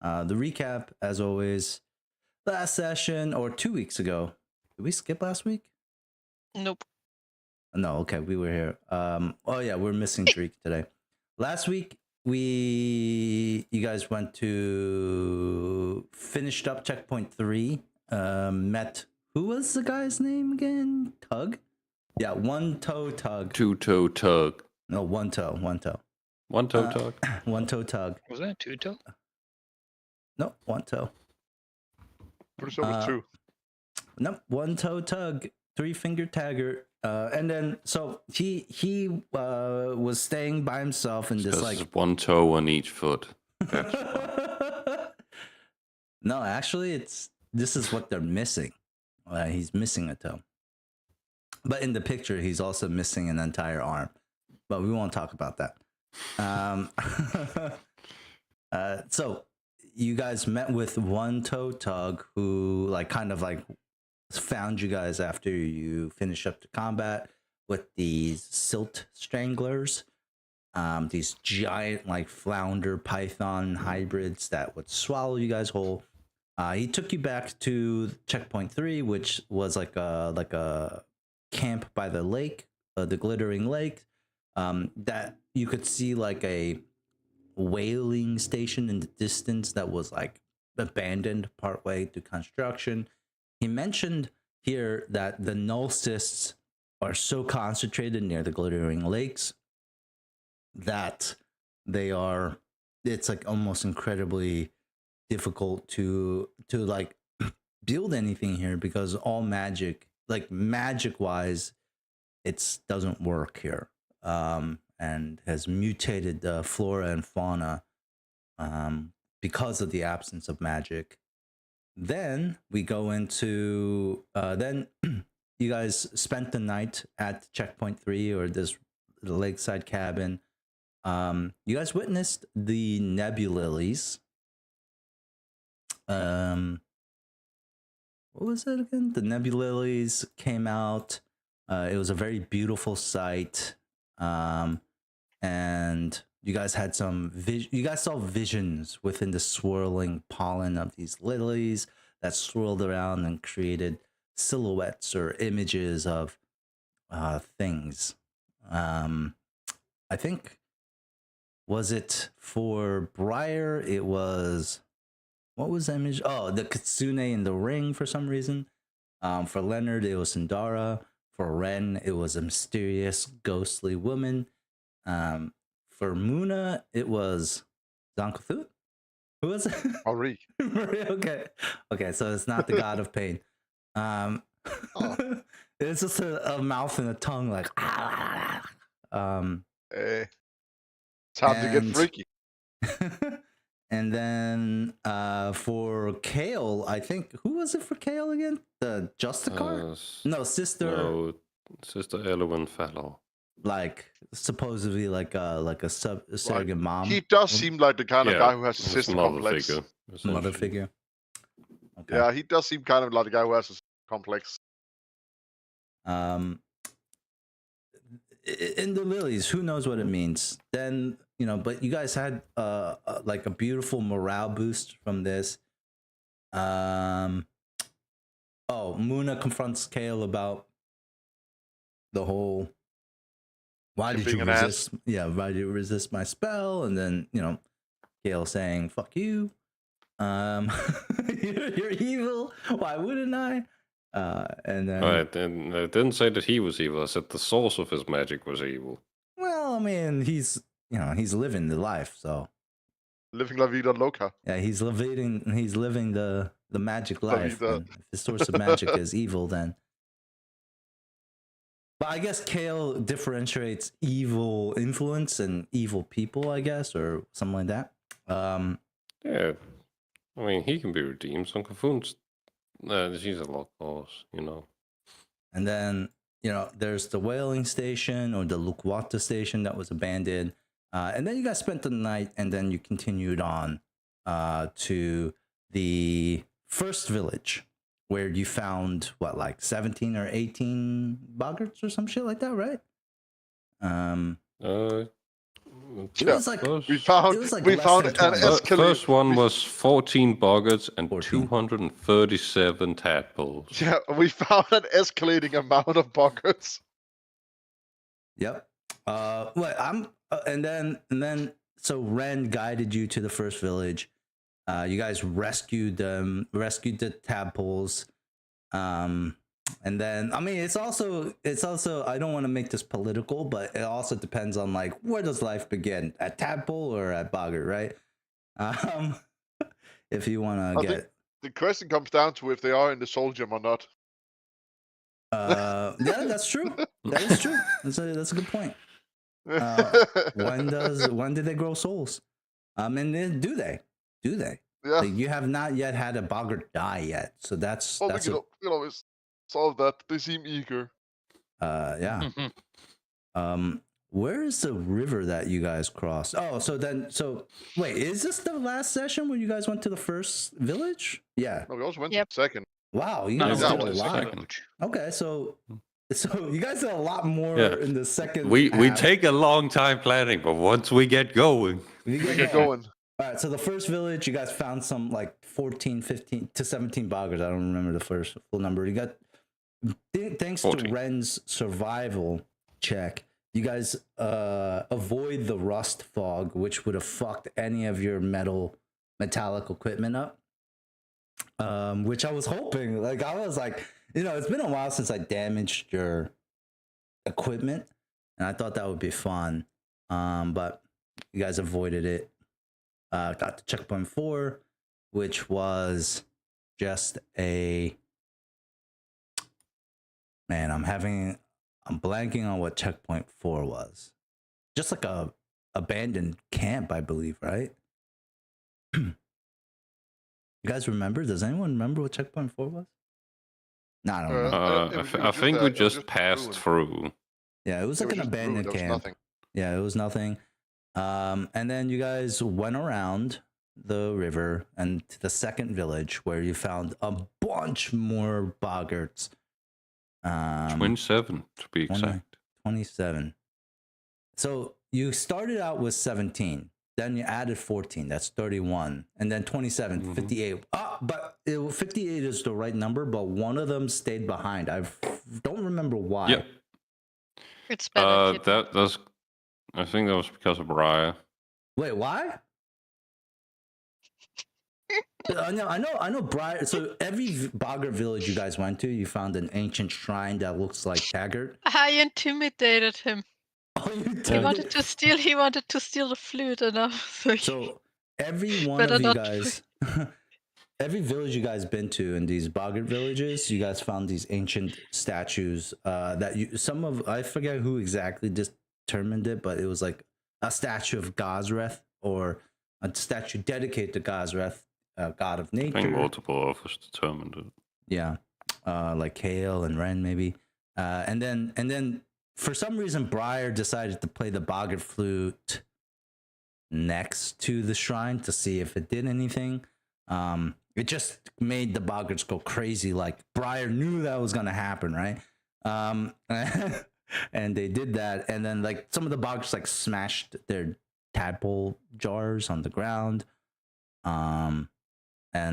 The recap, as always, last session or 2 weeks ago. Did we skip last week? Nope. No, okay, we were here. Oh yeah, we're missing Dreek today. Last week you guys finished up checkpoint 3. Met, who was the guy's name again? Tug? Yeah, One Toe Tug. Two Toe Tug. No, One Toe. One Toe Tug. One Toe Tug. Was that Two Toe? No, One Toe. Pretty sure it was 2. Nope, One Toe Tug, 3-finger tagger. And then so he was staying by himself in this like one toe on each foot. No, actually this is what they're missing. He's missing a toe. But in the picture he's also missing an entire arm. But we won't talk about that. So you guys met with One Toe Tug, who kind of found you guys after you finish up the combat with these silt stranglers, these giant flounder python hybrids that would swallow you guys whole. He took you back to checkpoint 3, which was like a camp by the lake, the glittering lake, that you could see a whaling station in the distance that was abandoned partway through construction. He mentioned here that the null cysts are so concentrated near the glittering lakes that it's almost incredibly difficult to build anything here, because all magic wise it doesn't work here, and has mutated the flora and fauna because of the absence of magic. Then we go into then you guys spent the night at checkpoint 3, or this lakeside cabin. You guys witnessed the nebulilies. What was it again? The nebulilies came out. It was a very beautiful sight. And you guys had you guys saw visions within the swirling pollen of these lilies that swirled around and created silhouettes or images of things. I think, was it for Briar? It was, what was the image? Oh, the kitsune in the ring for some reason. For Leonard, it was Sindara. For Ren, it was a mysterious, ghostly woman. For Muna, it was Zankathut? Who was it? Marie. Marie, okay. Okay, so it's not the god of pain. It's just a mouth and a tongue it's hard to get freaky. And then for Kale, I think, who was it for Kale again? The Justicar? No, Sister. No, Sister Elowen Fallow. Supposedly a surrogate mom. He does seem like the kind of guy who has a sister complex. Figure, mother figure. Okay. Yeah, he does seem kind of like a guy who has a complex. In the lilies, who knows what it means? Then, but you guys had a beautiful morale boost from this. Muna confronts Kale about the whole, why did you resist? Yeah, why did you resist my spell? And then, Kale saying, "Fuck you. You're evil. Why wouldn't I?" And then I didn't say that he was evil. I said the source of his magic was evil. Well, I mean, he's living the life, so living la vida loca. Yeah, he's living the magic life. If the source of magic is evil, then. But I guess Kale differentiates evil influence and evil people, I guess, or something like that. Yeah, I mean, he can be redeemed. Some Kafoon's, she's a lost cause, And then, there's the whaling station, or the Lukwata station that was abandoned. And then you guys spent the night, and then you continued on to the first village, where you found, 17 or 18 boggarts or some shit like that, right? It was like We found it was like we less found than an 20. First one we- was 14 buggers and 14. 237 tadpoles. Yeah, we found an escalating amount of buggers. Yep. And then so Ren guided you to the first village. You guys rescued the tadpoles. And then I mean it's also I don't want to make this political, but it also depends on like where does life begin? At tadpole or at boggart, right? If you want to get The question comes down to if they are in the soul gem or not. yeah, that's true. That is true. That's a good point. When did they grow souls? And then do they? Yeah. Like, you have not yet had a boggart die yet, so that's Well, we that's can always solve that. They seem eager. yeah. Where is the river that you guys crossed? Oh, so wait, is this the last session where you guys went to the first village? Yeah. No, we also went Yep. to the second. Wow, you No, guys Yeah, did we a went to the lot. second. Okay, so you guys did a lot more Yeah. in the second. We half. take a long time planning, but once we get going, We We get going. All right, so the first village, you guys found some like 14, 15 to 17 boggers. I don't remember the first full number. You got, thanks 14. to Ren's survival check, you guys avoid the rust fog, which would have fucked any of your metallic equipment up. Which I was hoping, like, I was like, it's been a while since I damaged your equipment, and I thought that would be fun. But you guys avoided it. Got to checkpoint 4, which was just I'm blanking on what checkpoint 4 was. Just like a abandoned camp, I believe, right? You guys remember? Does anyone remember what checkpoint 4 was? No, I don't remember. I think we just passed through. Yeah, it was like an abandoned camp. Nothing. Yeah, it was nothing. And then you guys went around the river and to the second village where you found a bunch more boggarts. 27 to be exact. 27. So you started out with 17. Then you added 14. That's 31. And then 27, 58. But 58 is the right number, but one of them stayed behind. I don't remember why. Yep. It's better. That's. I think that was because of Briar. Wait, why? I know. Briar. So every boggart village you guys went to, you found an ancient shrine that looks like Taggart. I intimidated him. Oh, you did. He wanted to steal. He wanted to steal the flute, and So every one Better of you not- guys, every village you guys been to in these boggart villages, you guys found these ancient statues. I forget who exactly determined it, but it was like a statue of Gazreth or a statue dedicated to Gazreth, god of nature. I think multiple of us determined it. Yeah, like Kale and Ren maybe, and then for some reason Briar decided to play the boggart flute next to the shrine to see if it did anything. It just made the boggarts go crazy. Like Briar knew that was gonna happen, right? And they did that, and then like some of the boggarts like smashed their tadpole jars on the ground. And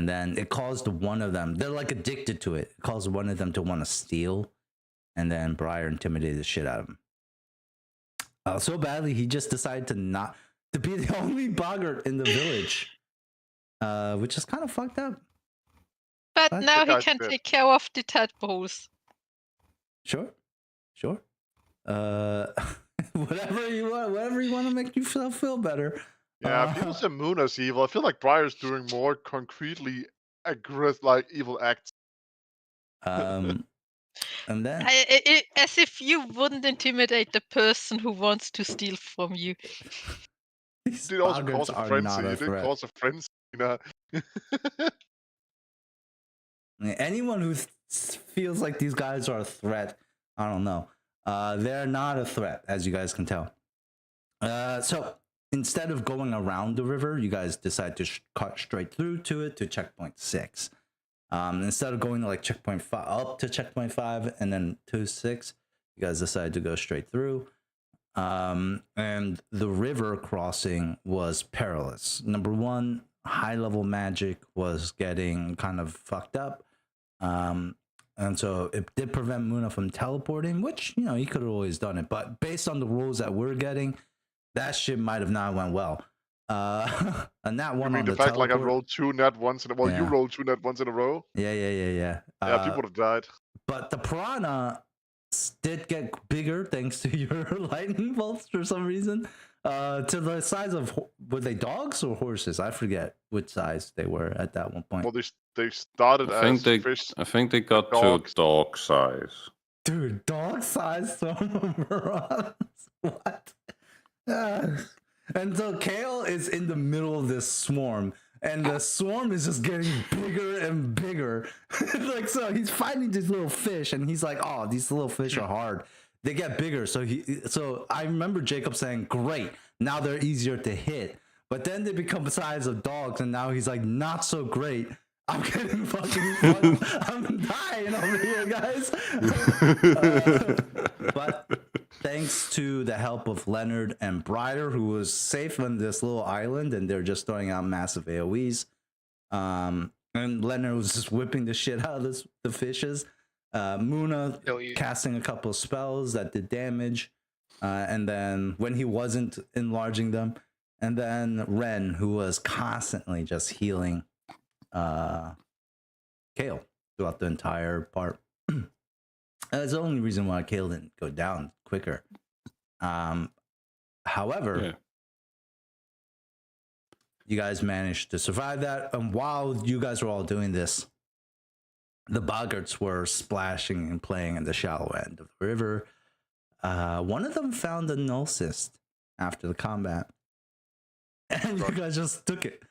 then it caused one of them, they're like addicted to it. It caused one of them to want to steal. And then Briar intimidated the shit out of him. So badly, he just decided to be the only boggart in the village. Which is kind of fucked up. But That's now the he guy's can bit. take care of the tadpoles. Sure. Whatever you want to make yourself feel better. Yeah, people say Moon as evil. I feel like Briar's doing more concretely aggressive, like evil acts. And then As if you wouldn't intimidate the person who wants to steal from you. these Did also boggarts cause a are frenzy. not a It did threat. cause a frenzy. Anyone who feels like these guys are a threat, I don't know. They're not a threat, as you guys can tell. So instead of going around the river, you guys decide to cut straight through to it to checkpoint 6. Instead of going to like checkpoint 5 up to checkpoint 5 and then to 6, you guys decide to go straight through. And the river crossing was perilous. Number one, high level magic was getting kind of fucked up. And so it did prevent Muna from teleporting, which, you know, he could have always done it. But based on the rules that we're getting, that shit might have not went well. And that I one mean, on the the fact like I teleport. rolled 2 net once in a well, you Yeah. rolled 2 net once in a row. Yeah. Yeah, people would have died. But the piranha did get bigger thanks to your lightning bolts for some reason. To the size of, were they dogs or horses? I forget which size they were at that one point. Well, they started I think as fish. they got to dogs. dog size. Dude, dog size piranhas. What? And so Kale is in the middle of this swarm, and the swarm is just getting bigger and bigger. Like, so he's fighting these little fish, and he's like, "Oh, these little fish are hard. They get bigger." So I remember Jacob saying, "Great, now they're easier to hit." But then they become the size of dogs, and now he's like, "Not so great. I'm getting fucking I'm dying over here, guys." But thanks to the help of Leonard and Brider, who was safe on this little island, and they're just throwing out massive AoEs. And Leonard was just whipping the shit out of the fishes. Muna casting a couple of spells that did damage. And then when he wasn't enlarging them, and then Ren, who was constantly just healing Kale throughout the entire part. That's the only reason why Kale didn't go down quicker. However, you guys managed to survive that. And while you guys were all doing this, the boggarts were splashing and playing in the shallow end of the river. One of them found a null cyst after the combat. And you guys just took it.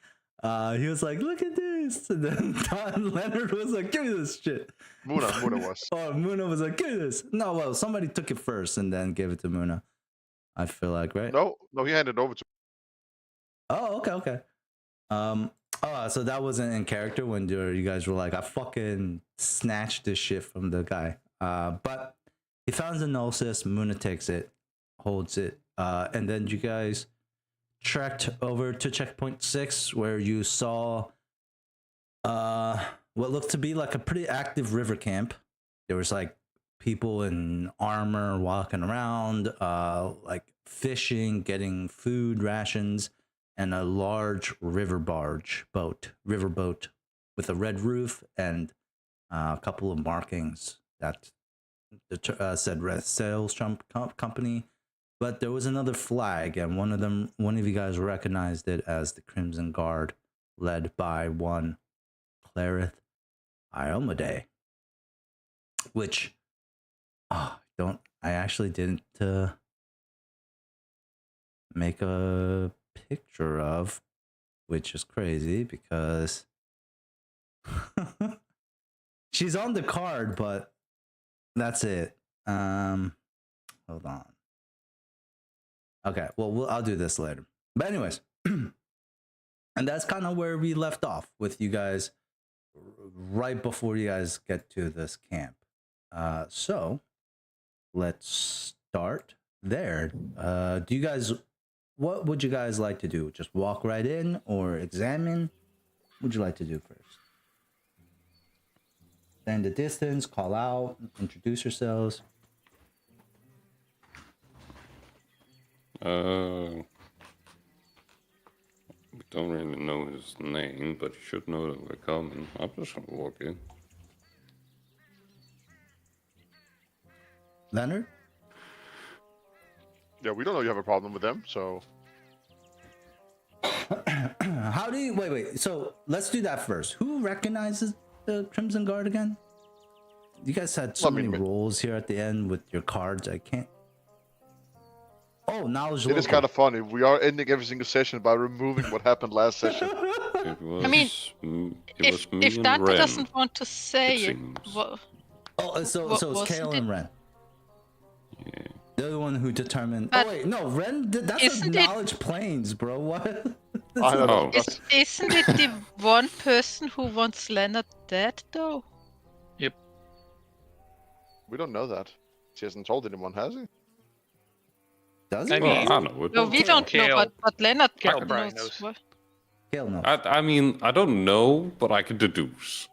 He was like, "Look at this." And then Leonard was like, "Give me this shit." Muna was. Oh, Muna was like, "Give me this." No, well, somebody took it first and then gave it to Muna. I feel like, right? No, he handed it over to. Oh, okay. So that wasn't in character when you guys were like, "I fucking snatched this shit from the guy." But he found the null cyst. Muna takes it, holds it, and then you guys trekked over to checkpoint 6, where you saw what looked to be like a pretty active river camp. There was like people in armor walking around, like fishing, getting food rations, and a large riverboat with a red roof and a couple of markings that said Red Sales Company. But there was another flag, and one of you guys recognized it as the Crimson Guard, led by one Clarith Iomade. Which I actually didn't make a picture of, which is crazy because she's on the card, but that's it. Hold on. Okay, well, I'll do this later. But anyways, and that's kind of where we left off with you guys right before you guys get to this camp. So let's start there. Do you guys, what would you guys like to do? Just walk right in or examine? What would you like to do first? Stand the distance, call out, introduce yourselves. We don't really know his name, but you should know that we're coming. I'm just gonna walk in. Leonard? Yeah, we don't know you have a problem with them, so. How do you wait? So let's do that first. Who recognizes the Crimson Guard again? You guys had so many rolls here at the end with your cards. I can't. Oh, knowledge. It is kind of funny. We are ending every single session by removing what happened last session. It was, I mean, it was me if and Dante Ren, doesn't want to say it, seems. So it's Kale and Ren. Yeah. They're the one who determined. But Oh wait, no, Ren. That's a isn't it- knowledge planes, bro. What? I don't know. Oh. isn't it the one person who wants Leonard dead, though? We don't know that. She hasn't told anyone, has he? Does I he? mean- Well, I know it. No, we don't know, Kale- but Leonard Kale knows. probably knows. What? Kale knows. I mean, I don't know, but I could deduce.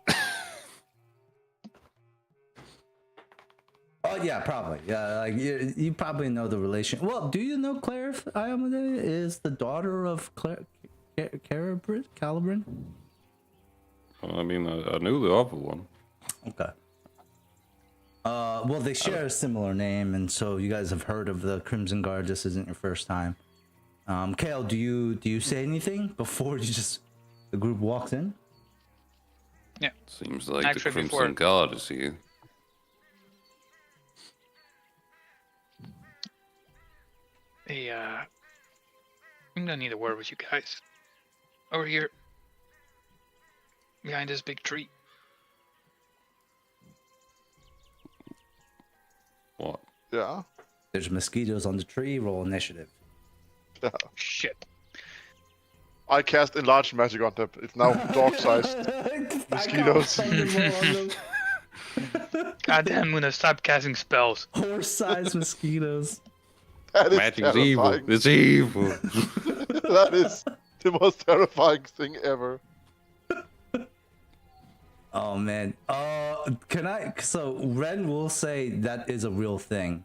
Oh yeah, probably. Yeah, like you probably know the relation. Well, do you know Claire Iamade is the daughter of Claire Calibrin? Well, I mean, I knew the other one. Okay. Well, they share a similar name, and so you guys have heard of the Crimson Guard. This isn't your first time. Kale, do you say anything before the group walks in? Seems like Actually, the Crimson before- Guard is here. Hey, I'm gonna need a word with you guys. Over here. Behind this big tree. What? Yeah. There's mosquitoes on the tree. Roll initiative. Yeah. Shit. I cast enlarged magic on them. It's now dog-sized. Mosquitoes. Goddamn, I'm gonna stop casting spells. Horse-sized mosquitoes. That is Magic's evil. terrifying. It's evil. That is the most terrifying thing ever. Oh man. Can I? So Ren will say that is a real thing,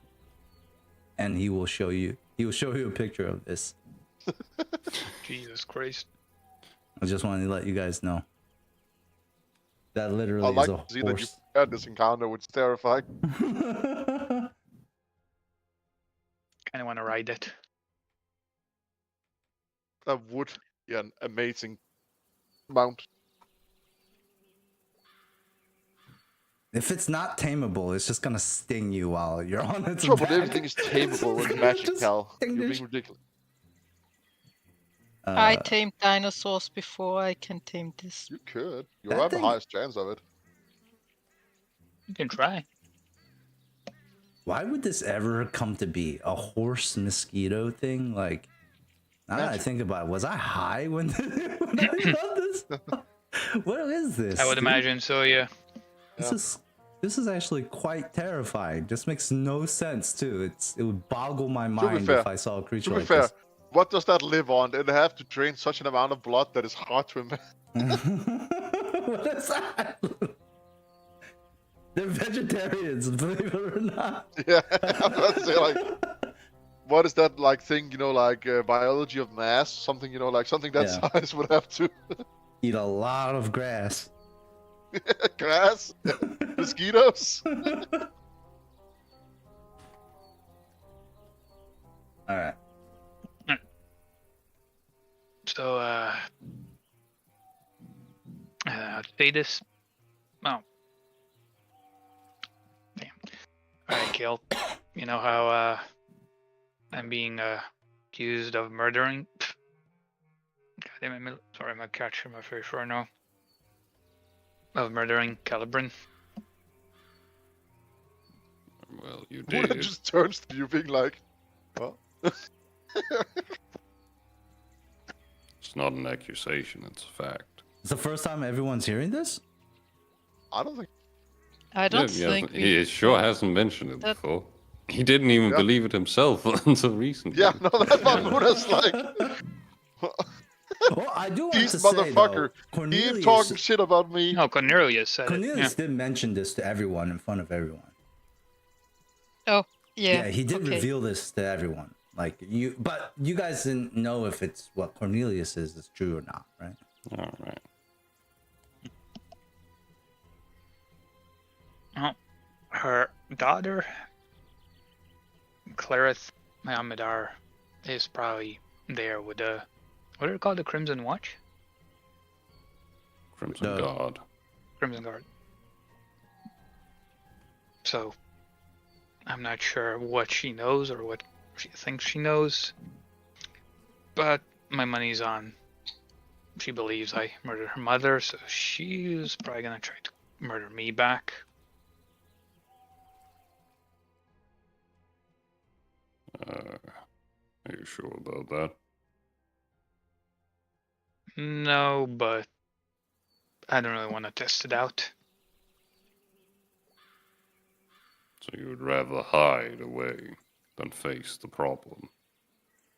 and he will show you. He will show you a picture of this. Jesus Christ. I just wanted to let you guys know. That literally I like is a to see that you horse. had this encounter, which is terrifying. Kinda wanna ride it. That would be an amazing mount. If it's not tameable, it's just gonna sting you while you're on its Sure, but back. everything is tameable with magic, Just Cal. sting You're the being ridiculous. I tamed dinosaurs before. I can tame this. You could. You That have the thing- highest chance of it. You can try. Why would this ever come to be a horse mosquito thing? Like, now that I Magic. think about it, was I high when, when I got this? What is this? I would dude? imagine so, yeah. This is actually quite terrifying. This makes no sense too. It would boggle my be mind fair- if I saw a creature To be like fair, this. what does that live on? They have to drain such an amount of blood that is hard to imagine. What is that? They're vegetarians, believe it or not. Yeah, I'm about to say, like, what is that, like, thing, like, biology of mass? Something, like, something that Yeah. size would have to. Eat a lot of grass. Grass? Mosquitoes? All right. So, I'd say this. Oh. Damn. Alright, Gil. You know how, I'm being, accused of murdering? God damn it, sorry, my catch in my face right now. Of murdering Calibrin. Well, you When it did. just turns to you being like, well, It's not an accusation, it's a fact. It's the first time everyone's hearing this? I don't think. I don't Yeah, think he sure hasn't mentioned it that- before. He didn't even Yeah. believe it himself until recently. Yeah, no, that's what Muna's like. Well, I do want This to say, though, motherfucker, keep Cornelius, talking shit about me. No, Cornelius said Cornelius it. did mention this to everyone in front of everyone. Yeah. Yeah, he did okay. reveal this to everyone. Like but you guys didn't know if it's what Cornelius is true or not, right? All right. Yeah. Her daughter, Clarith Mahamedar, is probably there with the, what are they called, the Crimson Watch? Crimson The- Guard. Crimson Guard. So, I'm not sure what she knows or what she thinks she knows, but my money's on. She believes I murdered her mother, so she's probably gonna try to murder me back. Are you sure about that? No, but I don't really want to test it out. So you would rather hide away than face the problem?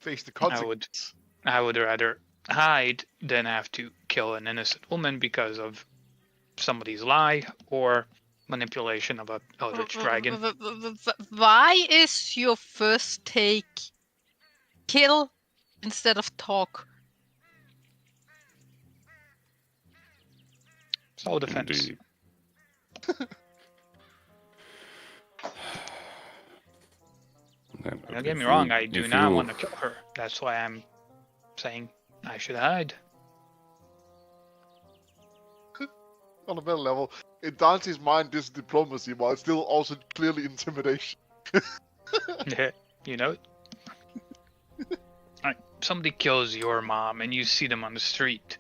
face the I consequences. would rather hide than have to kill an innocent woman because of somebody's lie or manipulation of a eldritch dragon. Why is your first take kill instead of talk? Self-defense. Indeed. Don't get me wrong, I do not want to kill her. That's why I'm saying I should hide. On a better level, in Dante's mind, this is diplomacy, while it's still also clearly intimidation. You know? Like, somebody kills your mom and you see them on the street.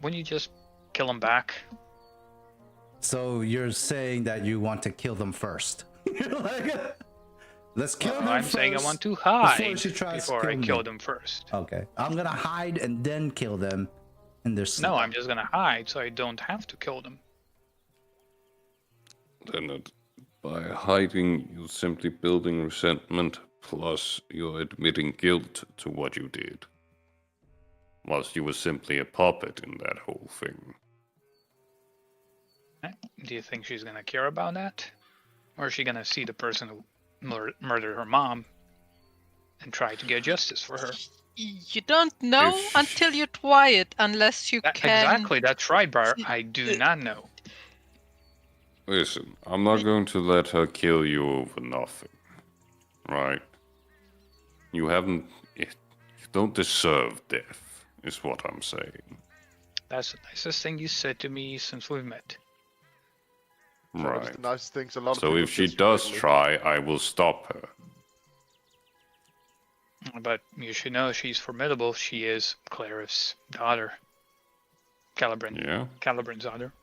Wouldn't you just kill them back? So you're saying that you want to kill them first? You're like, let's kill them I'm first. saying I want to hide before she tries to before I kill kill me. them first. Okay, I'm gonna hide and then kill them in their sleep. No, I'm just gonna hide so I don't have to kill them. Leonard, by hiding, you're simply building resentment, plus you're admitting guilt to what you did. Whilst you were simply a puppet in that whole thing. Do you think she's gonna care about that? Or is she gonna see the person who murdered her mom and try to get justice for her? You don't know If- until you try it, unless you can. Exactly, that's right, Bar. I do not know. Listen, I'm not going to let her kill you over nothing. Right? You haven't... You don't deserve death, is what I'm saying. That's the nicest thing you said to me since we've met. That's Right. the nicest things a lot of So people if she say does lately. try, I will stop her. But you should know she's formidable. She is Clara's daughter. Calibran. Yeah, Calibran's daughter.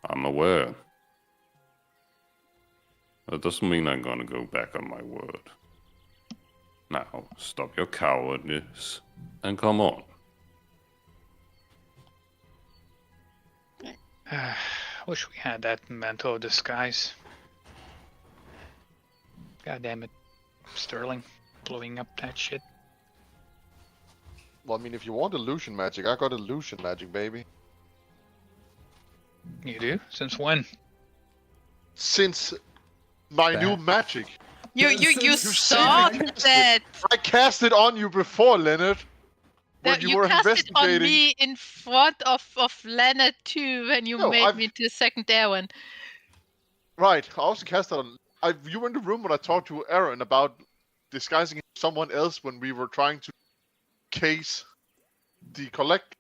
I'm aware. That doesn't mean I'm gonna go back on my word. Now, stop your cowardness and come on. Wish we had that mental disguise. God damn it. Sterling. Blowing up that shit. Well, I mean, if you want illusion magic, I got illusion magic, baby. You do? Since when? Since my new That- magic. You Since- saw You said that I cast it on you before, Leonard. When that you you were cast it on investigating. me in front of Leonard too when you No, made I've- me into second Darwin. Right, I also cast it on. You were in the room when I talked to Aaron about disguising someone else when we were trying to case the collect.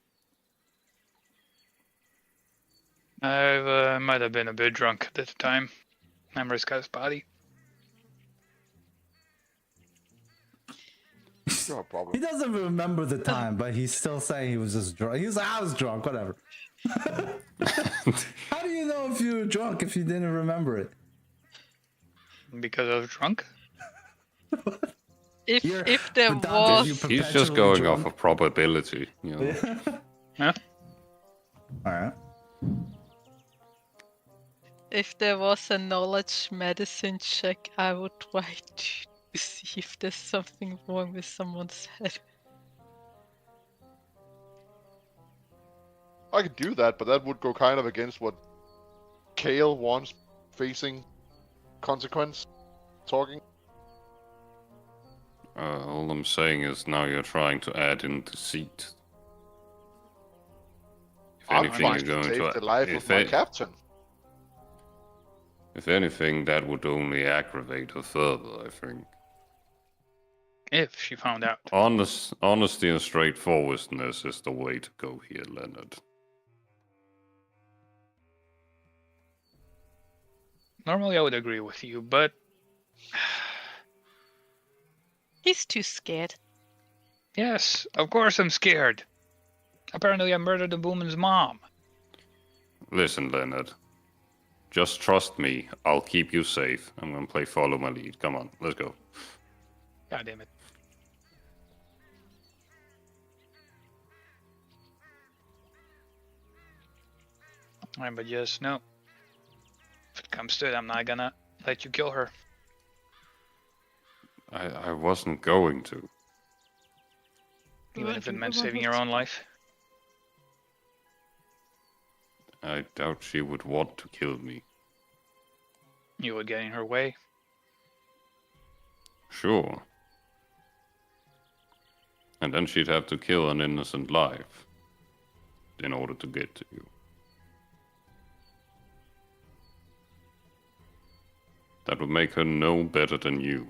I might have been a bit drunk at the time. Memories got his body. No He problem. doesn't remember the time, but he's still saying he was just drunk. He's like, I was drunk, whatever. How do you know if you were drunk if you didn't remember it? Because I was drunk? If You're- if there but Dante, you was He's just perpetually going drunk. off of probability, you know. Huh? All right. if there was a knowledge medicine check, I would try to see if there's something wrong with someone's head. I could do that, but that would go kind of against what Kale wants, facing consequence, talking. All I'm saying is now you're trying to add in deceit. If I'm anything, trying you're to going save to the life of my captain. If anything, that would only aggravate her further, I think. If she found out. Honesty and straightforwardness is the way to go here, Leonard. Normally I would agree with you, but He's too scared. yes, of course I'm scared. Apparently I murdered the woman's mom. Listen, Leonard. Just trust me. I'll keep you safe. I'm gonna play follow my lead. Come on, let's go. God damn it. Alright, but yes, no. If it comes to it, I'm not gonna let you kill her. I wasn't going to. even if it You meant the one saving who- your own life. I doubt she would want to kill me. You would get in her way. Sure. And then she'd have to kill an innocent life in order to get to you. That would make her no better than you.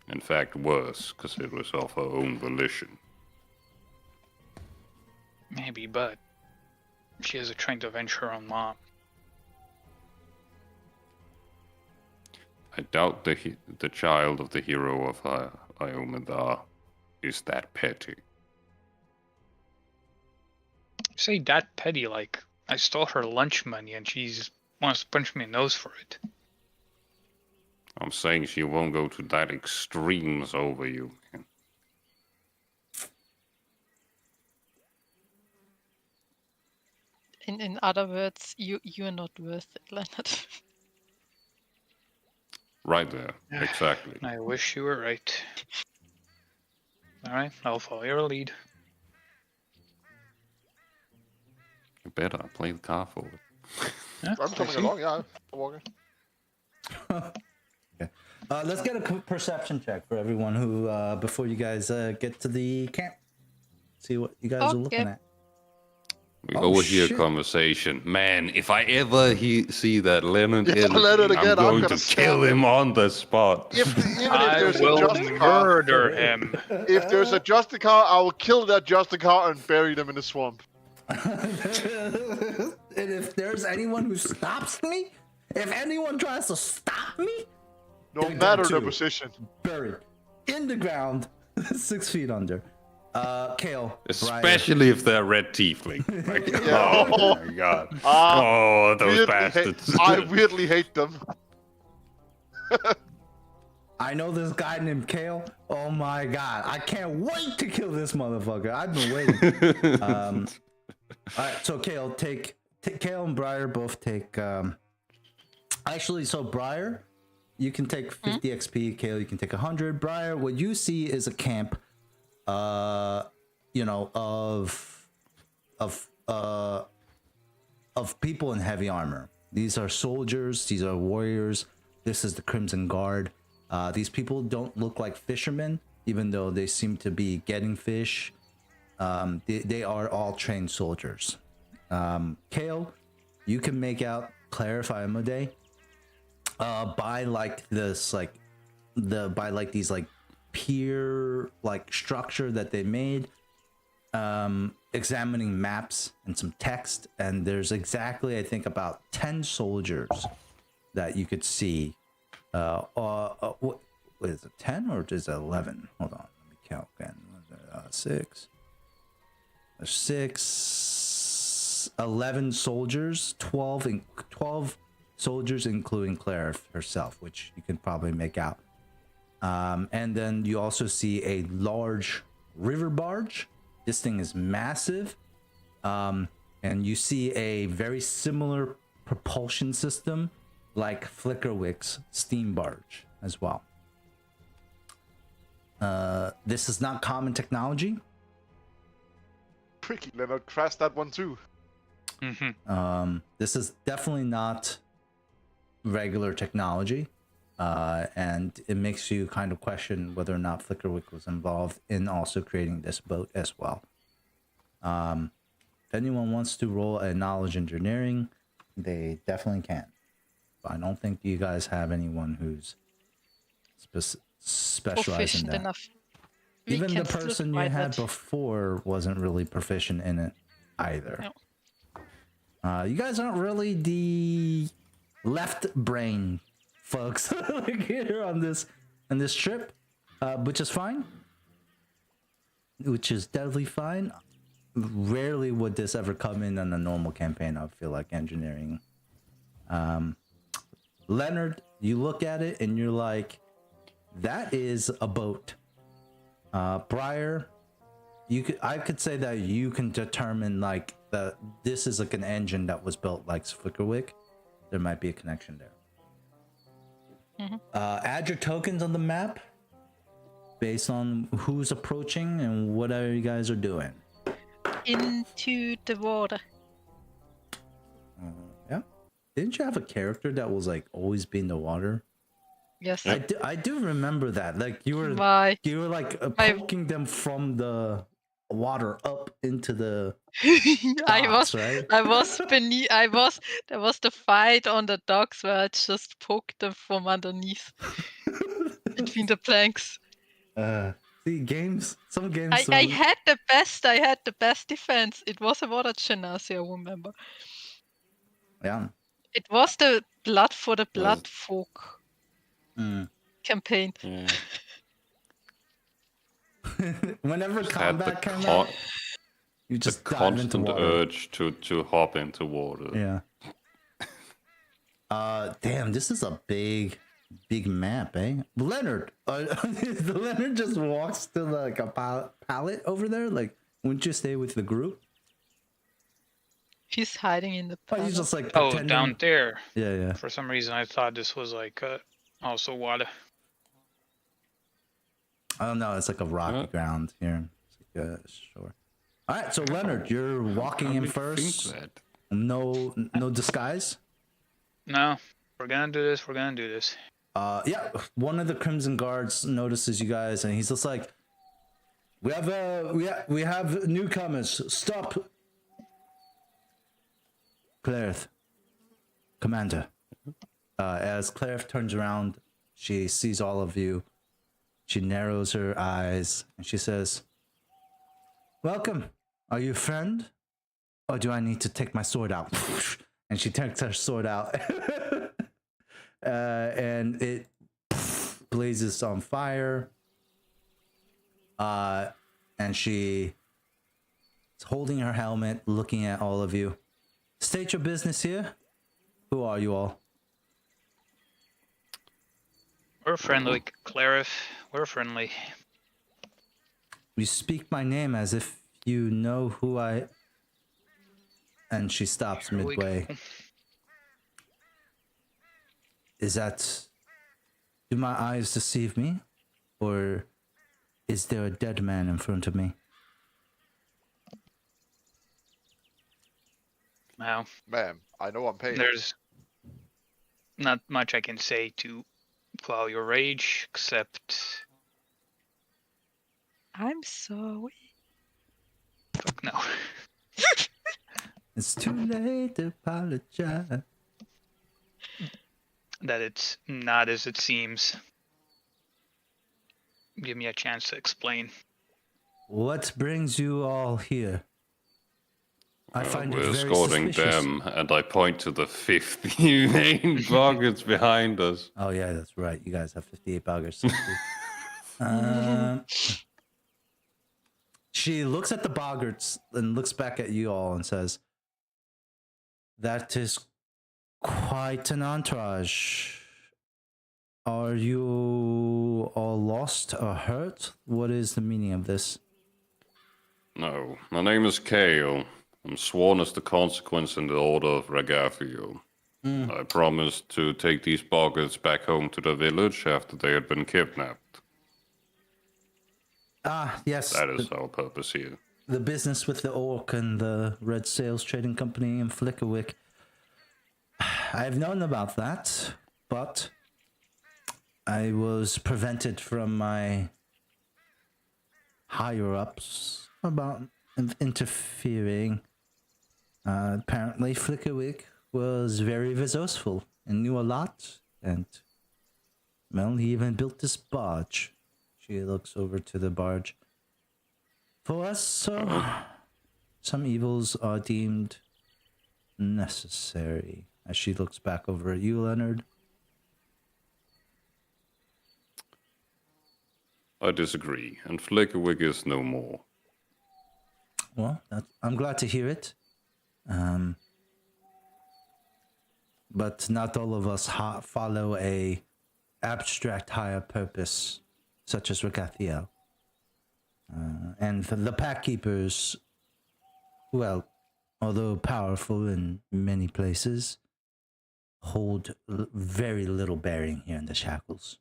In fact, worse, because it was of her own volition. Maybe, but she is trying to avenge her own mom. I doubt the child of the hero of Iomidar is that petty. You say that petty, like I stole her lunch money and she's wants to punch me in the nose for it. I'm saying she won't go to that extremes over you, man. In other words, you're not worth it, Leonard. Right there, exactly. I wish you were right. Alright, I'll follow your lead. You better play the car forward. Yeah, I'm coming along, yeah. I'm walking. Okay. Let's get a perception check for everyone who before you guys get to the camp. See what you guys are looking Okay. at. We Oh, overhear shit. conversation. Man, if I ever see that Leonard Yeah, again, Leonard again, I'm I'm going gonna to kill stab him on the spot. Even if I there's a will Justicar, murder him. if there's a Justicar, I will kill that Justicar and bury them in the swamp. And if there's anyone who stops me, if anyone tries to stop me, No They're matter dead the too. position. buried in the ground, 6 feet under. Kale, Briar. Especially if they're red tiefling. Like, Yeah. oh my god. Ah, Oh, those Weirdly bastards. I weirdly hate them. I know this guy named Kale. Oh my god, I can't wait to kill this motherfucker. I've been waiting. All right, so Kale, take Kale and Briar both take. Actually, so Briar, you can take 50 XP. Kale, you can take 100. Briar, what you see is a camp, you know, of people in heavy armor. These are soldiers. These are warriors. This is the Crimson Guard. These people don't look like fishermen, even though they seem to be getting fish. They are all trained soldiers. Kale, you can make out Clarify Amode by like this, like these like pier like structure that they made, examining maps and some text, and there's exactly I think about 10 soldiers that you could see. What is it, 10 or is it 11? Hold on, let me count again. 11 soldiers, 12 soldiers, including Claire herself, which you can probably make out. And then you also see a large river barge. This thing is massive. And you see a very similar propulsion system like Flickerwick's steam barge as well. This is not common technology. Tricky, Leonard crashed that one too. This is definitely not regular technology. And it makes you kind of question whether or not Flickerwick was involved in also creating this boat as well. If anyone wants to roll a knowledge engineering, they definitely can. But I don't think you guys have anyone who's specialized in Proficient that. enough. We Even the can still person you try had that. before wasn't really proficient in it either. No. You guys aren't really the left brain folks like here on this trip, which is fine. Which is definitely fine. Rarely would this ever come in on a normal campaign. I feel like engineering. Leonard, you look at it and you're like, that is a boat. Briar, I could say that you can determine like that this is like an engine that was built like Flickerwick. There might be a connection there. Add your tokens on the map. based on who's approaching and what are you guys are doing. Into the water. Yeah. Didn't you have a character that was like always be in the water? Yes. I do remember that. Like you were My like I- poking them from the water up into the I docks, was right? I was beneath there was the fight on the docks where I just poked them from underneath between the planks. See games. Some games. I had the best defense. It was a water genasi, I remember. Yeah. It was the Blood for the Blood Folk Mm. campaign. Yeah. Whenever Just had the combat came out, you the just dive into constant water. urge to hop into water. Yeah. Damn, this is a big map, eh? Leonard, Leonard just walks to like a pallet over there. Like, wouldn't you stay with the group? He's hiding in the Oh, pallet. he's just like Oh, pretending. down there. Yeah, yeah. For some reason, I thought this was like also water. Oh no, it's like a rocky ground here. It's like a shore. All right, so Leonard, you're walking How in do you first. think that? No disguise. No, we're gonna do this. We're gonna do this. Yeah, one of the Crimson Guards notices you guys, and he's just like, "We have newcomers. Stop, Clareth, Commander." As Clareth turns around, she sees all of you. She narrows her eyes and she says, "Welcome. Are you a friend, or do I need to take my sword out?" And she takes her sword out. And it blazes on fire. And she is holding her helmet, looking at all of you. "State your business here. Who are you all?" We're friendly, Clarith. We're friendly. "You speak my name as if you know who I..." And she stops Here we midway. go. Is that... Do my eyes deceive me? Or is there a dead man in front of me? Now, Ma'am, I know I'm paying. there's not much I can say to quell your rage, except I'm sorry. fuck no. It's too late to apologize. That it's not as it seems. Give me a chance to explain. What brings you all here? I find We're it very escorting suspicious. them, and I point to the 50 main buckets behind us. Oh yeah, that's right. You guys have 58 buggers. She looks at the boggarts and looks back at you all and says, "That is quite an entourage. Are you all lost or hurt? What is the meaning of this?" No, my name is Kale. I'm sworn as the consequence in the Order of Ragavio. I promised to take these buckets back home to the village after they had been kidnapped. Ah, yes. That is our purpose here. The business with the Orc and the Red Sails Trading Company in Flickerwick. I've known about that, but I was prevented from my higher-ups about interfering. Apparently, Flickerwick was very resourceful and knew a lot, and, well, he even built this barge. She looks over to the barge. For us, some evils are deemed necessary. As she looks back over at you, Leonard. I disagree, and Flickerwick is no more. Well, I'm glad to hear it. But not all of us follow a abstract higher purpose, such as Regathiel. And the Pack Keepers, well, although powerful in many places, hold very little bearing here in the Shackles.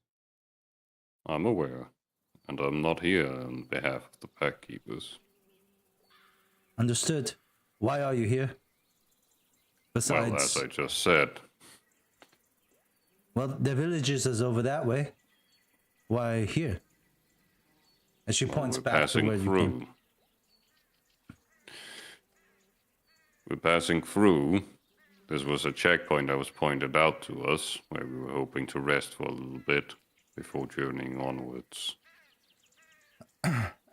I'm aware. and I'm not here on behalf of the pack keepers. Understood. Why are you here? Well, as I just said, well, the villages is over that way. Why here? And she points we're back to passing where you through. came. We're passing through. This was a checkpoint that was pointed out to us, where we were hoping to rest for a little bit before journeying onwards.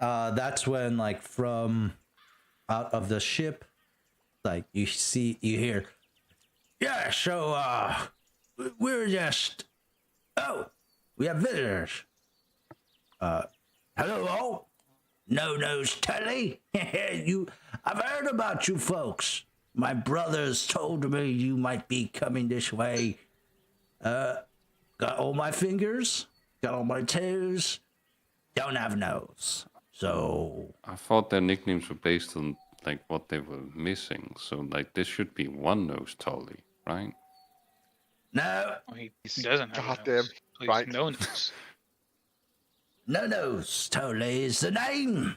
That's when, like, from out of the ship, like, you hear, yeah, so, we're just, oh, we have visitors. Hello, all. No-Nose Tully. I've heard about you folks. My brothers told me you might be coming this way. Got all my fingers, got all my toes, don't have a nose. So, I thought their nicknames were based on like what they were missing. So like this should be One Nose Tully, right? no, Well, he doesn't have a Goddamn nose. So he's right. no nose. No-Nose Tully is the name.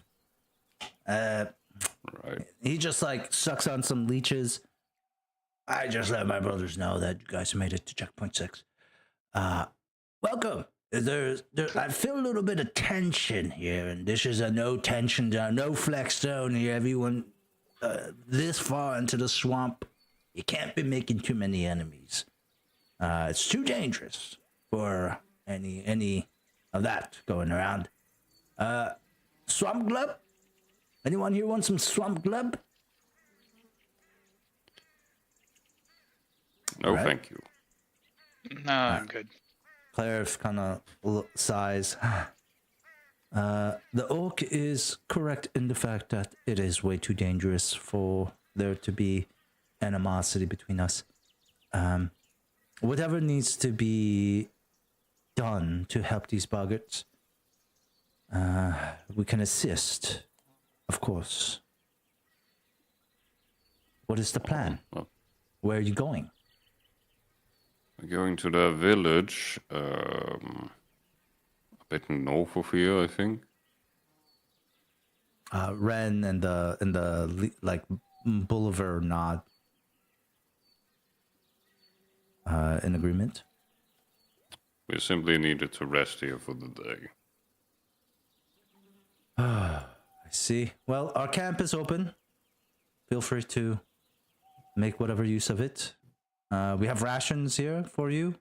Right. He just like sucks on some leeches. I just let my brothers know that you guys made it to checkpoint 6. Welcome. I feel a little bit of tension here, and this is a no tension zone, no flex zone here. Everyone, this far into the swamp, you can't be making too many enemies. It's too dangerous for any of that going around. Swamp Glub? Anyone here want some Swamp Glub? No, Right. thank you. No, I'm good. Claire kind of sighs. The orc is correct in the fact that it is way too dangerous for there to be animosity between us. Whatever needs to be done to help these boggarts, we can assist, of course. What is the plan? Well, Where are you going? we're going to the village, a bit north of here, I think. Ren and the like Boulevard nod. In agreement. We simply needed to rest here for the day. I see. Well, our camp is open. Feel free to make whatever use of it. We have rations here for you.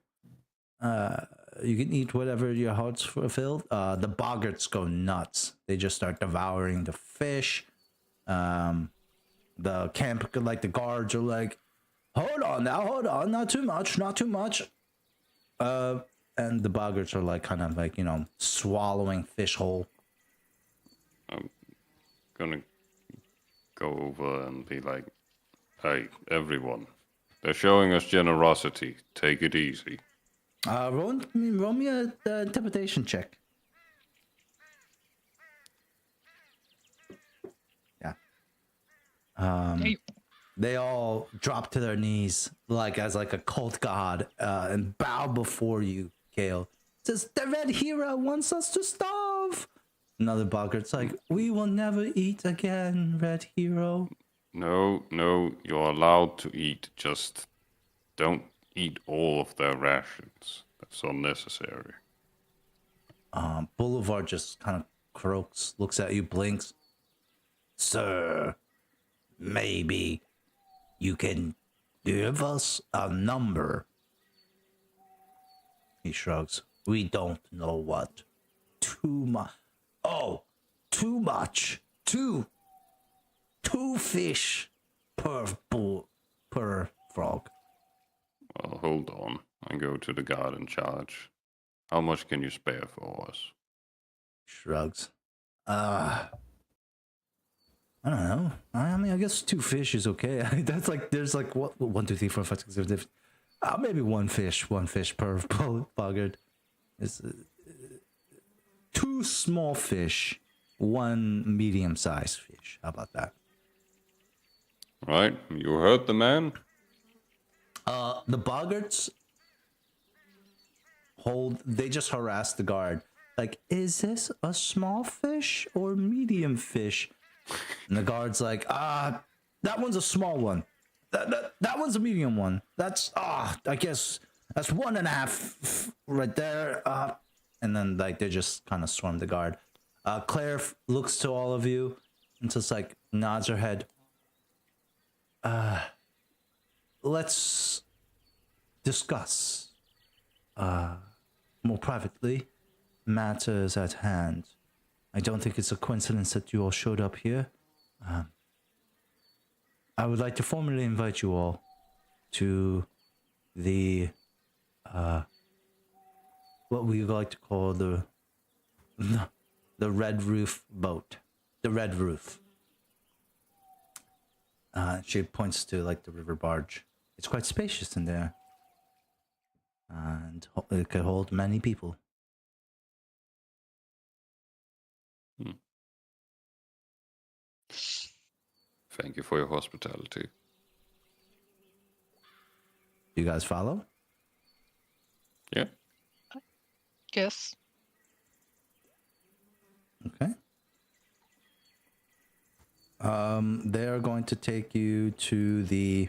You can eat whatever your heart's fulfilled. The boggarts go nuts. They just start devouring the fish. The camp, like the guards are like, hold on, not too much. And the boggarts are like kind of like, swallowing fish whole. I'm gonna go over and be like, hey, everyone. They're showing us generosity. Take it easy. Roll me a interpretation check. Yeah. Hey. They all drop to their knees, like as like a cult god, and bow before you, Kale. Says the red hero wants us to starve. Another boggart's like, we will never eat again, red hero. No, you're allowed to eat. Just don't eat all of their rations. That's unnecessary. Boulevard just kind of croaks, looks at you, blinks. Sir, maybe you can give us a number. He shrugs. We don't know what. Too much. Oh, too much. Two fish per frog. Well, hold on. I go to the guard in charge. How much can you spare for us? Shrugs. I don't know. I mean, I guess 2 fish is okay. That's like, there's like, what, 1, 2, 3, 4, 5, 6, 7, 8. Maybe one fish per boggart. It's 2 small fish, 1 medium-sized fish. How about that? Right, you heard the man? The boggarts they just harass the guard. like, is this a small fish or medium fish? And the guard's like, that one's a small one. That one's a medium one. That's I guess that's 1.5 right there. And then like they just kind of swarm the guard. Claire looks to all of you and just like nods her head. Let's discuss more privately matters at hand. I don't think it's a coincidence that you all showed up here. I would like to formally invite you all to the what we like to call the Red Roof boat. The Red Roof. She points to like the river barge. It's quite spacious in there. And it could hold many people. Thank you for your hospitality. You guys follow? Yeah. Yes. Okay. They are going to take you to the...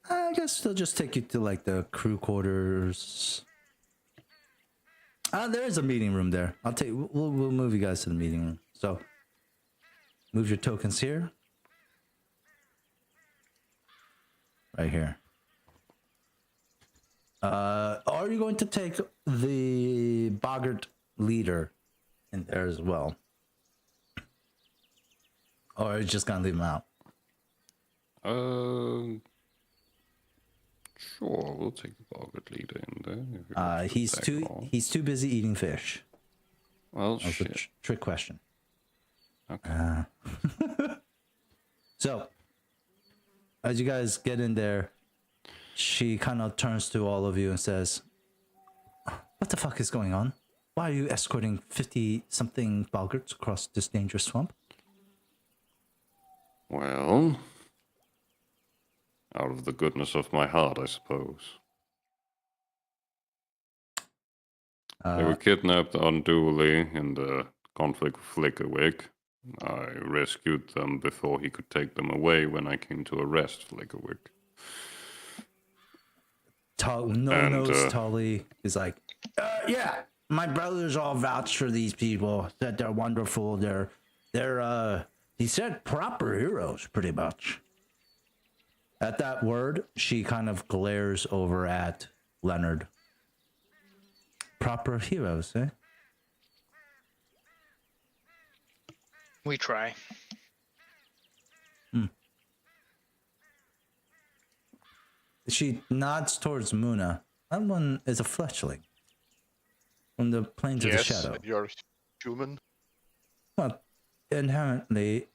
I guess they'll just take you to like the crew quarters. There is a meeting room there. We'll move you guys to the meeting room. So, move your tokens here. Right here. Are you going to take the Boggart leader in there as well? Or are you just gonna leave him out? Sure, we'll take the Boggart leader in there. He's too busy eating fish. Well, That was shit. a trick question. Okay. So, as you guys get in there, she kind of turns to all of you and says, "What the fuck is going on? Why are you escorting 50-something Boggarts across this dangerous swamp?" Well, out of the goodness of my heart, I suppose. They were kidnapped unduly in the conflict with Flickerwick. I rescued them before he could take them away when I came to arrest Flickerwick. No-Nose Tully is like, yeah, my brothers all vouch for these people, that they're wonderful. They're he said proper heroes, pretty much. At that word, she kind of glares over at Leonard. Proper heroes, eh? We try. She nods towards Muna. That one is a fletchling from the plains of the shadow. And you're human. Well, inherently,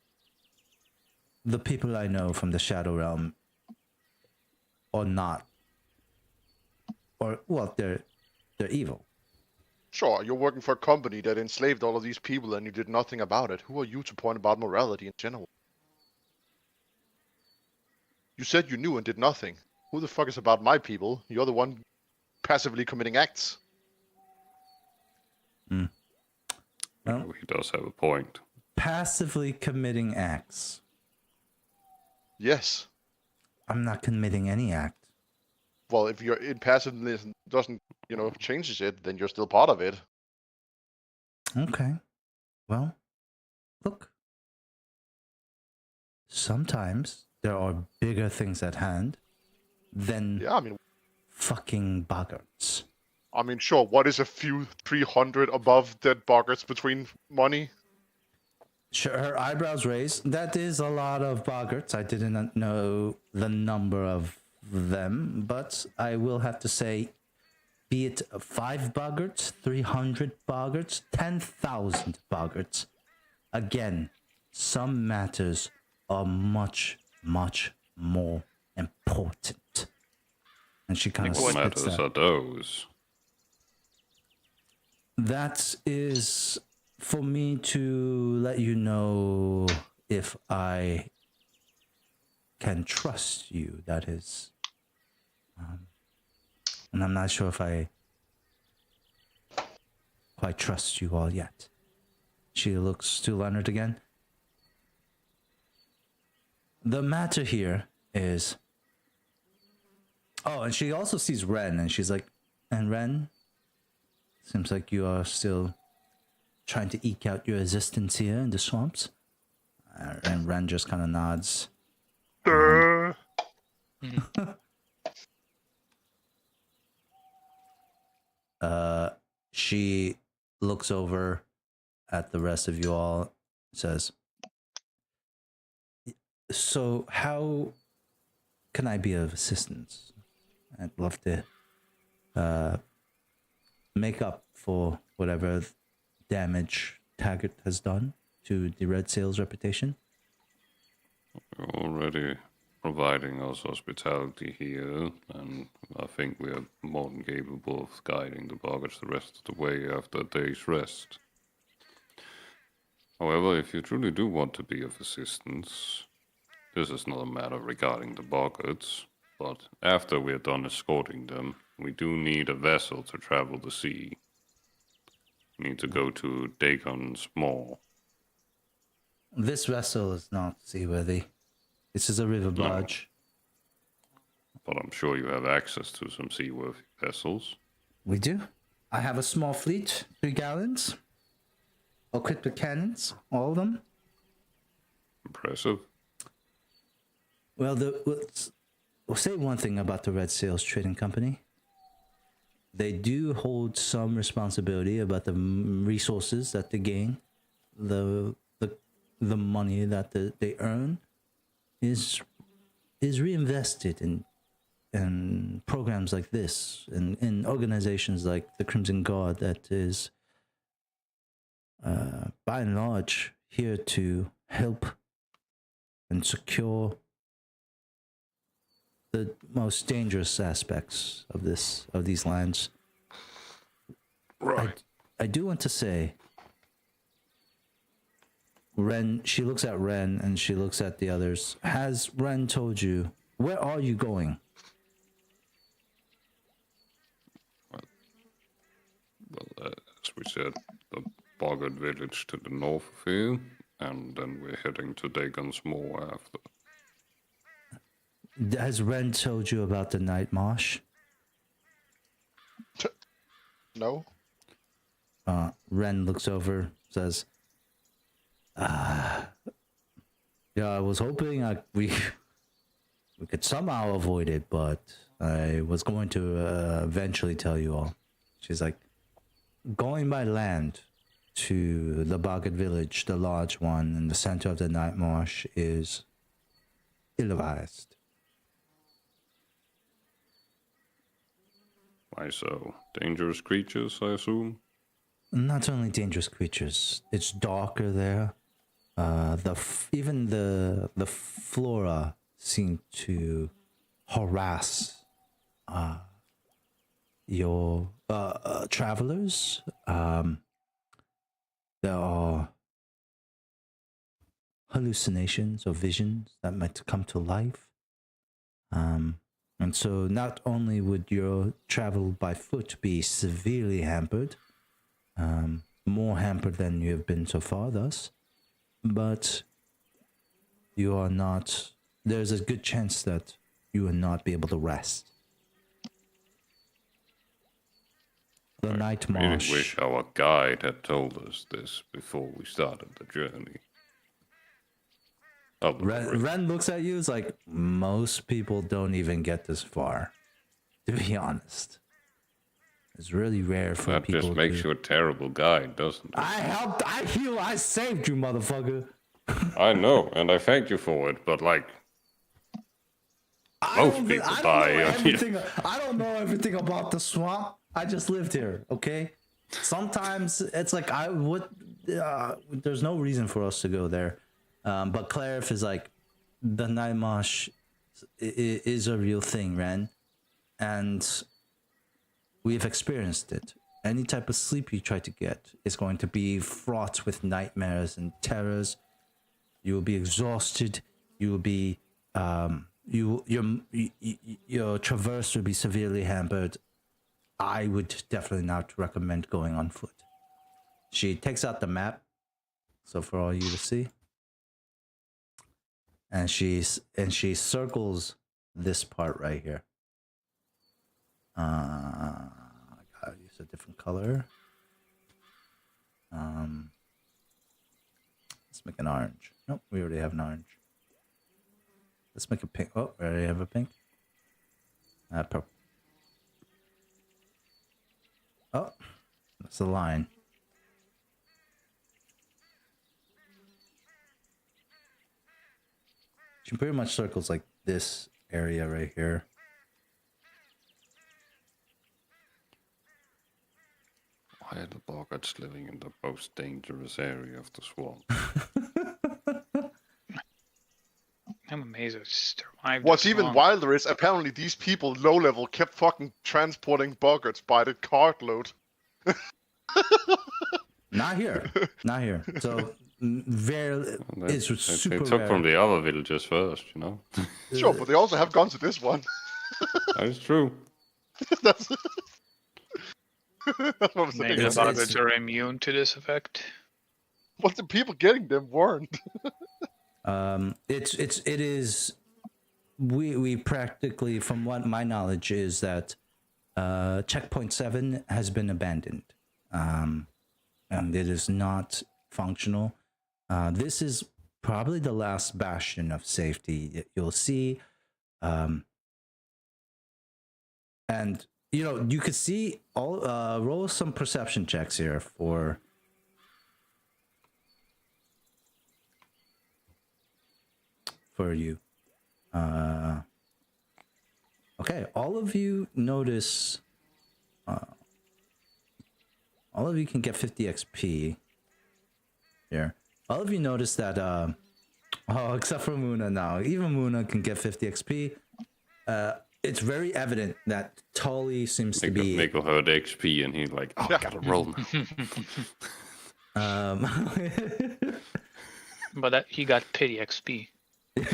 the people I know from the Shadow Realm are not, or well, they're evil. Sure, you're working for a company that enslaved all of these people and you did nothing about it. Who are you to point about morality in general? You said you knew and did nothing. Who the fuck is about my people? You're the one passively committing acts. Well, He does have a point. passively committing acts. Yes. I'm not committing any act. Well, if your impassiveness doesn't, changes it, then you're still part of it. Okay. Well, look. Sometimes there are bigger things at hand than Yeah, I mean, fucking boggarts. sure, what is a few 300 above dead boggarts between money? Sure, her eyebrows raised. That is a lot of boggarts. I didn't know the number of them, but I will have to say, be it 5 boggarts, 300 boggarts, 10,000 boggarts. Again, some matters are much, much more important. And she kind of What spits matters that. are those? That is for me to let you know if I can trust you. That is. And I'm not sure if I quite trust you all yet. She looks to Leonard again. The matter here is... Oh, and she also sees Ren, and she's like, and Ren, seems like you are still trying to eke out your existence here in the swamps. And Ren just kind of nods. She looks over at the rest of you all, says, so how can I be of assistance? I'd love to make up for whatever damage Taggart has done to the Red Sail's reputation. You're already providing us hospitality here, and I think we are more than capable of guiding the Boggers the rest of the way after a day's rest. However, if you truly do want to be of assistance, this is not a matter regarding the Boggers, but after we're done escorting them, we do need a vessel to travel the sea. We need to go to Dagon's Maw. This vessel is not seaworthy. This is a river barge. But I'm sure you have access to some seaworthy vessels. We do. I have a small fleet, 3 gallons, equipped with cannons, all of them. Impressive. Well, we'll say one thing about the Red Sails Trading Company. They do hold some responsibility about the resources that they gain. The money that they earn is reinvested in programs like this, in organizations like the Crimson Guard that is, by and large, here to help and secure the most dangerous aspects of these lands. Right. I do want to say, Ren, she looks at Ren and she looks at the others. Has Ren told you, where are you going? Well, as we said, the Boggart village to the north of here, and then we're heading to Dagon's Maw after. Has Ren told you about the night marsh? No. Ren looks over, says, yeah, I was hoping we could somehow avoid it, but I was going to eventually tell you all. She's like, going by land to the Boggart village, the large one in the center of the night marsh, is ill-advised. Why so? Dangerous creatures, I assume? Not only dangerous creatures, it's darker there. Even the flora seem to harass your travelers. There are hallucinations or visions that might come to life. And so not only would your travel by foot be severely hampered, more hampered than you have been so far thus, but you are not, there's a good chance that you will not be able to rest. The night marsh. I really wish our guide had told us this before we started the journey. Ren looks at you, it's like, most people don't even get this far, to be honest. It's really rare for that people just makes you a terrible guide, doesn't it? I saved you, motherfucker. I know, and I thank you for it, but like, most people die. I don't know everything about the swamp. I just lived here, okay? Sometimes it's like, there's no reason for us to go there. But Clarif is like, the night marsh is a real thing, Ren. And we've experienced it. Any type of sleep you try to get is going to be fraught with nightmares and terrors. You will be exhausted. You will be, your traverse will be severely hampered. I would definitely not recommend going on foot. She takes out the map, so for all you to see, and she circles this part right here. I gotta use a different color. Let's make an orange. Nope, we already have an orange. Let's make a pink. Oh, we already have a pink. Purple. Oh, that's the line. She pretty much circles like this area right here. Why are the boggarts living in the most dangerous area of the swamp? I'm amazed I survived. What's this even long. wilder is apparently these people low level kept fucking transporting boggarts by the cartload. Not here. Not here. So very it's super They took rare. from the other villages first, you know. Sure, but they also have gone to this one. That is true. That's, that's what I'm saying. Maybe the It's- boggarts are immune to this effect. What the people getting them weren't. It is we practically, from what my knowledge is, that checkpoint 7 has been abandoned, and it is not functional. This is probably the last bastion of safety that you'll see, and you know, you could see all roll some perception checks here for you. Okay, all of you notice, all of you can get 50 XP here. All of you notice that, oh, except for Muna now. Even Muna can get 50 XP. It's very evident that Tully seems to be... Mikkel heard XP and he's like, oh, I gotta roll now. But that, he got pity XP. You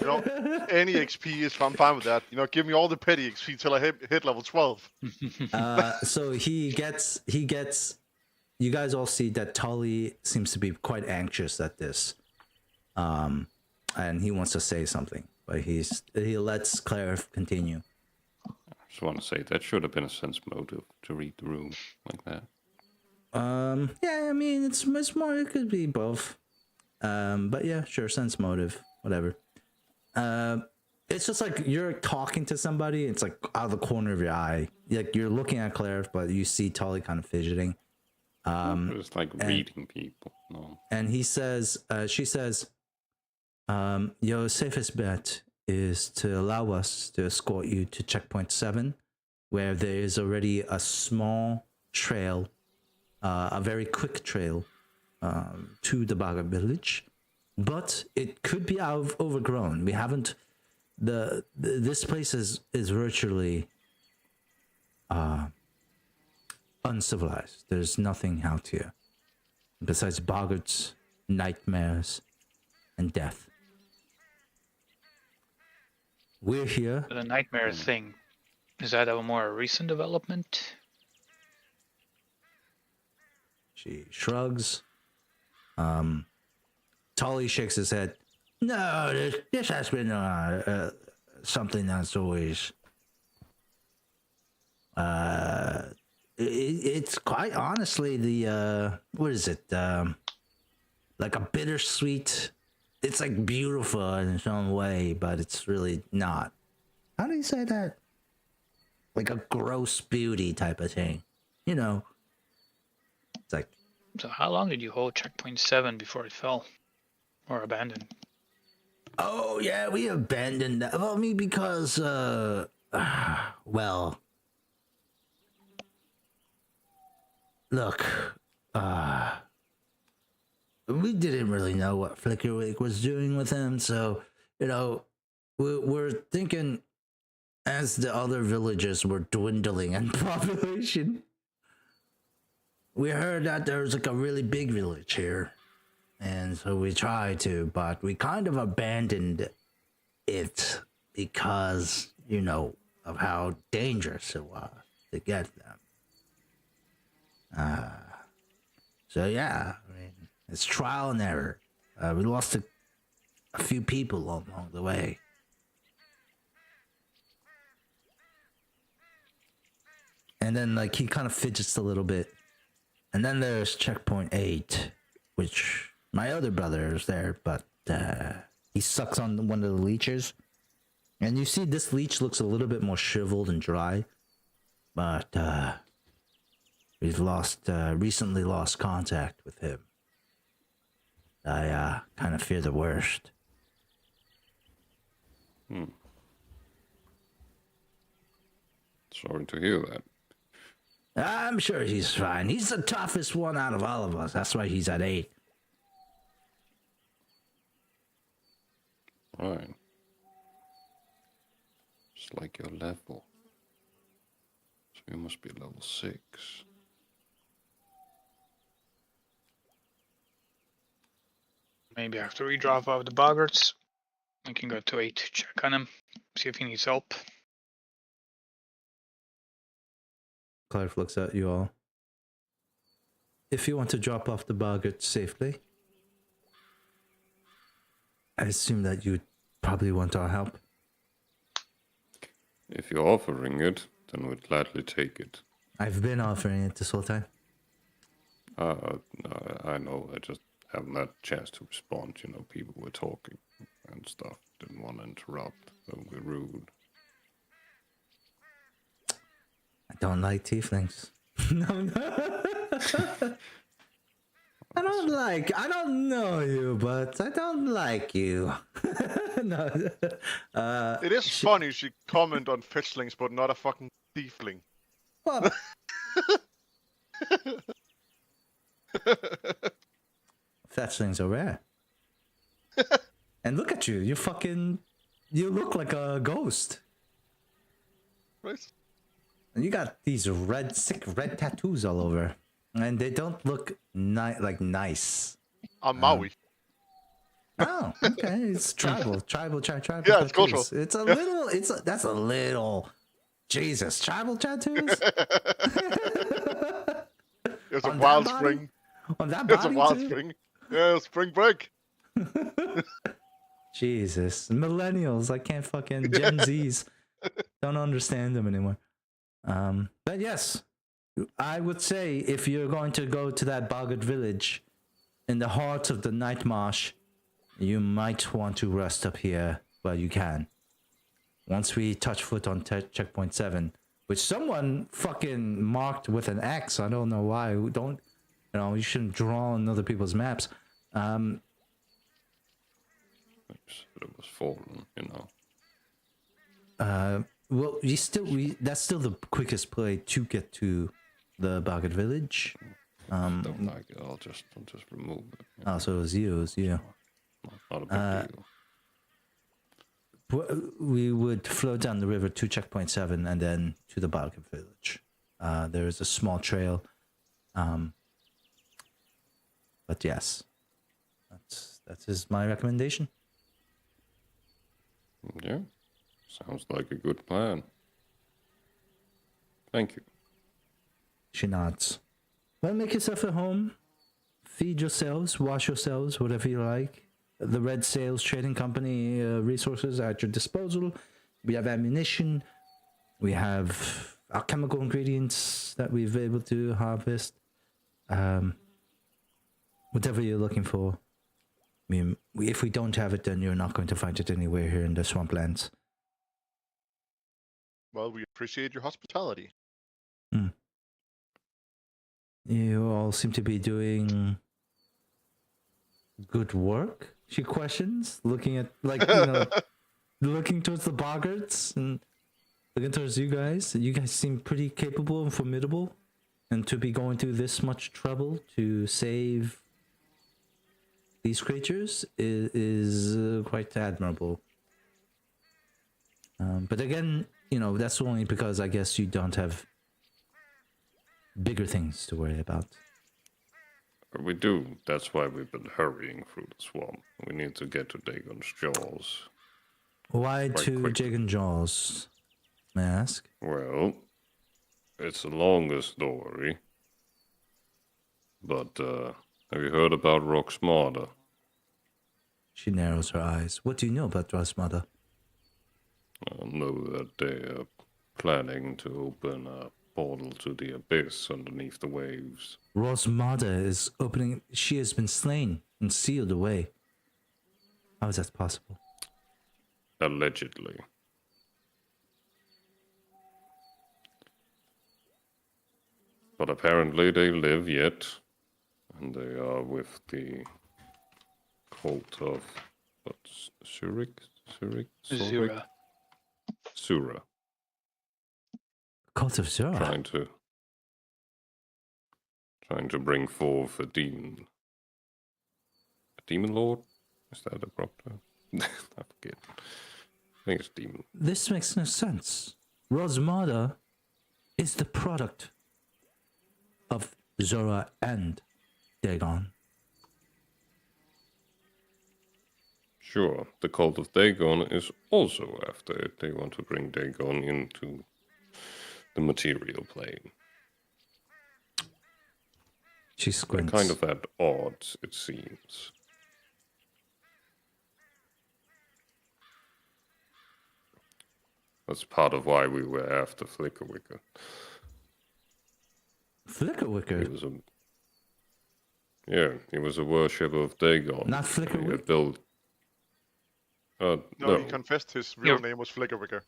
know, any XP is I'm fine with that. You know, give me all the petty XP till I hit level 12. So he gets, you guys all see that Tully seems to be quite anxious at this. And he wants to say something, but he lets Claire continue. I just want to say that should have been a sense motive to read the room like that. Yeah, I mean, it's more, it could be both. But yeah, sure, sense motive, whatever. It's just like you're talking to somebody, it's like out of the corner of your eye. Like you're looking at Claire, but you see Tully kind of fidgeting. It's like reading people. No. And he says, she says, your safest bet is to allow us to escort you to checkpoint 7, where there is already a small trail, a very quick trail to the Baga village, but it could be overgrown. We haven't, this place is virtually uncivilized. There's nothing out here besides boggarts, nightmares, and death. We're here. The nightmare thing, is that a more recent development? She shrugs. Tully shakes his head. No, this has been something that's always. It's quite honestly the what is it? Like a bittersweet. It's like beautiful in its own way, but it's really not. How do you say that? Like a gross beauty type of thing, you know? It's like. So how long did you hold checkpoint 7 before it fell? Or abandoned? Oh yeah, we abandoned that. Well, I mean, because well, look, we didn't really know what Flickerwick was doing with him, so you know, we're thinking as the other villages were dwindling in population. We heard that there was like a really big village here. And so we tried to, but we kind of abandoned it because, you know, of how dangerous it was to get them. So yeah, I mean, it's trial and error. We lost a few people along the way. And then, like, he kind of fidgets a little bit. And then there's checkpoint 8, which my other brother is there, but he sucks on one of the leeches. And you see this leech looks a little bit more shriveled and dry. But we've recently lost contact with him. I kind of fear the worst. Sorry to hear that. I'm sure he's fine. He's the toughest one out of all of us. That's why he's at 8. Right. It's like your level. So you must be level 6. Maybe after we drop off the boggarts, we can go to 8 to check on him, see if he needs help. Clive looks at you all. If you want to drop off the boggart safely, I assume that you probably want our help. If you're offering it, then we'd gladly take it. I've been offering it this whole time. I know, I just haven't had a chance to respond. You know, people were talking and stuff. Didn't want to interrupt. Don't be rude. I don't like tieflings. No. I don't know you, but I don't like you. No. It is funny she comment on fetchlings, but not a fucking tiefling. Well, fetchlings are rare. And look at you. You look like a ghost. Right? And you got these sick red tattoos all over. And they don't look nice. I'm Maui. Oh, okay. It's tribal. Yeah, it's cultural. It's a little. That's a little. Jesus, tribal tattoos. It's a On wild that body? spring. On that It's a body wild too? spring. Yeah, spring break. Jesus, millennials. I can't fucking Gen Zs. Don't understand them anymore. But yes, I would say if you're going to go to that boggart village in the heart of the night marsh, you might want to rest up here while you can. Once we touch foot on checkpoint 7, which someone fucking marked with an X. I don't know why. You shouldn't draw on other people's maps. It was fallen, you know. Well, that's still the quickest play to get to the boggart village. Don't like it. I'll just remove it. You know. Oh, so it was you. Not a big deal. We would flow down the river to checkpoint 7 and then to the boggart village. There is a small trail. But yes, that is my recommendation. Yeah, sounds like a good plan. Thank you. She nods. Well, make yourself at home. Feed yourselves, wash yourselves, whatever you like. The Red Sails Trading Company resources are at your disposal. We have ammunition. We have alchemical ingredients that we've been able to harvest. Whatever you're looking for. I mean, if we don't have it, then you're not going to find it anywhere here in the swamplands. Well, we appreciate your hospitality. You all seem to be doing good work, she questions, looking at, looking towards the boggarts and looking towards you guys. You guys seem pretty capable and formidable, and to be going through this much trouble to save these creatures is quite admirable. But again, that's only because I guess you don't have bigger things to worry about. We do. That's why we've been hurrying through the swamp. We need to get to Dagon's Jaws. Why to quickly. Jig and Jaws, may I ask? Well, it's a longer story. But have you heard about Rock's mother? She narrows her eyes. What do you know about Rosmada? I know that they're planning to open a portal to the abyss underneath the waves. Rosmada is opening. She has been slain and sealed away. How is that possible? Allegedly. But apparently they live yet, and they are with the cult of what's Zurich? Zura. Sura. Cult of Zura. Trying to bring forth a demon. A demon lord? Is that a proper? I forget. I think it's demon. This makes no sense. Rosmada is the product of Zora and Dagon. Sure, the cult of Dagon is also after it. They want to bring Dagon into the material plane. She They're squints. kind of at odds, it seems. That's part of why we were after Flickerwicker. Flickerwicker? He was a worshipper of Dagon. Not He Flickerwicker? had built... No, no, he confessed his real name was Flickerwicker.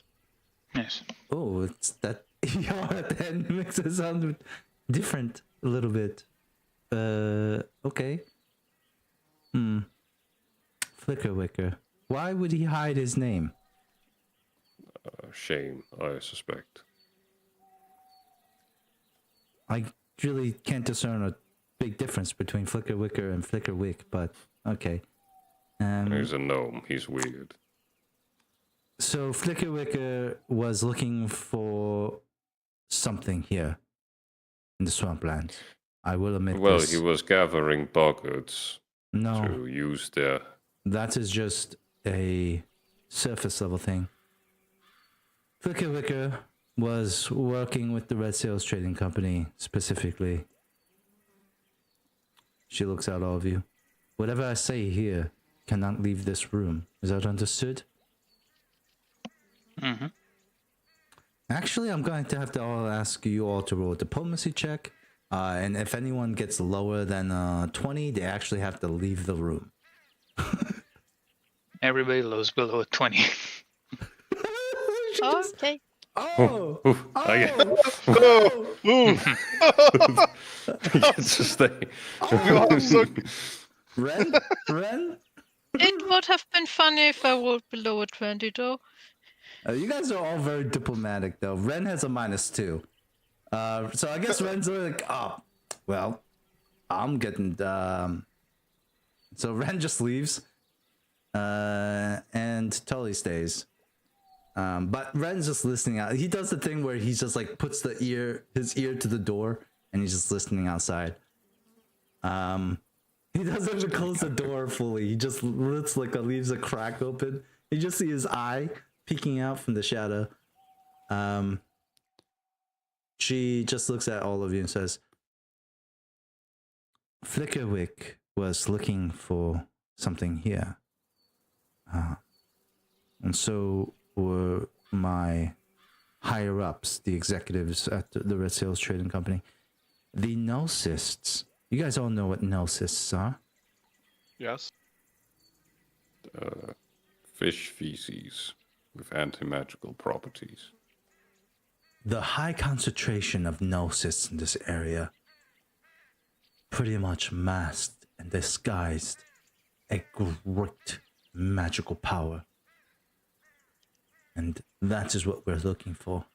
Yes. Oh, it's that ER at the end makes it sound different a little bit. Okay. Flickerwicker. Why would he hide his name? shame, I suspect. I really can't discern a big difference between Flickerwicker and Flickerwick, but okay. He's a gnome. He's weird. So Flickerwicker was looking for something here in the swampland. I will admit Well, this. he was gathering boggarts No, to use their... that is just a surface level thing. Flickerwicker was working with the Red Sails Trading Company specifically. She looks at all of you. Whatever I say here cannot leave this room. Is that understood? Mm-hmm. Actually, I'm going to have to ask you all to roll a diplomacy check. And if anyone gets lower than 20, they actually have to leave the room. Everybody lows below 20. Okay. Oh! He gets to stay. Ren? Ren? It would have been funny if I rolled below a 20, though. You guys are all very diplomatic, though. Ren has a -2. So I guess Ren's like, oh, well, I'm getting... So Ren just leaves. And Tully stays. But Ren's just listening out. He does the thing where he just like puts his ear to the door and he's just listening outside. He doesn't even close the door fully. He just leaves a crack open. You just see his eye peeking out from the shadow. She just looks at all of you and says, Flickerwick was looking for something here. And so were my higher-ups, the executives at the Red Sails Trading Company. The Gnostists. You guys all know what Gnostists are. Yes. Fish feces with anti-magical properties. The high concentration of Gnostists in this area pretty much masked and disguised a great magical power. And that is what we're looking for.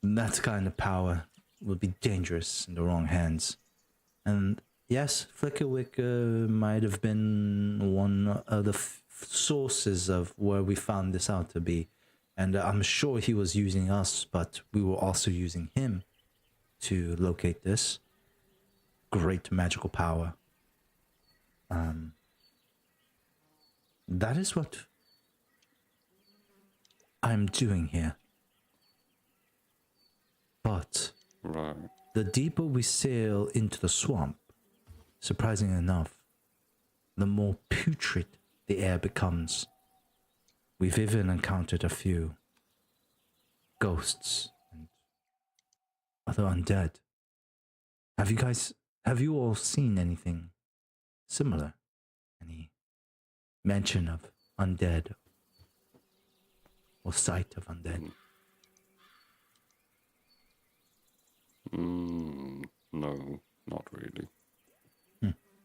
That kind of power will be dangerous in the wrong hands. And yes, Flickerwick might have been one of the sources of where we found this out to be. And I'm sure he was using us, but we were also using him to locate this great magical power. That is what I'm doing here. But Right. the deeper we sail into the swamp, surprisingly enough, the more putrid the air becomes. We've even encountered a few ghosts and other undead. Have you all seen anything similar? Any mention of undead or sight of undead? No, not really.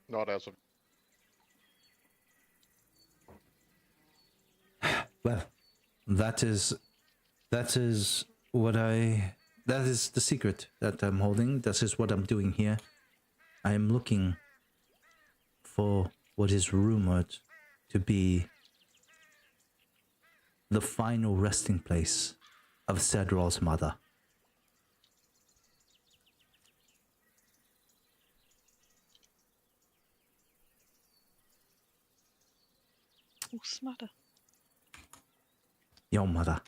Not as of. Well, that is the secret that I'm holding. That is what I'm doing here. I am looking for what is rumored to be the final resting place of Cedral's mother. Whose mother? Your mother.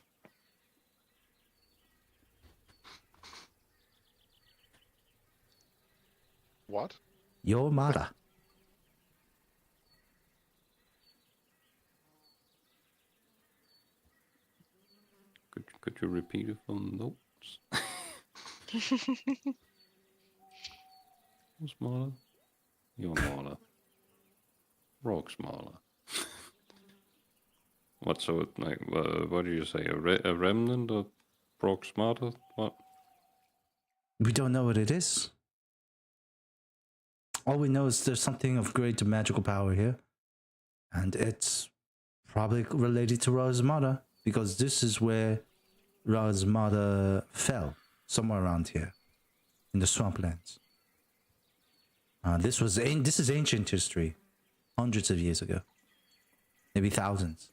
What? Your mother. Could you repeat it from notes? Who's smaller? Your smaller. Rock smaller. What, so it, like, what did you say? A remnant of Brock Smarter? What? We don't know what it is. All we know is there's something of great magical power here. And it's probably related to Razmada, because this is where Razmada fell, somewhere around here, in the swamplands. This is ancient history, hundreds of years ago, maybe thousands.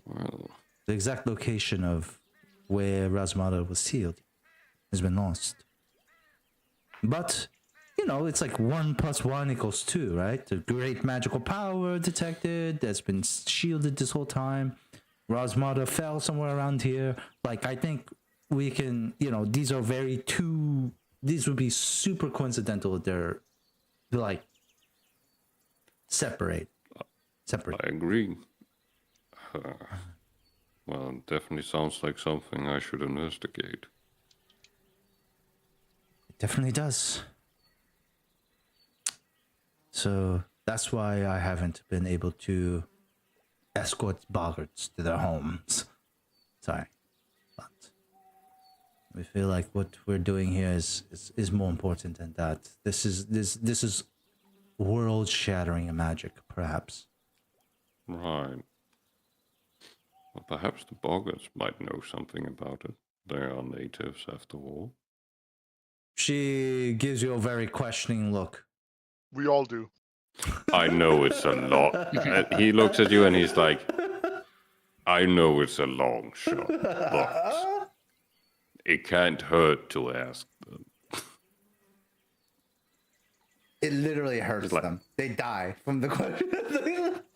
Well, The exact location of where Razmada was sealed has been lost. But, you know, it's like 1 + 1 = 2, right? The great magical power detected that's been shielded this whole time. Razmada fell somewhere around here. Like, I think we can, you know, these would be super coincidental if they're, like, separate. I agree. Well, it definitely sounds like something I should investigate. It definitely does. So that's why I haven't been able to escort boggarts to their homes. Sorry. But we feel like what we're doing here is more important than that. This is world-shattering magic, perhaps. Right. Well, perhaps the Boggarts might know something about it. They are natives, after all. She gives you a very questioning look. We all do. I know it's a lot. He looks at you and he's like, I know it's a long shot, but it can't hurt to ask them. It literally hurts like- them. They die from the question.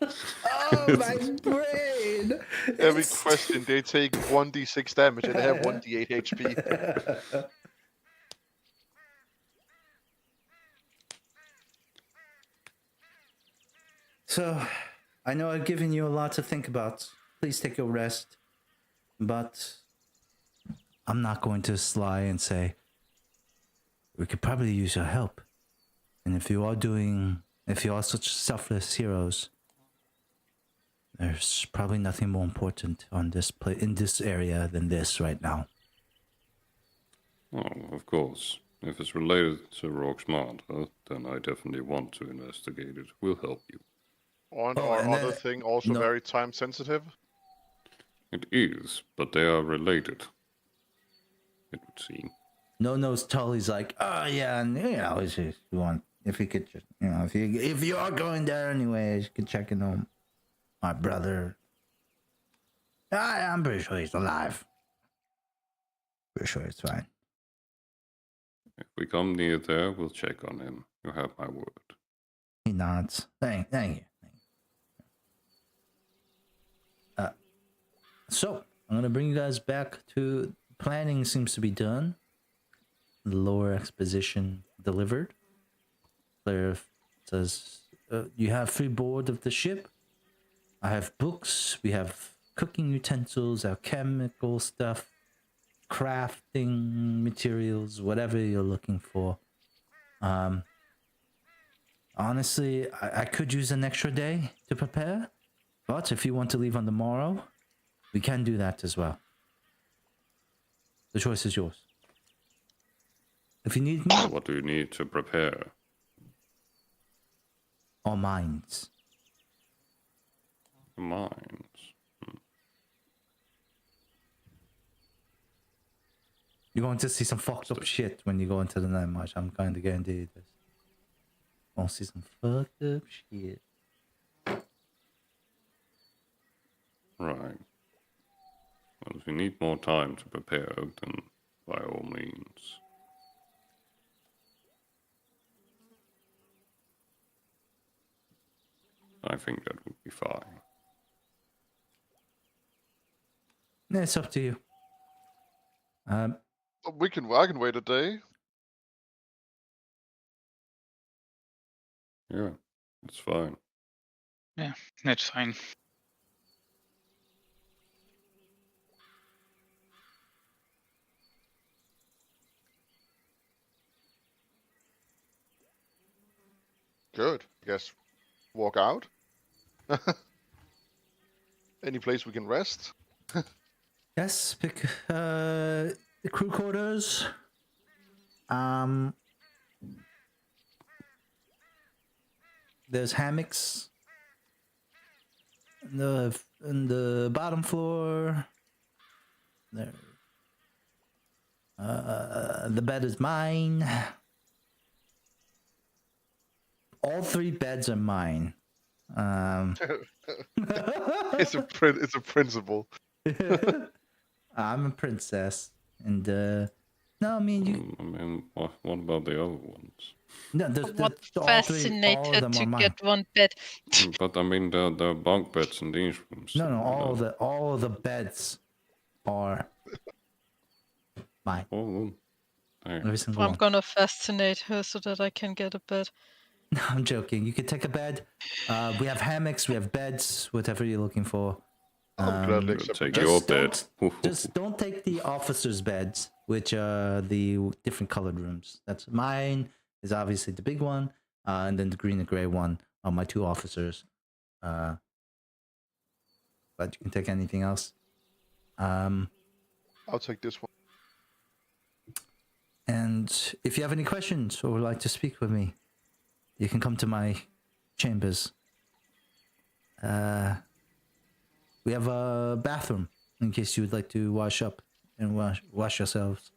Oh, my brain! Every question they take 1d6 damage and they have 1d8 HP. So, I know I've given you a lot to think about. Please take a rest. But I'm not going to lie and say we could probably use your help. And if you are such selfless heroes, there's probably nothing more important on this in this area than this right now. Oh, of course. If it's related to Rocksmart, then I definitely want to investigate it. We'll help you. On Oh, our and other then- thing, also no. very time sensitive. It is, but they are related. It would seem. No Nose Tully's like, oh yeah, and you know, if you want, if you could just, you know, if you are going there anyways, you could check in on my brother. I'm pretty sure he's alive. Pretty sure it's fine. If we come near there, we'll check on him. You have my word. He nods. Thank you. So, I'm gonna bring you guys back to planning. Seems to be done. The lower exposition delivered. Player says, "You have free board of the ship. I have books. We have cooking utensils, alchemical stuff, crafting materials, whatever you're looking for. Honestly, I could use an extra day to prepare, but if you want to leave on the morrow, we can do that as well. The choice is yours. If you need me, What do you need to prepare? all minds. Mines. You're going to see some fucked up shit when you go into the night march. I'm kind of guarantee you this. Gonna see some fucked up shit. Right. Well, if you need more time to prepare, then by all means. I think that would be fine. It's up to you. I can wait a day. Yeah, it's fine. That's fine. Good. I guess walk out. Any place we can rest. Yes, pick the crew quarters. There's hammocks in the bottom floor. There. The bed is mine. All 3 beds are mine. It's a principle. I'm a princess, and no, I mean you. I mean, what about the other ones? No, What all fascinated of them to are mine. get one bed. But I mean, the bunk beds in these rooms. No, all the beds are mine. Oh, there. Every single I'm one. gonna fascinate her so that I can get a bed. No, I'm joking. You could take a bed. We have hammocks. We have beds. Whatever you're looking for. I'll gladly We'll accept take that. your Just bed. Just don't take the officers' beds, which are the different colored rooms. That's mine. Is obviously the big one, and then the green and gray one are my 2 officers. But you can take anything else. I'll take this one. And if you have any questions or would like to speak with me, you can come to my chambers. We have a bathroom in case you would like to wash up and wash yourselves.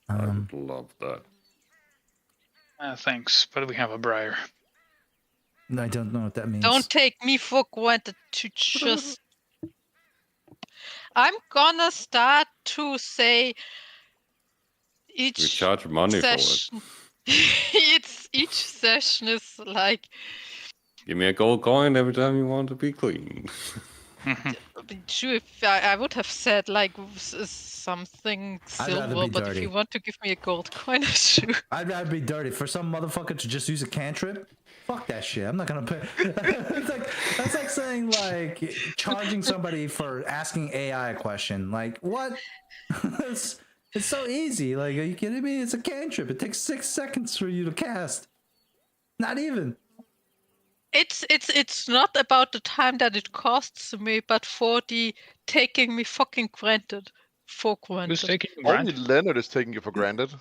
I would love that. Thanks, but we have a briar. I don't know what that means. Don't take me for granted to just. I'm gonna start to say We each charge money for it. session. Each session is like Give me a gold coin every time you want to be clean. sure. If I would have said like something I'd rather silver, be but if dirty. you want to give me a gold coin, sure. I'd rather be dirty. For some motherfucker to just use a cantrip, fuck that shit. I'm not gonna pay. That's like saying like charging somebody for asking AI a question. Like what? it's so easy. Like, are you kidding me? It's a cantrip. It takes 6 seconds for you to cast. Not even. It's not about the time that it costs me, but for the taking me fucking granted. For Who's granted. taking you Only granted? Leonard is taking you for granted.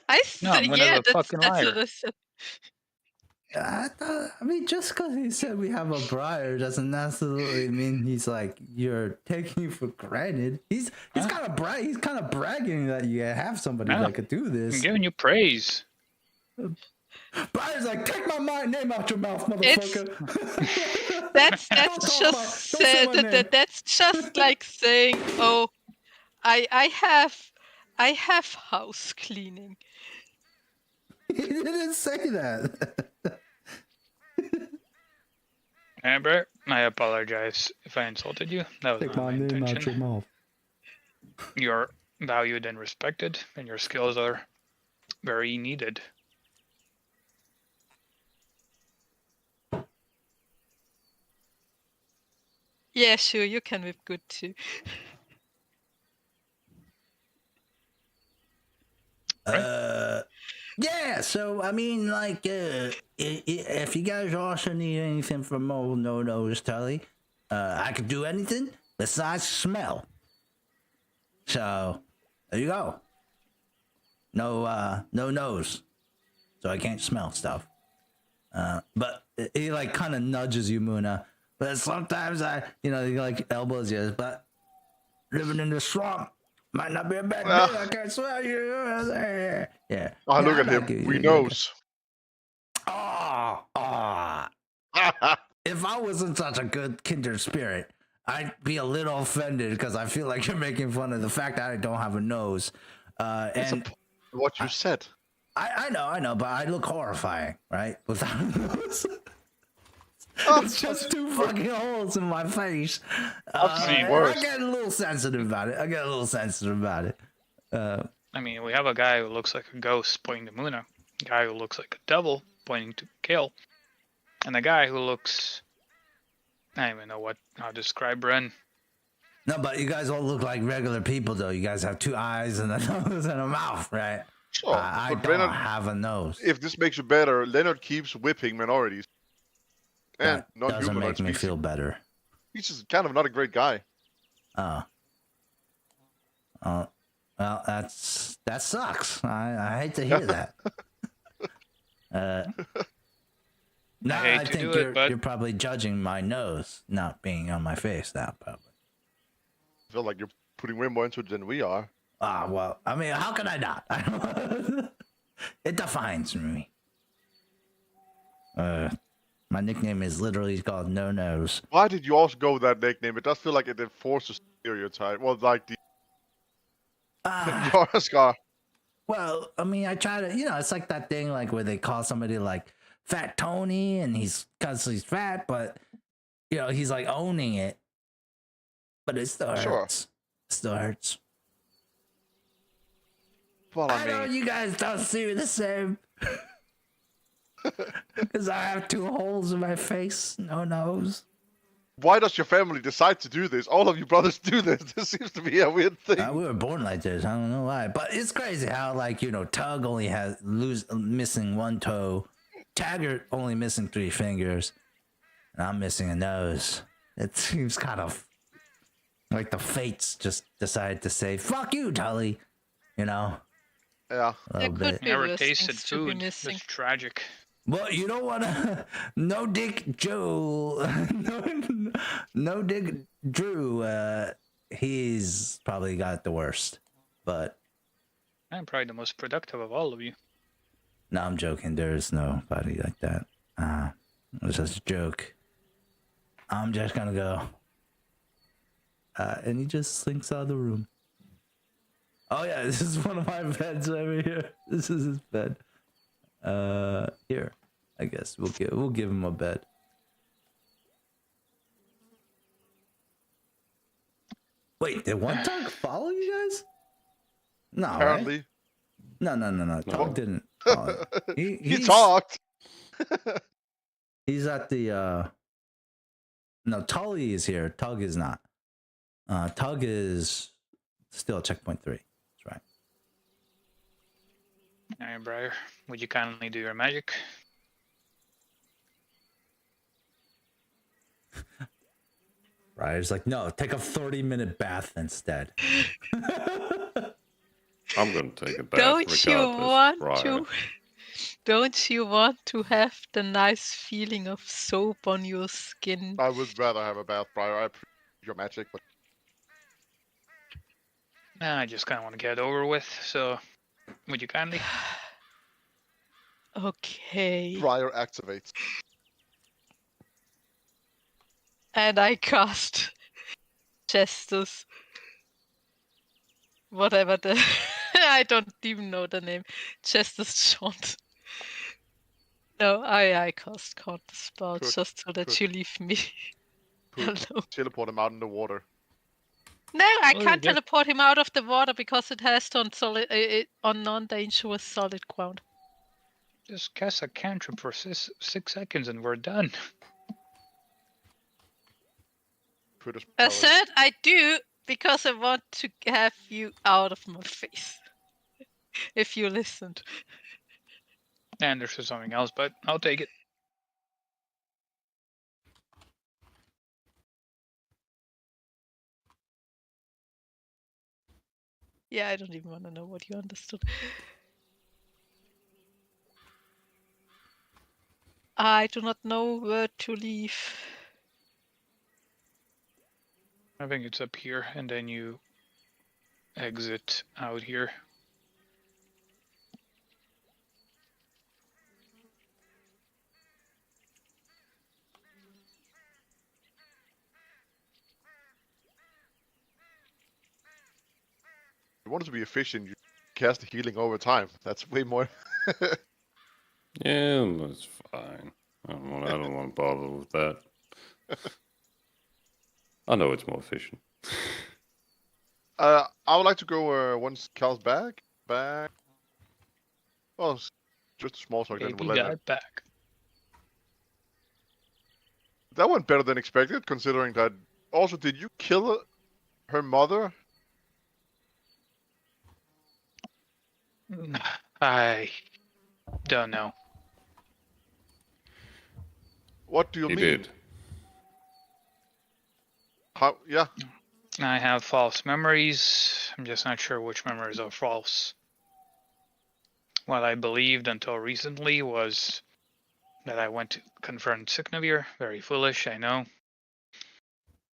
I No, I'm gonna yeah, have a that's fucking what liar. I said. I mean, just because he said we have a briar doesn't necessarily mean he's like you're taking you for granted. He's kind of he's kind of bragging that you have somebody No. that could do I'm this. giving you praise. Briar's like, take my name out your mouth, motherfucker. That's Don't just talk about- don't say my name. that's just like saying, oh, I have house cleaning. He didn't say that. Amber, I apologize if I insulted you. That was not my intention. mouth. You're valued and respected, and your skills are very needed. Yeah, sure, you can whip good too. Yeah, so I mean, like, if you guys also need anything from old No Nose Tully, I could do anything besides smell. So there you go. No nose, so I can't smell stuff. But he like kind of nudges you, Muna. But sometimes he like elbows you. But living in the swamp might not be a bad thing. I can't smell you. Yeah. Oh, Yeah, look I at him. like you. We You knows. If I wasn't such a good kindred spirit, I'd be a little offended because I feel like you're making fun of the fact that I don't have a nose. And What you said. I know, but I look horrifying, right? Without a nose. It's just two fucking holes in my face. I've seen I worse. get a little sensitive about it. I mean, we have a guy who looks like a ghost pointing to Muna, a guy who looks like a devil pointing to Kale, and a guy who looks... I don't even know how to describe Ren. No, but you guys all look like regular people, though. You guys have two eyes and a nose and a mouth, right? Sure, I but don't Leonard, have a nose. if this makes you better, Leonard keeps whipping minorities. And That non-humanoid doesn't make me species. feel better. He's just kind of not a great guy. Well, that sucks. I hate to hear that. No, hate I to think do it, but- you're probably judging my nose not being on my face now, probably. I feel like you're putting way more into it than we are. Well, I mean, how can I not? It defines me. My nickname is literally called No Nose. Why did you also go with that nickname? It does feel like it enforces stereotype. Well, like the Scar. Well, I mean, I try to, it's like that thing like where they call somebody like Fat Tony and because he's fat, but, he's like owning it. But it still hurts. Sure. It still hurts. Well, I know you guys don't see me the same. Because I have two holes in my face, no nose. why does your family decide to do this? All of you brothers do this. This seems to be a weird thing. We were born like this. I don't know why, but it's crazy how Tug only has missing one toe, Taggart only missing 3 fingers, and I'm missing a nose. It seems kind of like the fates just decided to say "fuck you, Tully," Yeah. a little could bit. be Never worse tasted things to be food. missing. That's tragic. Well, you don't want to. No Dick Joe. no Dick Drew. He's probably got the worst. But I'm probably the most productive of all of you. no, I'm joking. There's nobody like that. It was just a joke. I'm just gonna go. And he just slinks out of the room. Oh yeah, this is one of my beds over here. This is his bed. Here, I guess we'll give him a bed. Wait, did One Tug follow you guys? No, Apparently. right? No. Tug didn't. Follow. He talked. He's at the. No, Tully is here. Tug is not. Tug is still at checkpoint 3. That's right. All right, Briar. Would you kindly do your magic? Briar's like, no, take a 30-minute bath instead. I'm gonna take a bath Don't you regardless, want Briar. to? Don't you want to have the nice feeling of soap on your skin? I would rather have a bath, Briar. I appreciate your magic, but I just kind of want to get it over with, so would you kindly? Okay. Briar activates. And I cast Justice. Whatever the... I don't even know the name. Justice Chant. No, I cast Counter Spell Good, just so that good. you leave me. Hello. teleport him out in the water. No, I Well, can't just- teleport him out of the water because it has to on non-dangerous solid ground. Just cast a cantrip for 6 seconds and we're done. Critters I power. said I do because I want to have you out of my face. If you listened. And there's something else, but I'll take it. Yeah, I don't even want to know what you understood. I do not know where to leave. I think it's up here, and then you exit out here. If you want it to be efficient, you cast the healing over time. That's way more. Yeah, that's fine. I don't want to bother with that. I know it's more efficient. I would like to go once Cal's back. Oh, just a small talk. Then Baby we'll let it. got back. That went better than expected, considering that. Also, did you kill her mother? I don't know. What do you He mean? did. How? Yeah. I have false memories. I'm just not sure which memories are false. What I believed until recently was that I went to confront Signovir. Very foolish, I know.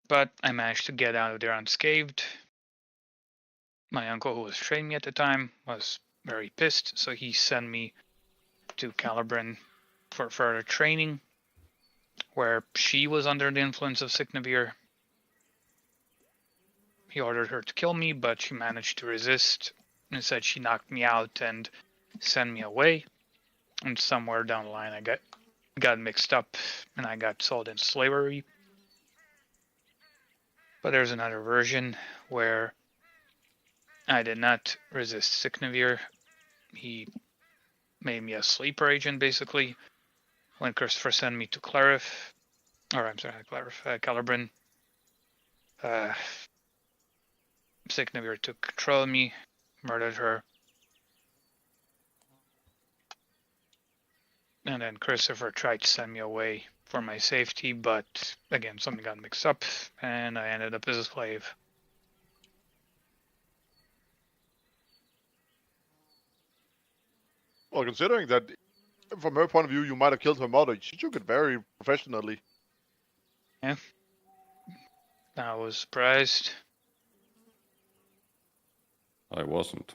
But I managed to get out of there unscathed. My uncle, who was training me at the time, was very pissed, so he sent me to Calibran for further training, where she was under the influence of Signovir. He ordered her to kill me, but she managed to resist. Instead, she knocked me out and sent me away. And somewhere down the line, I got mixed up and I got sold into slavery. But there's another version where I did not resist Signovir. He made me a sleeper agent, basically. When Christopher sent me to Clarif, or I'm sorry, Clarif, Calibran, Signovir took control of me, murdered her. And then Christopher tried to send me away for my safety, but again, something got mixed up, and I ended up as a slave. Well, considering that, from her point of view, you might have killed her mother. She took it very professionally. I was surprised. I wasn't.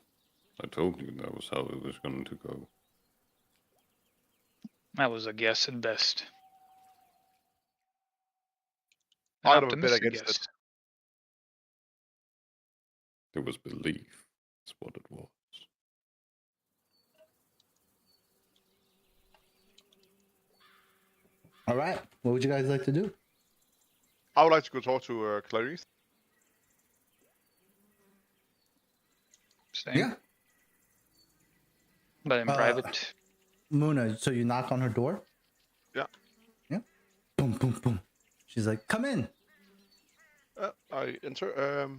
I told you that was how it was going to go. That was a guess at best. I'd An have a bet optimistic against guess. it. It was belief. That's what it was. All right. What would you guys like to do? I would like to go talk to Clarice. Same. Yeah. But in private. Muna, so you knock on her door? Yeah. Yeah. Boom, boom, boom. She's like, come in. I enter.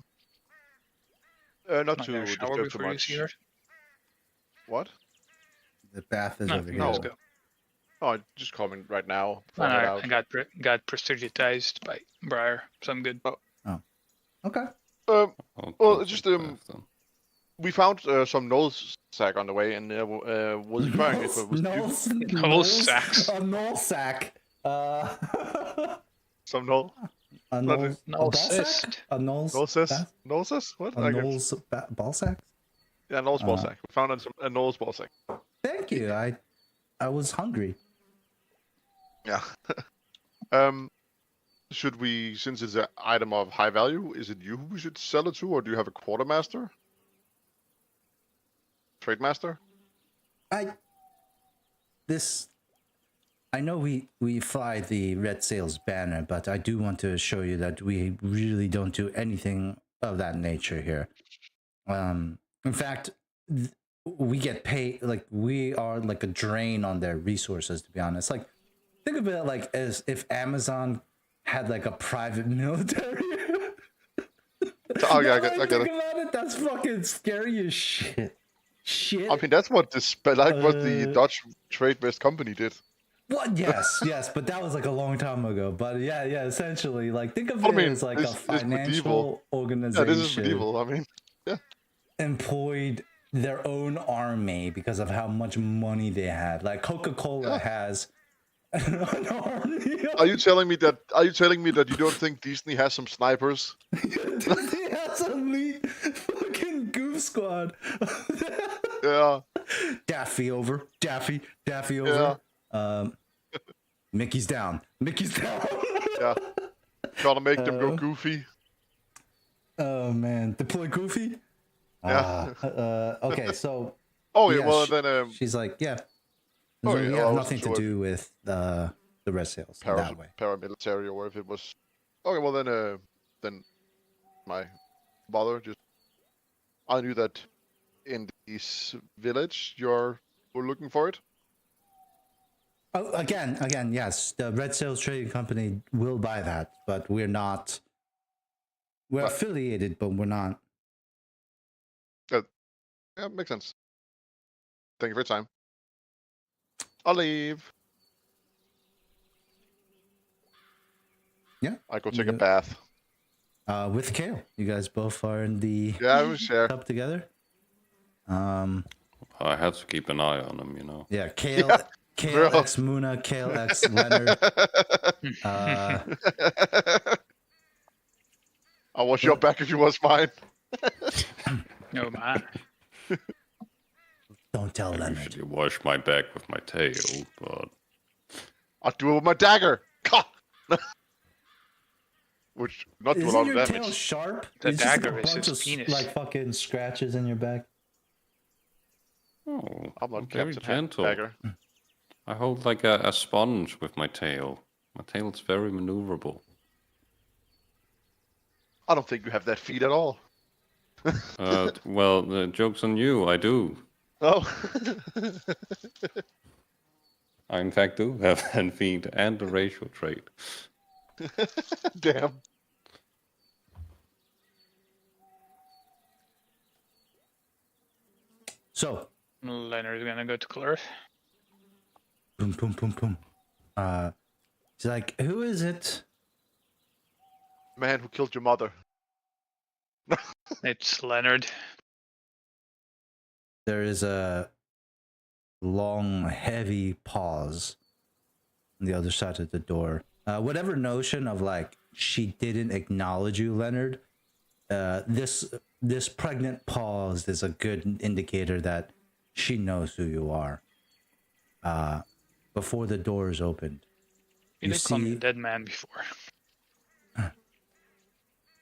Not Not to gonna shower disturb too before you see much. her. What? The bath is No, over here. let's go. Oh, just coming right now. No, before I head out. I got prestigiatized by Briar, so I'm good. Okay. Well, I'll just, take bath then. We found some nose sack on the way, and was inquiring if it was No sacks. A null sack. some null. A Not null, a- a Null ball sack? cyst. A null's Noses? bath? Noses? What? A null's ball sack? Yeah, Noel's ball sack. We found a Noel's ball sack. Thank you. I was hungry. Yeah. Should we, since it's an item of high value, is it you who we should sell it to, or do you have a quartermaster? Trade master? This I know we fly the Red Sails banner, but I do want to show you that we really don't do anything of that nature here. In fact, we get paid, like we are like a drain on their resources, to be honest. Like, think of it like as if Amazon had like a private military. Oh yeah, I Now get, that I get think it. about it, that's fucking scary as shit. Shit. I mean, that's what what the Dutch Trade West Company did. What? Yes, but that was like a long time ago. But yeah, essentially, like think of I it mean, as like a this is medieval. financial Yeah, organization this is medieval. I mean, yeah. employed their own army because of how much money they had. Like Coca-Cola Yeah. has an army. Are you telling me that? Are you telling me that you don't think Disney has some snipers? Disney has a elite fucking goof squad. Yeah. Daffy over. Daffy over. Mickey's down. Yeah. Gotta make them go goofy. Oh man, deploy Goofy. Yeah. Okay, so Oh yeah. yeah, Well then, she's like, yeah. Oh, So yeah, we well, I have wasn't nothing to sure if- do with the red sails in that way. paramilitary, or if it was. Okay. Well then my mother just. I knew that in this village you're looking for it. Oh, again, yes, the Red Sails Trading Company will buy that, but we're not. We're Right. affiliated, but we're not. Yeah, makes sense. Thank you for your time. I'll leave. Yeah. I go take You a bath. with Kale. You guys both are in the Yeah, we share. tub together. I had to keep an eye on him, you know. Yeah, Kale, Yeah, Kale bro. X Muna, Kale X Leonard. I'll watch your back if you watch mine. No man. Don't tell I Leonard. usually wash my back with my tail, but I'll do it with my dagger. Which not do a Isn't lot of your tail damage. sharp? The It's just like dagger a is bunch his of penis. like fucking scratches in your back. oh, I'm not very Captain gentle. Dagger. I hold like a sponge with my tail. My tail's very maneuverable. I don't think you have that feat at all. Well, the joke's on you. I do. Oh. I in fact do have hand feet and a racial trait. Damn. So, Leonard's gonna go to Clarif. boom, boom, boom, boom. She's like, who is it? Man who killed your mother. It's Leonard. There is a long, heavy pause on the other side of the door. Whatever notion of like she didn't acknowledge you, Leonard. This pregnant pause is a good indicator that she knows who you are. Before the door is opened, You You did call me a see- dead man before.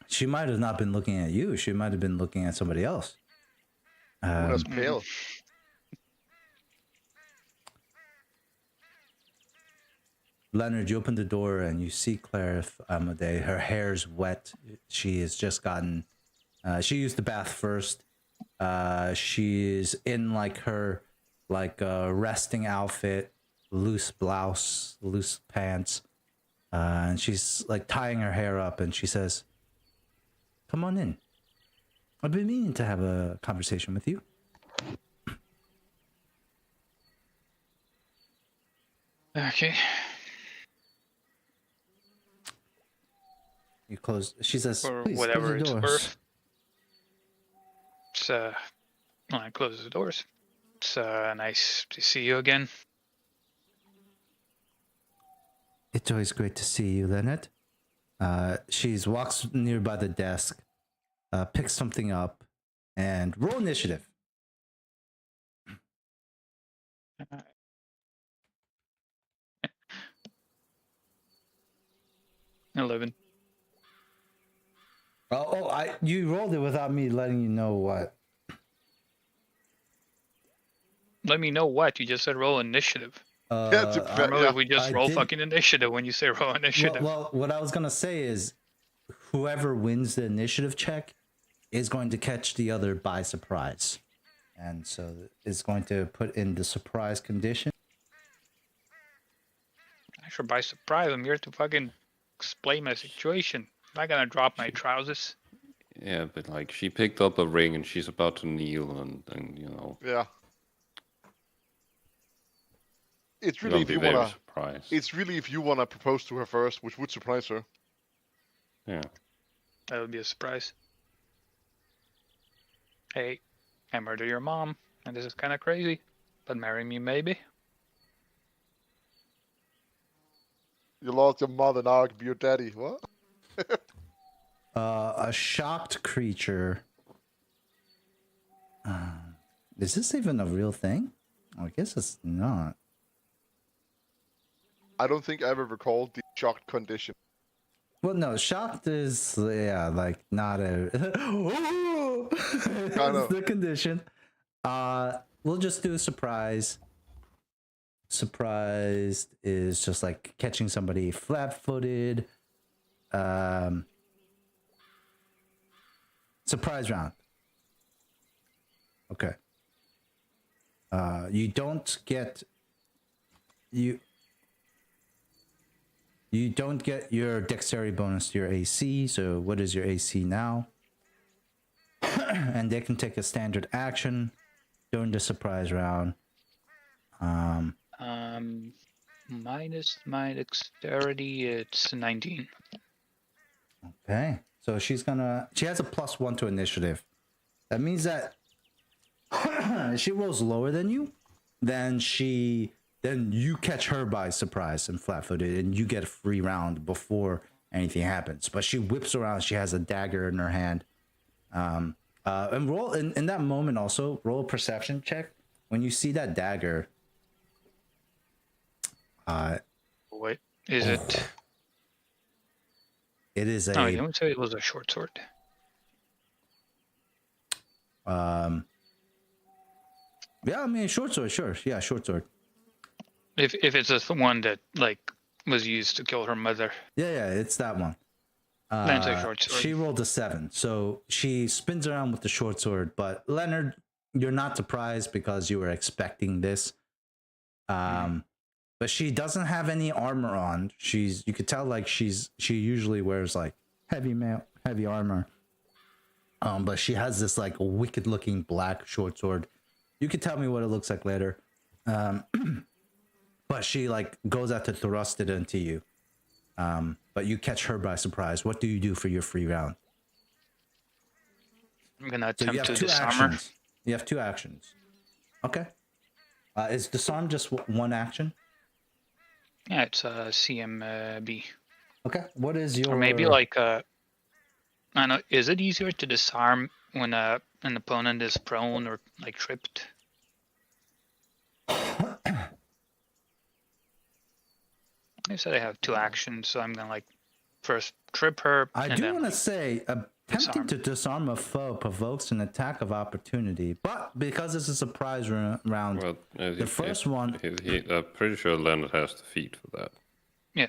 she might have not been looking at you. She might have been looking at somebody else. That's pale. Leonard, you open the door and you see Claire Amadei. Her hair's wet. She has just gotten. She used the bath first. She's in like her resting outfit, loose blouse, loose pants, and she's like tying her hair up. And she says, "Come on in. I've been meaning to have a conversation with you." Okay. You close. She says, Or "Please whatever close the it's doors." worth. It's when I close the doors. It's nice to see you again. It's always great to see you, Leonard. She walks nearby the desk, picks something up, and roll initiative. 11. You rolled it without me letting you know what. Let me know what you just said. Roll initiative. To be fair, Normally yeah. we just I roll did- fucking initiative when you say roll initiative. Well, what I was gonna say is, whoever wins the initiative check is going to catch the other by surprise, and so it's going to put in the surprise condition. Actually, by surprise, I'm here to fucking explain my situation. I'm not gonna drop my trousers. Yeah, but like she picked up a ring and she's about to kneel and you know, Yeah. It's you're really gonna if be you very wanna. surprised. It's really if you wanna propose to her first, which would surprise her. Yeah. That would be a surprise. Hey, I murdered your mom, and this is kind of crazy, but marry me maybe. You lost your mother, now I can be your daddy. What? A shocked creature. Is this even a real thing? I guess it's not. I don't think I ever recalled the shocked condition. Well, no, shocked is like not a. It's the condition. We'll just do a surprise. Surprised is just like catching somebody flat-footed. Surprise round. Okay. You don't get you don't get your dexterity bonus to your AC. So what is your AC now? And they can take a standard action during the surprise round. Minus my dexterity, it's 19. Okay. So she has a +1 to initiative. That means that if she rolls lower than you, then you catch her by surprise and flat-footed, and you get a free round before anything happens. But she whips around. She has a dagger in her hand. And roll in that moment. Also, roll a perception check when you see that dagger. What is it? It is Oh, you don't say it was a short sword. Yeah, I mean, short sword, sure. Yeah, short sword. If it's the one that like was used to kill her mother, Yeah, it's that one. then it's a short sword. She rolled a 7, so she spins around with the short sword. But Leonard, you're not surprised because you were expecting this. But she doesn't have any armor on. You could tell like she usually wears like heavy armor. But she has this like wicked looking black short sword. You could tell me what it looks like later. But she like goes out to thrust it into you. But you catch her by surprise. What do you do for your free round? I'm gonna So you attempt have to two disarm her. actions. You have 2 actions. Okay. Is disarm just one action? Yeah, it's a CMB. Okay. What is your? Or maybe like I don't know. Is it easier to disarm when an opponent is prone or like tripped? I said I have 2 actions, so I'm gonna like first trip her. I and do then, want to like, say attempting disarm. to disarm a foe provokes an attack of opportunity, but because it's a surprise round, Well, the first one I'm pretty sure Leonard has the feat for that. Yeah.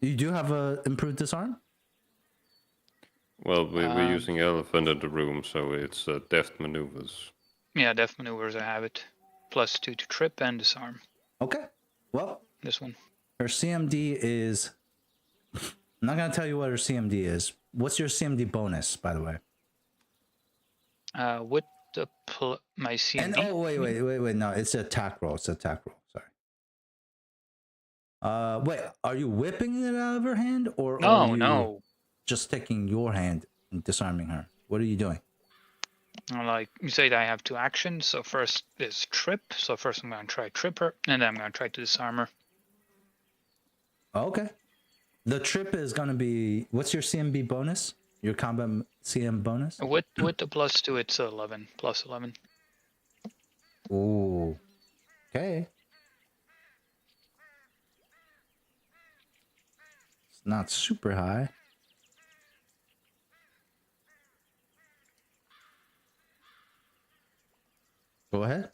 you do have a improved disarm. Well, we're using elephant in the room, so it's deft maneuvers. Yeah, def maneuvers. I have it. +2 to trip and disarm. Okay. Well, This one. her CMD is. I'm not gonna tell you what her CMD is. What's your CMD bonus, by the way? With the my CMD. And oh wait, no, it's an attack roll. It's an attack roll. Sorry. Wait, are you whipping it out of her hand, or are you No. just taking your hand and disarming her? What are you doing? Like you said, I have 2 actions. So first is trip. So first I'm gonna try trip her, and then I'm gonna try to disarm her. Okay. The trip is gonna be. What's your CMB bonus? Your combat CM bonus? With the +2, it's 11. +11. Ooh. Okay. It's not super high. Go ahead.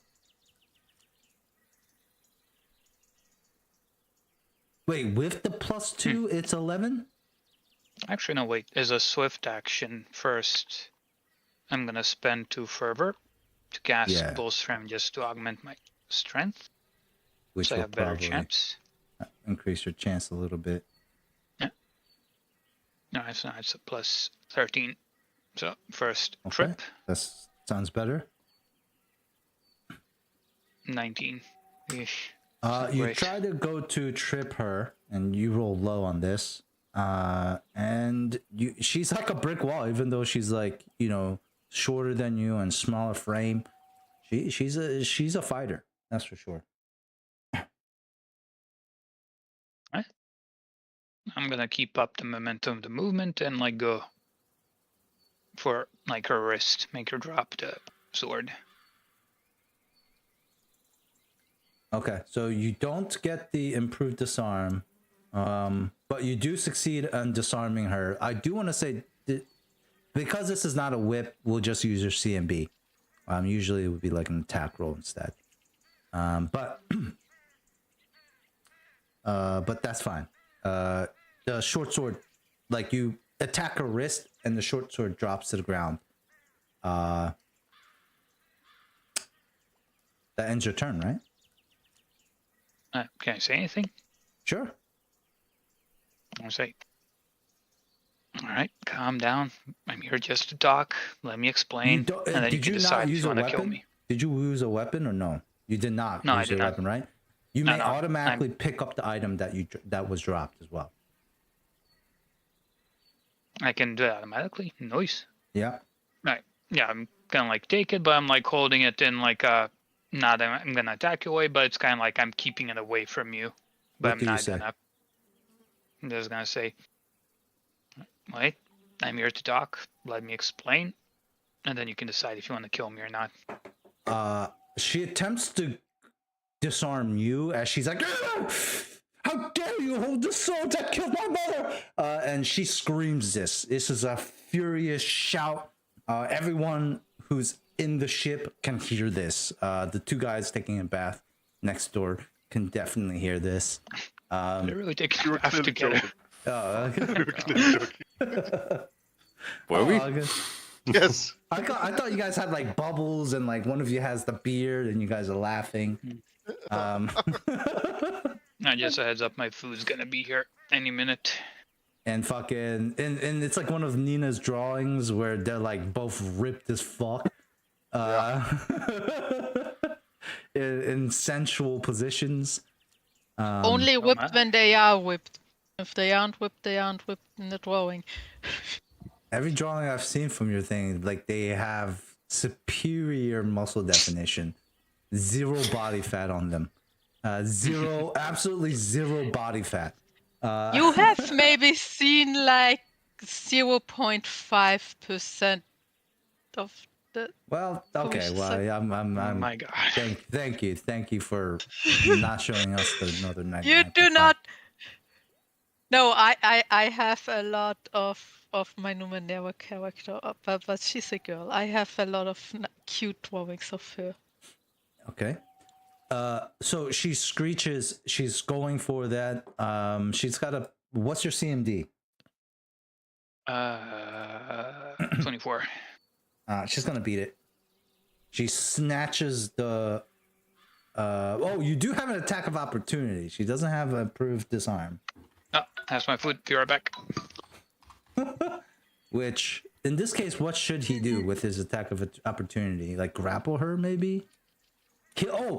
Wait, with the +2, it's 11? Actually, no, wait. As a swift action, first, I'm gonna spend 2 fervor to cast Yeah. Bull's Strength just to augment my strength, Which so I will have better probably chance. increase your chance a little bit. Alright, so now it's a plus 13. So, first Okay. trip, That sounds better. 19. Ish. You Great. try to go to trip her, and you roll low on this. And she's like a brick wall, even though she's like, you know, shorter than you and smaller frame. She's a fighter, that's for sure. I'm gonna keep up the momentum of the movement and like go for like her wrist, make her drop the sword. Okay, so you don't get the improved disarm, but you do succeed in disarming her. I do want to say, because this is not a whip, we'll just use your CMB. Usually it would be like an attack roll instead. But that's fine. The short sword, like you attack her wrist and the short sword drops to the ground. That ends your turn, right? Can I say anything? Sure. I'm gonna say, all right, calm down. I'm here just to talk. Let me explain, and then you can decide if you want to kill me. Did you use a weapon or no? You did not No, I use did your not. weapon, right? You No, may no, automatically pick up the item that was dropped as well. I can do it automatically. Nice. Yeah. Right. Yeah, I'm gonna like take it, but I'm like holding it in like not I'm gonna attack you away, but it's kind of like I'm keeping it away from you. But What I'm do you not say? gonna. I'm just gonna say, wait, I'm here to talk. Let me explain, and then you can decide if you want to kill me or not. She attempts to disarm you as she's like, "Ah! How dare you hold the sword that killed my mother!" And she screams this. This is a furious shout. Everyone who's in the ship can hear this. The two guys taking a bath next door can definitely hear this. They're really taking You a were bath clearly together. joking. Okay. You were clearly joking. Were we? Okay. Yes. I thought you guys had like bubbles and like one of you has the beard and you guys are laughing. Just a heads up, my food's gonna be here any minute. And fucking and it's like one of Nina's drawings where they're like both ripped as fuck. In sensual positions. Only whipped man. when they are whipped. If they aren't whipped in the drawing. Every drawing I've seen from your thing, like they have superior muscle definition, zero body fat on them, absolutely zero body fat. You have maybe seen like 0.5% of the. Well, okay. Well, I'm. Oh my god. Thank you for not showing us the Northern Night. You do not. No, I have a lot of my Numenera character, but she's a girl. I have a lot of cute drawings of her. Okay. So she screeches. She's going for that. She's got a. What's your CMD? 24. She's gonna beat it. She snatches the. Oh, you do have an attack of opportunity. She doesn't have an improved disarm. Oh, that's my food. Be right back. Which, in this case, what should he do with his attack of opportunity? Like grapple her, maybe?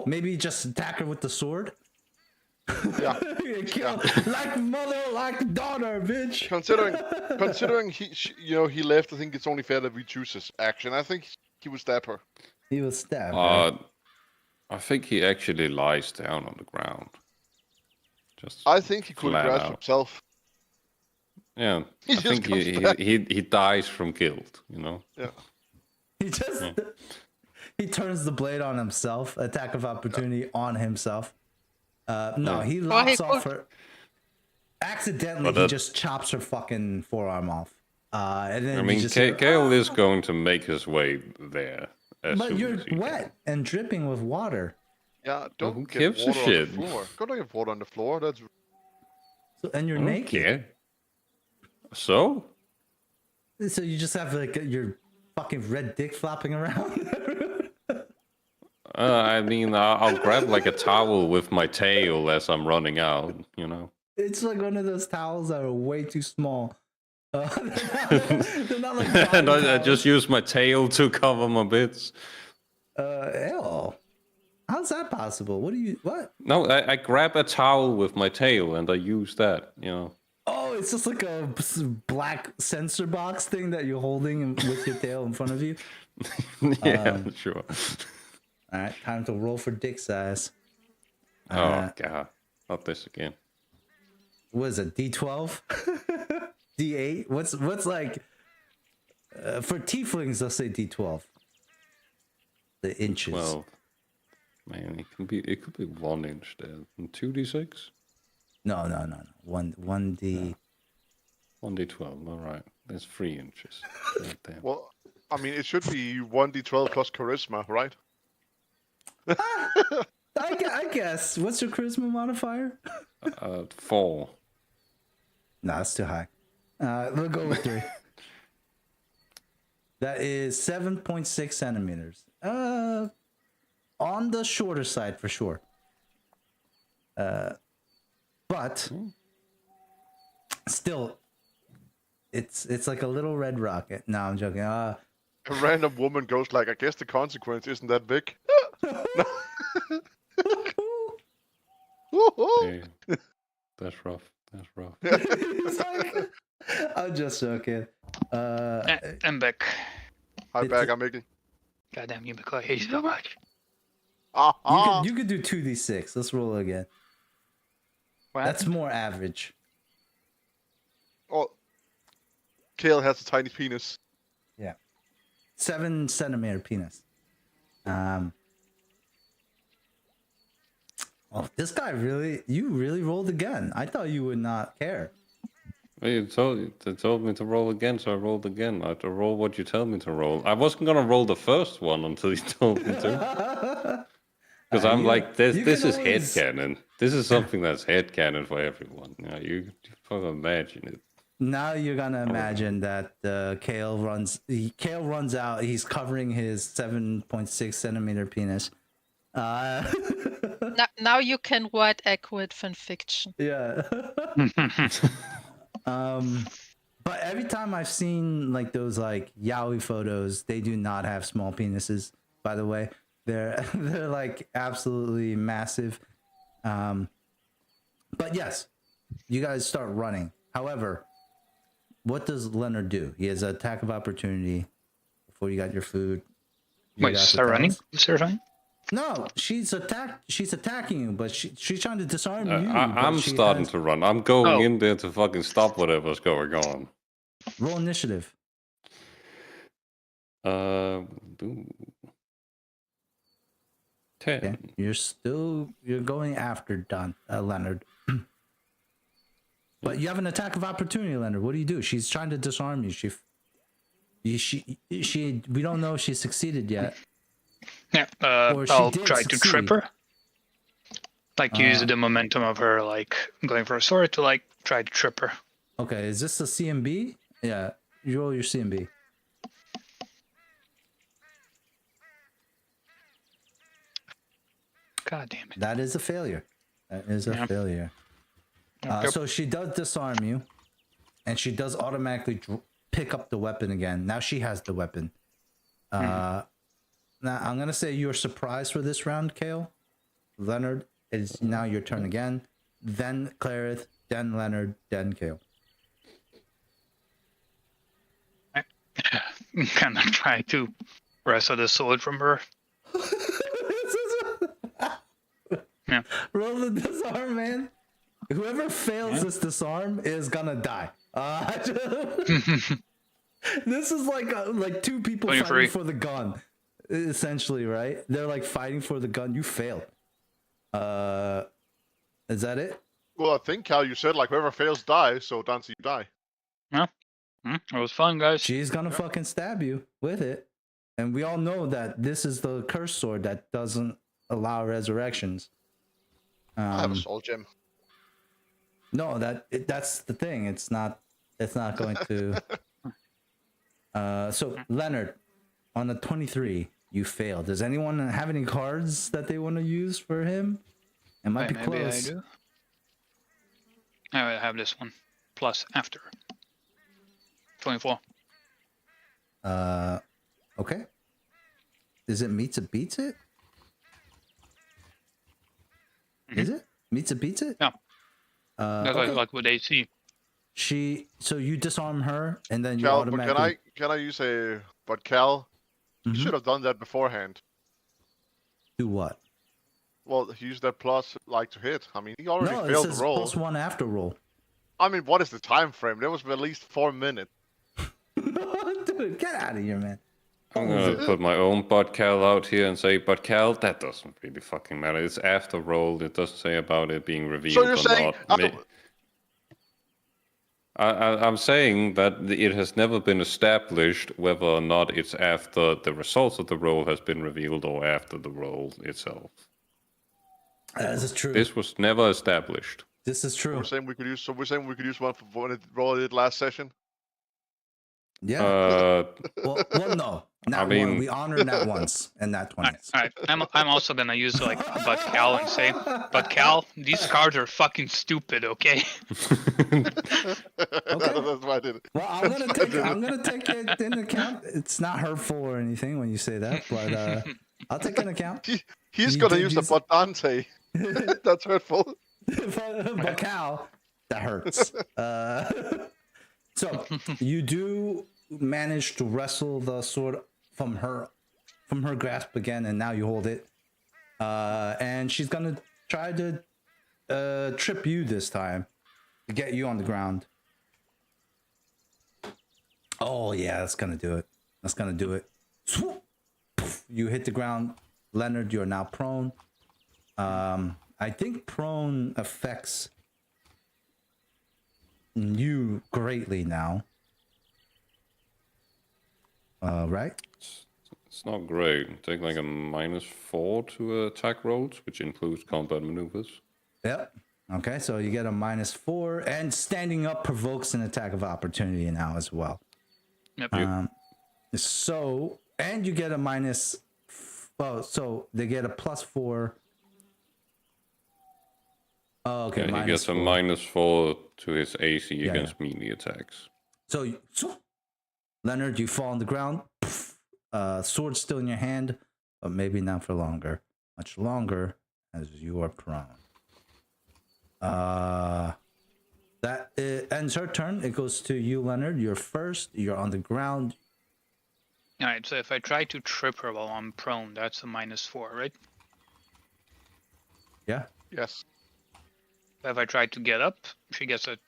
Maybe just attack her with the sword? Yeah. Kill like mother, like daughter, bitch. Considering he left, I think it's only fair that we choose his action. I think he would stab her. He will stab her. I think he actually lies down on the ground. Just I think he could flat grasp out. himself. Yeah, He I just think comes back. he dies from guilt, you know? Yeah. He just he turns the blade on himself. Attack of opportunity on himself. He lops off her. Accidentally, he just chops her fucking forearm off. And then I mean, just Gale is going to make his way there. But you're wet and dripping with water. Yeah, who don't gives get a water on the shit? floor. Don't get water on the floor. That's And you're I don't naked. care. So? So you just have like your fucking red dick flopping around. I mean, I'll grab like a towel with my tail as I'm running out, you know. It's like one of those towels that are way too small. They're not like And body I just towels. use my tail to cover my bits. Ew. How's that possible? What? No, I grab a towel with my tail and I use that, you know. Oh, it's just like a black sensor box thing that you're holding with your tail in front of you. Yeah, sure. All right, time to roll for dick size. Oh, God. Not this again. What is it? D12? D8? What's like for tieflings? Let's say D12. The inches. 12. Man, it could be 1 inch there. 2d6? No. 1D. 1d12, alright. That's 3 inches. God damn. Well, I mean, it should be 1d12 plus charisma, right? I guess. What's your charisma modifier? 4. No, that's too high. We'll go with 3. That is 7.6 centimeters. On the shorter side for sure. But still, it's like a little red rocket. No, I'm joking. A random woman goes like, I guess the consequence isn't that big. Hey, that's rough. That's rough. It's like, I'm just joking. I'm back. Hi, back, I'm Mickey. Goddamn you, McCoy. I hate you so much. You could do 2d6. Let's roll again. What That's happened? more average. Oh, Kale has a tiny penis. 7 centimeter penis. Oh, this guy you really rolled again. I thought you would not care. They told me to roll again, so I rolled again. I had to roll what you tell me to roll. I wasn't gonna roll the first one until you told me to. Because I'm like, this is headcanon. This is something that's headcanon for everyone. You know, you fucking imagine it. Now you're gonna imagine that Kale runs out. He's covering his 7.6 centimeter penis. Now you can write accurate fan fiction. Yeah. But every time I've seen like those like yaoi photos, they do not have small penises. By the way, they're like absolutely massive. But yes, you guys start running. However, what does Leonard do? He has an attack of opportunity before you got your food. You Wait, got to start tell running? us? Start running? No, she's attacking you, but she's trying to disarm you. I'm starting to run. I'm going in there to fucking stop whatever's going on. Roll initiative. 10. Okay. You're going after Leonard. But you have an attack of opportunity, Leonard. What do you do? She's trying to disarm you. We don't know if she succeeded yet. Yeah, Or she I'll did try to succeed. trip her. Like use the momentum of her, like going for a sword to like try to trip her. Okay, is this a CMB? Yeah, you roll your CMB. God damn it. That is a failure. That is a failure. Yep. So she does disarm you, and she does automatically pick up the weapon again. Now she has the weapon. Now I'm gonna say you're surprised for this round, Kale. Leonard, it's now your turn again. Then Clarith, then Leonard, then Kale. I'm gonna try to wrestle the sword from her. Yeah. Roll the disarm, man. Whoever fails this disarm is gonna die. This is like two people 23. fighting for the gun, essentially, right? They're like fighting for the gun. You failed. Is that it? Well, I think, Cal, you said like whoever fails dies, so Dancy, you die. Yeah. It was fun, guys. She's gonna fucking stab you with it, and we all know that this is the cursed sword that doesn't allow resurrections. I have a soul gem. No, that's the thing. It's not going to. So Leonard, on the 23, you failed. Does anyone have any cards that they want to use for him? It might be Maybe close. I do. I have this one. Plus after. 24. Okay. Is it meets it beats it? Is it meets it beats it? Yeah. That's Okay. like with AC. So you disarm her and then you Cal, but automatically. can I use a? But Cal, you Mhm. should have done that beforehand. Do what? Well, he used that plus like to hit. I mean, he already No, it failed says the roll. +1 after roll. I mean, what is the time frame? There was at least 4 minutes. Dude, get out of here, man. I'm gonna put my own but Cal out here and say, but Cal, that doesn't really fucking matter. It's after roll. It doesn't say about it being revealed So you're or saying not. I'm saying that it has never been established whether or not it's after the results of the roll has been revealed or after the roll itself. This is true. This was never established. This is true. we're saying we could use one for when it rolled it last session. Yeah. Well, no. Not mean- one. We honor that once and that 20s. All right. I'm also gonna use like but Cal and say, but Cal, these cards are fucking stupid. Okay. That's why I did it. Well, I'm gonna take it into account. It's not hurtful or anything when you say that, but I'll take into account. He's You gonna did use the use- but Dante. That's hurtful. But Cal, that hurts. So you do manage to wrestle the sword from her grasp again, and now you hold it. And she's gonna try to trip you this time to get you on the ground. Oh yeah, that's gonna do it. That's gonna do it. Swoop! Poof. You hit the ground, Leonard. You're now prone. I think prone affects you greatly now. Right? It's not great. Take like a -4 to attack rolls, which includes combat maneuvers. Yep. Okay, so you get a -4, and standing up provokes an attack of opportunity now as well. Yep. So, and you get a so they get a +4. Oh, okay. Yeah, he gets a -4 to his AC against melee attacks. So, Leonard, you fall on the ground. Sword still in your hand, but maybe not for longer. Much longer, as you are prone. That ends her turn. It goes to you, Leonard. You're first. You're on the ground. All right. So if I try to trip her while I'm prone, that's a -4, right? Yeah. Yes. If I try to get up, she gets a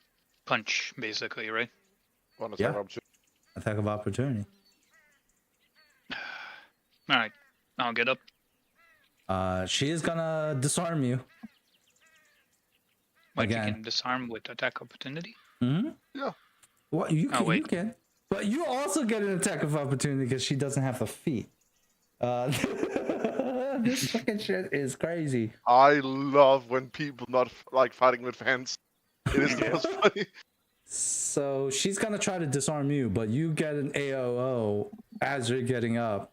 punch, basically, right? On a Yeah. second opportunity. Attack of opportunity. All right. I'll get up. She is gonna disarm you. But you Again. can disarm with attack opportunity. Mm-hmm. Yeah. What you can, wait. you can, but you also get an attack of opportunity because she doesn't have the feet. This fucking shit is crazy. I love when people not like fighting with hands. It is the most funny. So she's gonna try to disarm you, but you get an AOO as you're getting up,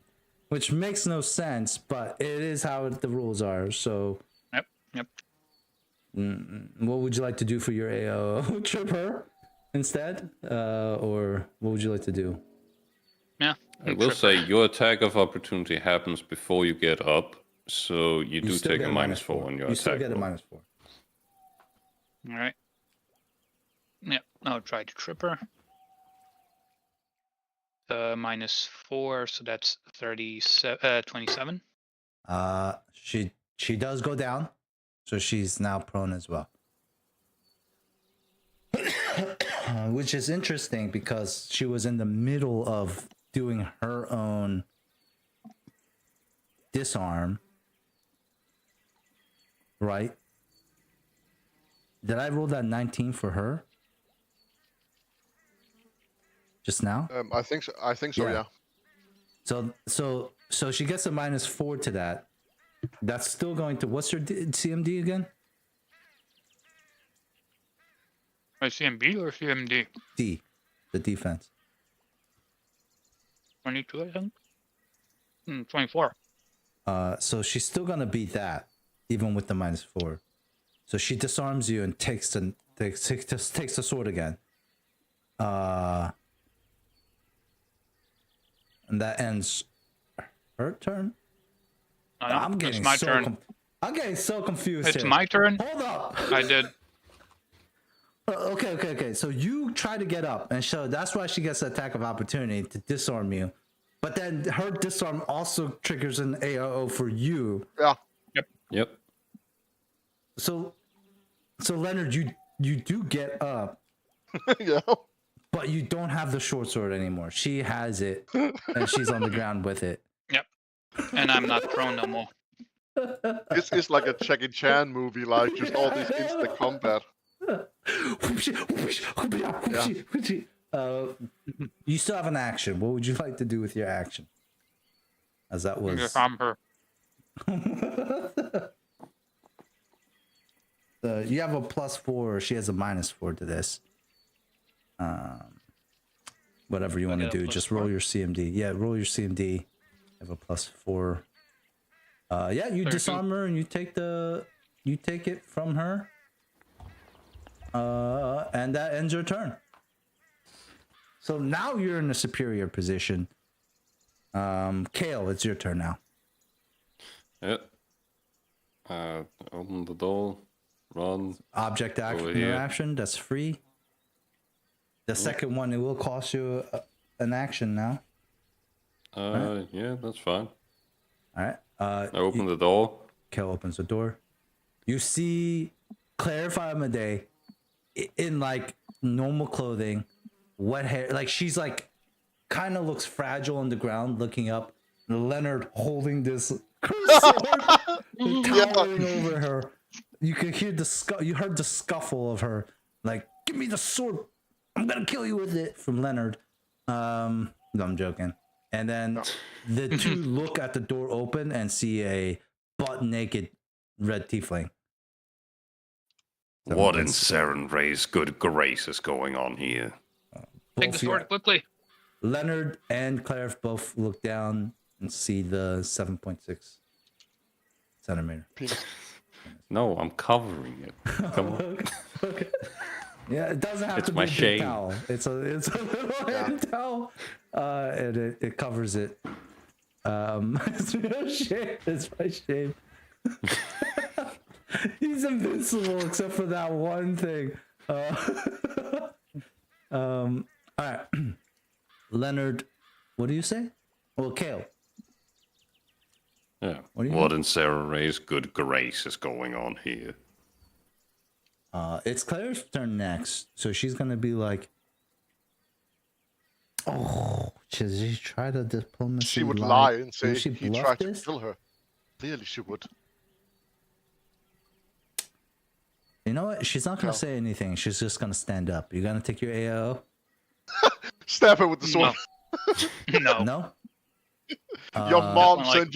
which makes no sense, but it is how the rules are. So, Yep. what would you like to do for your AOO? Trip her instead, or what would you like to do? Yeah. I will say your attack of opportunity happens before you get up, so you do still take get a -4 on your You attack. still get a roll. -4. All right. Yep. I'll try to trip her. -4, so that's 27. She does go down, so she's now prone as well. Which is interesting because she was in the middle of doing her own disarm, right? Did I roll that 19 for her just now? I think so. Yeah. Yeah. So she gets a -4 to that. That's still going to. What's her CMD again? My CMB or CMD? D, the defense. 22, I think. 24. So she's still gonna beat that, even with the -4. So she disarms you and takes the sword again. And that ends her turn. No, I'm it's getting my so turn. I'm getting so confused It's here. my turn. Hold up. I did. Okay. So you try to get up, and so that's why she gets the attack of opportunity to disarm you. But then her disarm also triggers an AOO for you. Yeah. Yep. So Leonard, you do get up, Yeah. but you don't have the short sword anymore. She has it, and she's on the ground with it. Yep. And I'm not prone no more. This is like a Jackie Chan movie, like just all this instant combat. You still have an action. What would you like to do with your action? As that was. I'm her. You have a +4. She has a -4 to this. Whatever you want to do, just roll your CMD. Yeah, roll your CMD. You have a +4. Yeah, you disarm her and you take it from her. And that ends your turn. So now you're in a superior position. Kale, it's your turn now. Yep. Open the door. Run. Object action Over here. interaction, that's free. The second one, it will cost you an action now. Yeah, that's fine. All right. I open the door. Kel opens the door. You see Claire Fiamade in like normal clothing, wet hair. Like she's like kind of looks fragile on the ground, looking up. Leonard holding this sword, towering over her. You can hear you heard the scuffle of her, like, "Give me the sword! I'm gonna kill you with it!" from Leonard. No, I'm joking. And then the two look at the door open and see a butt naked red tiefling. So What in that's- Saren Ray's good grace is going on here? Take the sword quickly. Leonard and Claire both look down and see the 7.6 centimeter. No, I'm covering it. Come on. Okay. Yeah, it doesn't have It's to be my a big shame. towel. It's a little hand towel, and it covers it. It's real shame. It's my shame. He's invincible except for that one thing. All right, Leonard. What do you say? Well, Kale. Yeah. What do you What in Saren Ray's good grace is going on here? It's Claire's turn next, so she's gonna be like, "Oh, should she try to diplomacy?" She would lie and say Will she he bluff tried this? to kill her. Clearly she would. You know what? She's not gonna No. say anything. She's just gonna stand up. You gonna take your AO? Stab her with the sword. No. No. Your mom Like- sent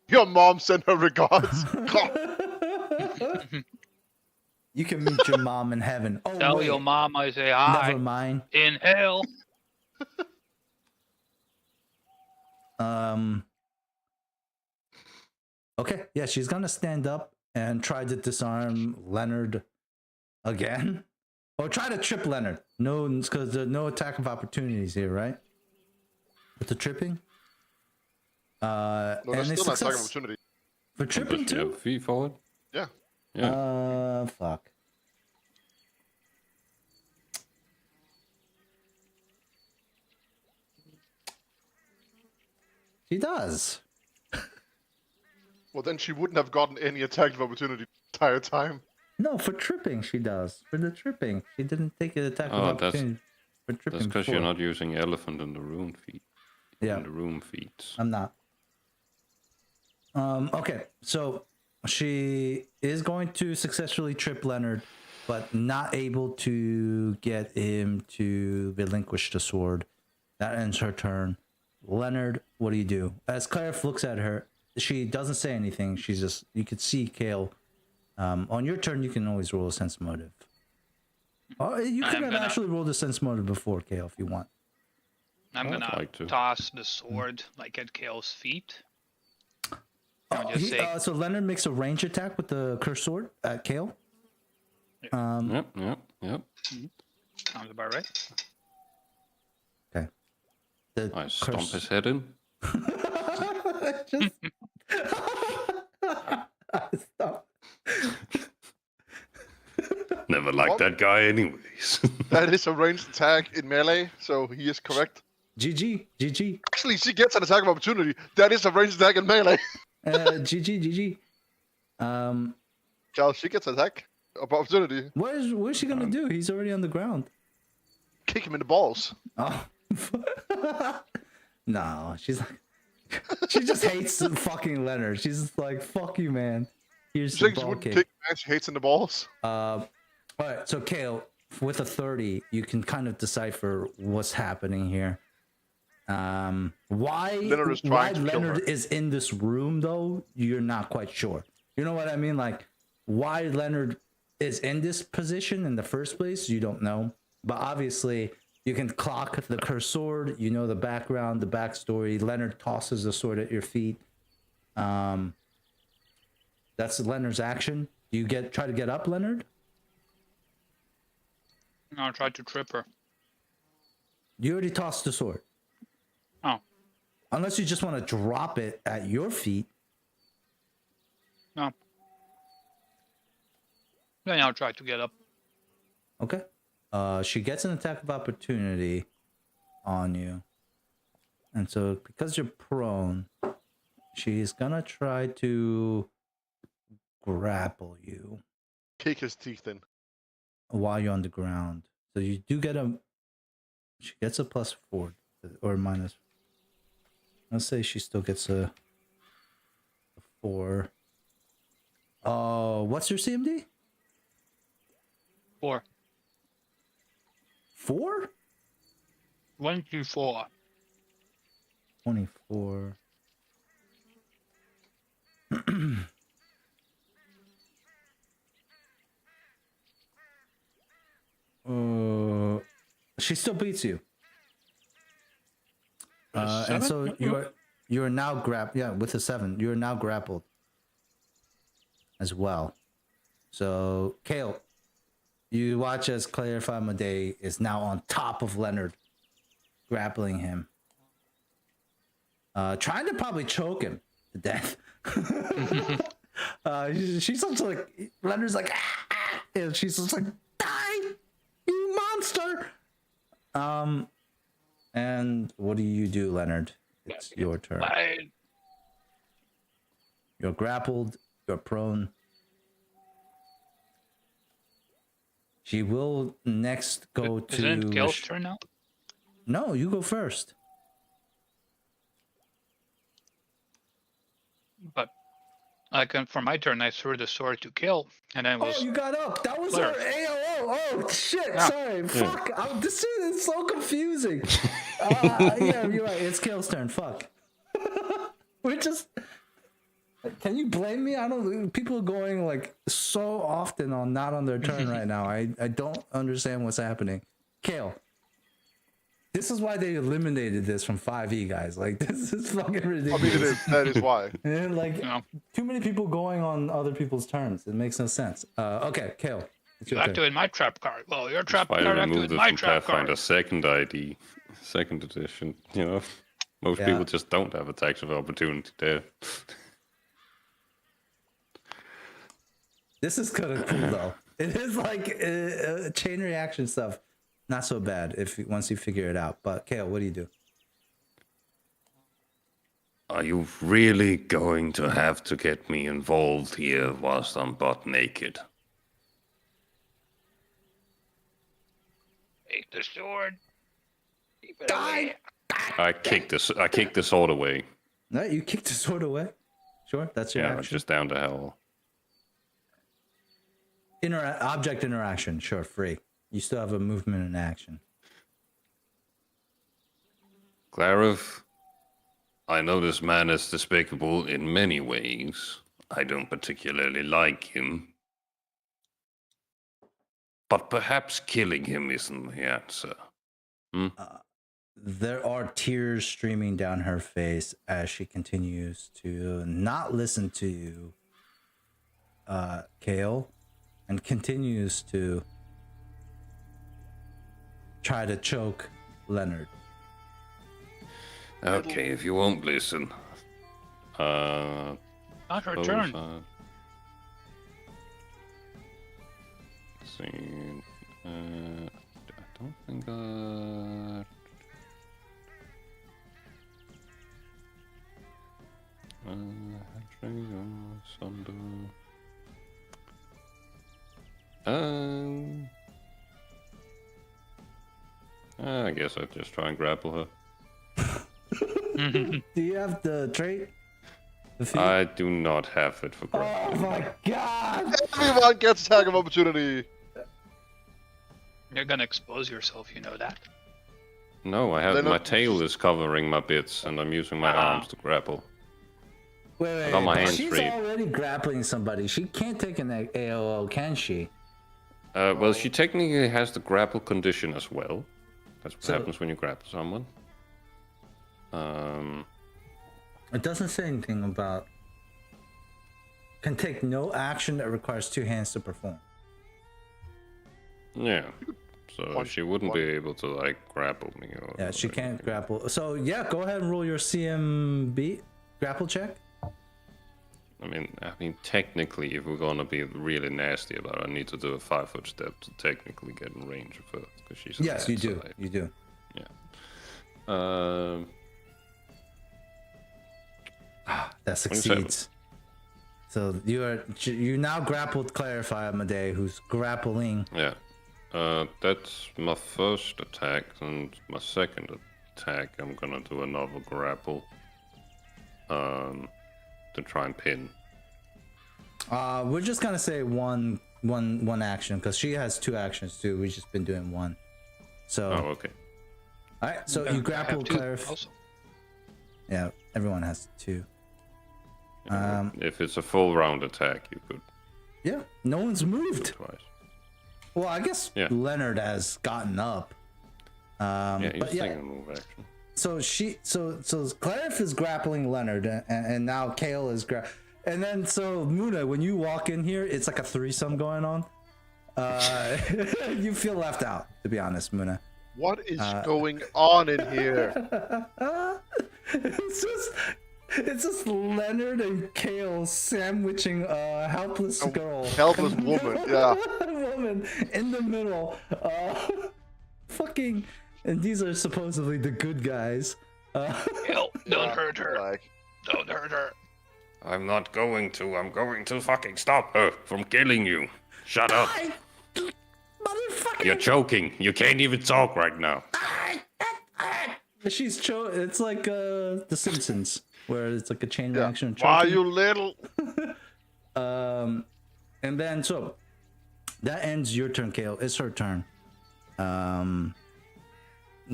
your mom sent her regards. You can meet your mom in heaven. Oh, Tell wait. your mom I say hi. Never mind. In hell. Okay, yeah, she's gonna stand up and try to disarm Leonard again, or try to trip Leonard. No, because there's no attack of opportunities here, right? With the tripping. No, and that's a still not success second opportunity. for tripping Does she have too. V forward? Yeah. Yeah. Fuck. She does. Well, then she wouldn't have gotten any attack of opportunity the entire time. No, for tripping she does. For the tripping, she didn't take an attack Oh, of that's- opportunity for tripping. That's because you're before. not using elephant in the room feet. Yeah. In the room feats. I'm not. Okay, so she is going to successfully trip Leonard, but not able to get him to relinquish the sword. That ends her turn. Leonard, what do you do? As Claire looks at her, she doesn't say anything. She's just, you could see Kale. On your turn, you can always roll a sense motive. Oh, you could I'm have gonna- actually rolled a sense motive before, Kale, if you want. I'm I'd gonna like to. toss the sword like at Kale's feet. I'll Oh, just say, so Leonard makes a range attack with the cursed sword at Kale. Yep. sounds about right. Okay. The I stomp curse- his head in. Just... Stop. Never liked What? that guy, anyways. That is a ranged attack in melee, so he is correct. GG. Actually, she gets an attack of opportunity. That is a ranged attack in melee. GG. Charles, she gets an attack of opportunity. What is she gonna do? He's already on the ground. Kick him in the balls. Oh. No, she's like, she just hates fucking Leonard. She's just like, fuck you, man. Here's You the think she ball wouldn't kick. kick man she hates in the balls? All right, so Kale, with a 30, you can kind of decipher what's happening here. Why Leonard is trying to kill Leonard her. is in this room though, you're not quite sure. You know what I mean? Like why Leonard is in this position in the first place, you don't know. But obviously, you can clock the cursed sword. You know the background, the backstory. Leonard tosses the sword at your feet. That's Leonard's action. Do you try to get up, Leonard? I'll try to trip her. You already tossed the sword. Oh, Unless you just want to drop it at your feet. no. Then I'll try to get up. Okay. She gets an attack of opportunity on you. And so because you're prone, she's gonna try to grapple you Kick his teeth in. while you're on the ground. So you do get she gets a +4 or minus. Let's say she still gets a 4. Oh, what's your CMD? 4. 4? 1 to 4. 24. She still beats you. And so you're now with a 7. You're now grappled as well. So Kale, you watch as Claire Famade is now on top of Leonard, grappling him. Trying to probably choke him to death. She's just like, Leonard's like, ah, and she's just like, die, you monster. And what do you do, Leonard? It's your turn. You're grappled. You're prone. She will next go to. Isn't it Gale's turn now? No, you go first. But for my turn, I threw the sword to kill, and then was Oh, you got up. That was her Claire. AOO. Oh, shit. Yeah. Sorry. Fuck. This is so confusing. Yeah, you're right. It's Kale's turn. Fuck. We're just. Can you blame me? I don't. People are going like so often not on their turn right now. I don't understand what's happening. Kale. This is why they eliminated this from 5e, guys. Like, this is fucking ridiculous. I mean, it is. That is why. And, like, No. too many people going on other people's turns. It makes no sense. Okay, Kale. It's you your turn. activate my trap card. Well, your trap I card removed activated it my from trap Pathfinder card. second ID, second edition. You know, most Yeah. people just don't have attacks of opportunity there. This is kind of cool, though. It is like chain reaction stuff. Not so bad once you figure it out. But Kale, what do you do? Are you really going to have to get me involved here whilst I'm butt naked? Take the sword. Keep it Die! away. I kicked the sword away. No, you kicked the sword away. Sure, that's your Yeah, action. just down to hell. Object interaction, sure, free. You still have a movement and action. Clarif, I know this man is despicable in many ways. I don't particularly like him. But perhaps killing him isn't the answer. There are tears streaming down her face as she continues to not listen to you, Kale, and continues to try to choke Leonard. Okay, if you won't listen. Not her suppose, turn. See, I don't think I guess I'll just try and grapple her. Do you have the trait? I do not have it for Oh grappling. my god! Everyone gets attack of opportunity. You're gonna expose yourself, you know that. No, I have They're my not- tail is covering my bits, and I'm using my arms to grapple. Wait, got my but hands she's free. already grappling somebody. She can't take an AOO, can she? Well, she technically has the grapple condition as well. That's what So- happens when you grapple someone. It doesn't say anything about can take no action that requires two hands to perform. Yeah. So Punch she wouldn't be one. able to like grapple me. Or Yeah, she like- can't grapple. So yeah, go ahead and roll your CMB grapple check. I mean, technically, if we're gonna be really nasty about it, I need to do a 5-foot step to technically get in range of her because she's. on Yes, that you do. side. You do. That 27. succeeds. So you now grappled Clarify Amadei, who's grappling. Yeah. That's my first attack, and my second attack, I'm gonna do another grapple. To try and pin. We're just gonna say one action because she has two actions too. We've just been doing one. So Oh, okay. all right. So I you have grapple two Clarify. also. Yeah, everyone has two. If it's a full round attack, you could Yeah, no one's moved. twice. Well, I guess Yeah. Leonard has gotten up. Yeah, he's but yeah, taking a move action. so Clarif is grappling Leonard, and now Kale is and then so Muna, when you walk in here, it's like a threesome going on. You feel left out, to be honest, Muna. What is going on in here? It's just Leonard and Kale sandwiching a helpless girl. Helpless woman, yeah. Woman in the middle. Fucking, and these are supposedly the good guys. Don't hurt her. Like, Don't hurt her. I'm not going to. I'm going to fucking stop her from killing you. Shut up. Motherfucker. You're choking. You can't even talk right now. She's it's like The Simpsons, where it's like a chain yeah. reaction. Why choking. you little? And then so that ends your turn, Kale. It's her turn.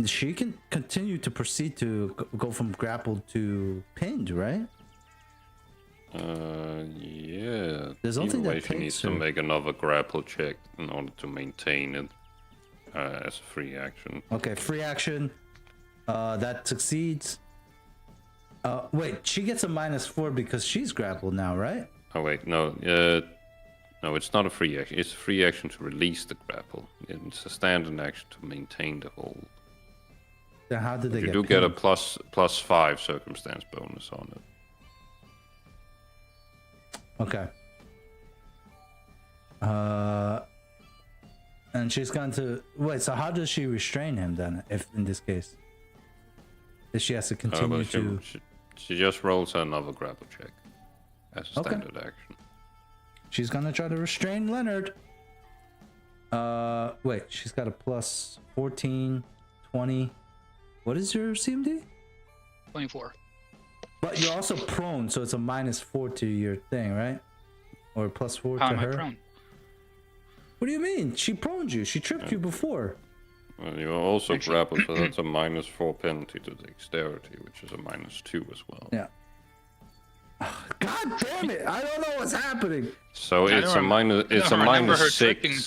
She can continue to proceed to go from grappled to pinned, right? Yeah. There's Either nothing that way, she takes needs to her. make another grapple check in order to maintain it as a free action. Okay, free action. That succeeds. Wait, she gets a -4 because she's grappled now, right? Oh wait, no. No, it's not a free action. It's a free action to release the grapple. It's a standard action to maintain the hold. Then how did they You get do get a pinned? +5 circumstance bonus on it. Okay. And she's going to wait. So how does she restrain him then? If in this case, if she has to continue Well, to. she just rolls another grapple check as a Okay. standard action. She's gonna try to restrain Leonard. Wait, she's got a +14, 20. What is your CMD? 24. But you're also prone, so it's a -4 to your thing, right? Or +4 How to am I her. prone? What do you mean? She proned you. She tripped you before. Well, you're also Actually- grappled, so that's a -4 penalty to dexterity, which is a -2 as well. Yeah. God damn it! I don't know what's happening. So I it's a don't minus. It's a I remember her -6. tricking.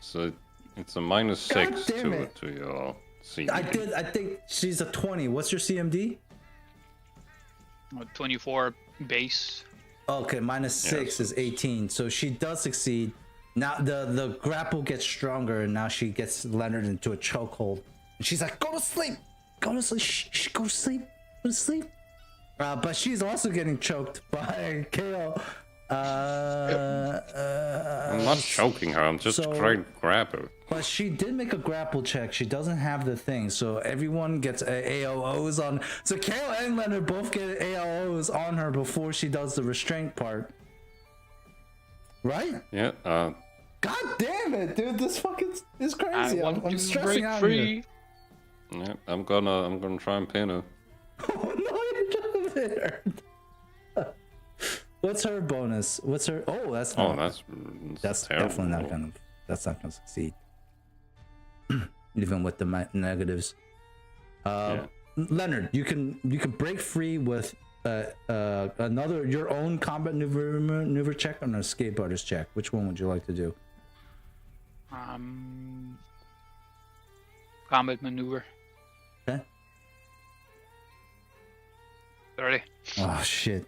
So it's a -6 damn it. to your CMD. I think she's a 20. What's your CMD? 24 base. Okay, -6 is 18. So she does succeed. Now the grapple gets stronger, and now she gets Leonard into a chokehold. And she's like, "Go to sleep, go to sleep, shh, go to sleep, go to sleep." But she's also getting choked by Kale. I'm not choking her. I'm just trying to grab her. But she did make a grapple check. She doesn't have the thing, so everyone gets AOs on. So Kale and Leonard both get AOs on her before she does the restraint part. Right? Yeah. God damn it, dude! This fucking is crazy. I want I'm to stressing break out free. here. Yeah. I'm gonna try and pin her. Oh no, you're just there. What's her bonus? What's her? Oh, that's not. That's terrible. definitely not gonna. That's not gonna succeed. Even with the negatives. Yeah. Leonard, you can break free with another your own combat maneuver check and a skateboarder's check. Which one would you like to do? Combat maneuver. Okay. 30. Oh shit.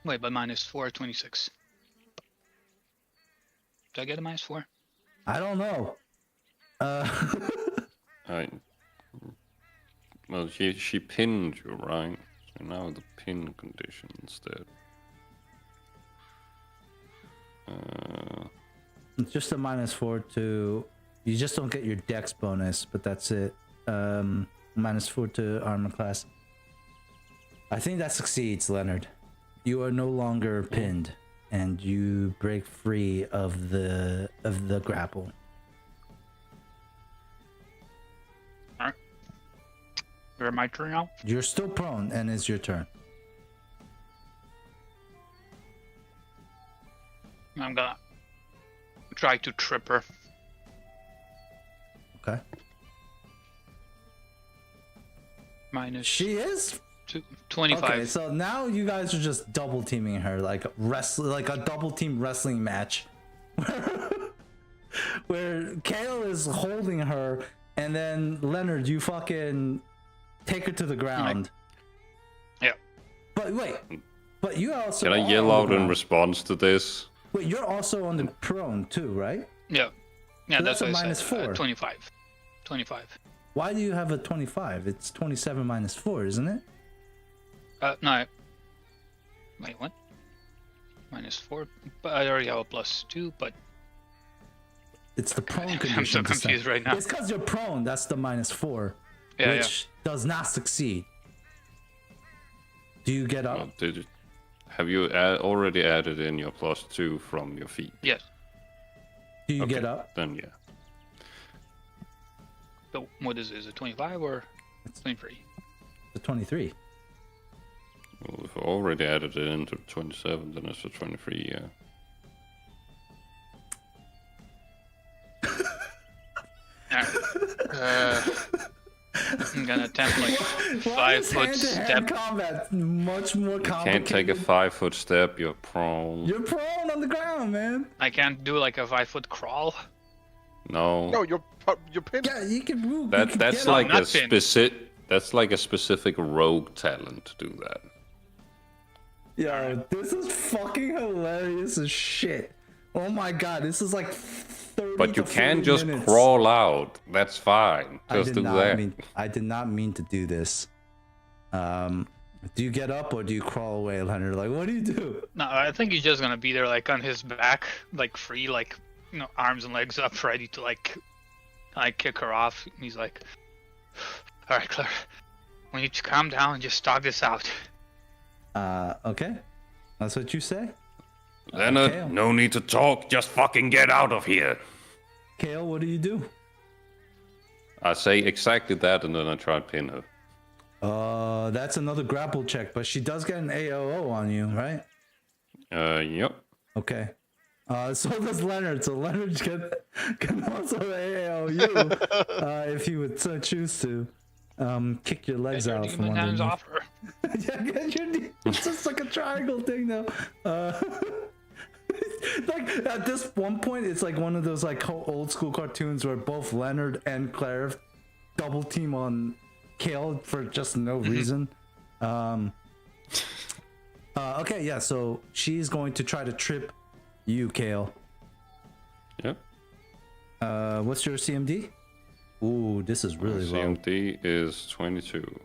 Wait, but -4, 26. Did I get a -4? I don't know. Well, she pinned you, right? So now the pin condition instead. It's just a -4 to. You just don't get your dex bonus, but that's it. -4 to armor class. I think that succeeds, Leonard. You are no longer pinned, and you break free of the grapple. Alright. Is it my turn now? You're still prone, and it's your turn. I'm gonna try to trip her. Okay. Minus She is 25. Okay, so now you guys are just double teaming her, like a double team wrestling match, where Kale is holding her, and then Leonard, you fucking take her to the ground. Yeah. But wait, but you also Can I are yell on the out in ground. response to this? Wait, you're also on the prone too, right? Yeah. Yeah, So that's that's what a I said. -4. 25. 25. Why do you have a 25? It's 27 -4, isn't it? No. Wait, what? -4. But I already have a +2, but It's the prone I'm condition. so confused right now. It's because you're prone. That's the -4, Yeah, which does not succeed. Do you get up? Well, have you already added in your +2 from your feet? Yes. Do you Okay, get up? Then yeah. So what is it? Is it 25 or 23? The 23. Well, if I already added it into 27, then it's a 23, yeah. I'm gonna attempt like Why is 5-foot hand-to-hand step. combat much more You complicated? can't take a 5-foot step, you're prone. You're prone on the ground, man. I can't do like a 5-foot crawl. No. No, you're pinned. Yeah, you can move. That's get like up. not a pinned. specific rogue talent to do that. Yo, this is fucking hilarious as shit. Oh my god, this is like 30 But you to can 40 just minutes. crawl out. That's fine. Just do that. I did not mean to do this. Do you get up or do you crawl away, Leonard? Like, what do you do? No, I think he's just gonna be there like on his back, like free, like arms and legs up, ready to like kick her off. And he's like, "All right, Claire, we need to calm down and just talk this out." Okay. That's what you say? Leonard, Kale. no need to talk. Just fucking get out of here. Kale, what do you do? I say exactly that, and then I try to pin her. That's another grapple check, but she does get an AOO on you, right? Yep. Okay. So does Leonard. So Leonard can also AOO you if you would so choose to. Kick your legs Get your out from demon hands underneath. off her. Yeah, get your it's just like a triangle thing now. Like at this one point, it's like one of those like old school cartoons where both Leonard and Claire double team on Kale for just no reason. Okay, yeah. So she's going to try to trip you, Kale. Yep. What's your CMD? Ooh, this is really low. CMD is 22.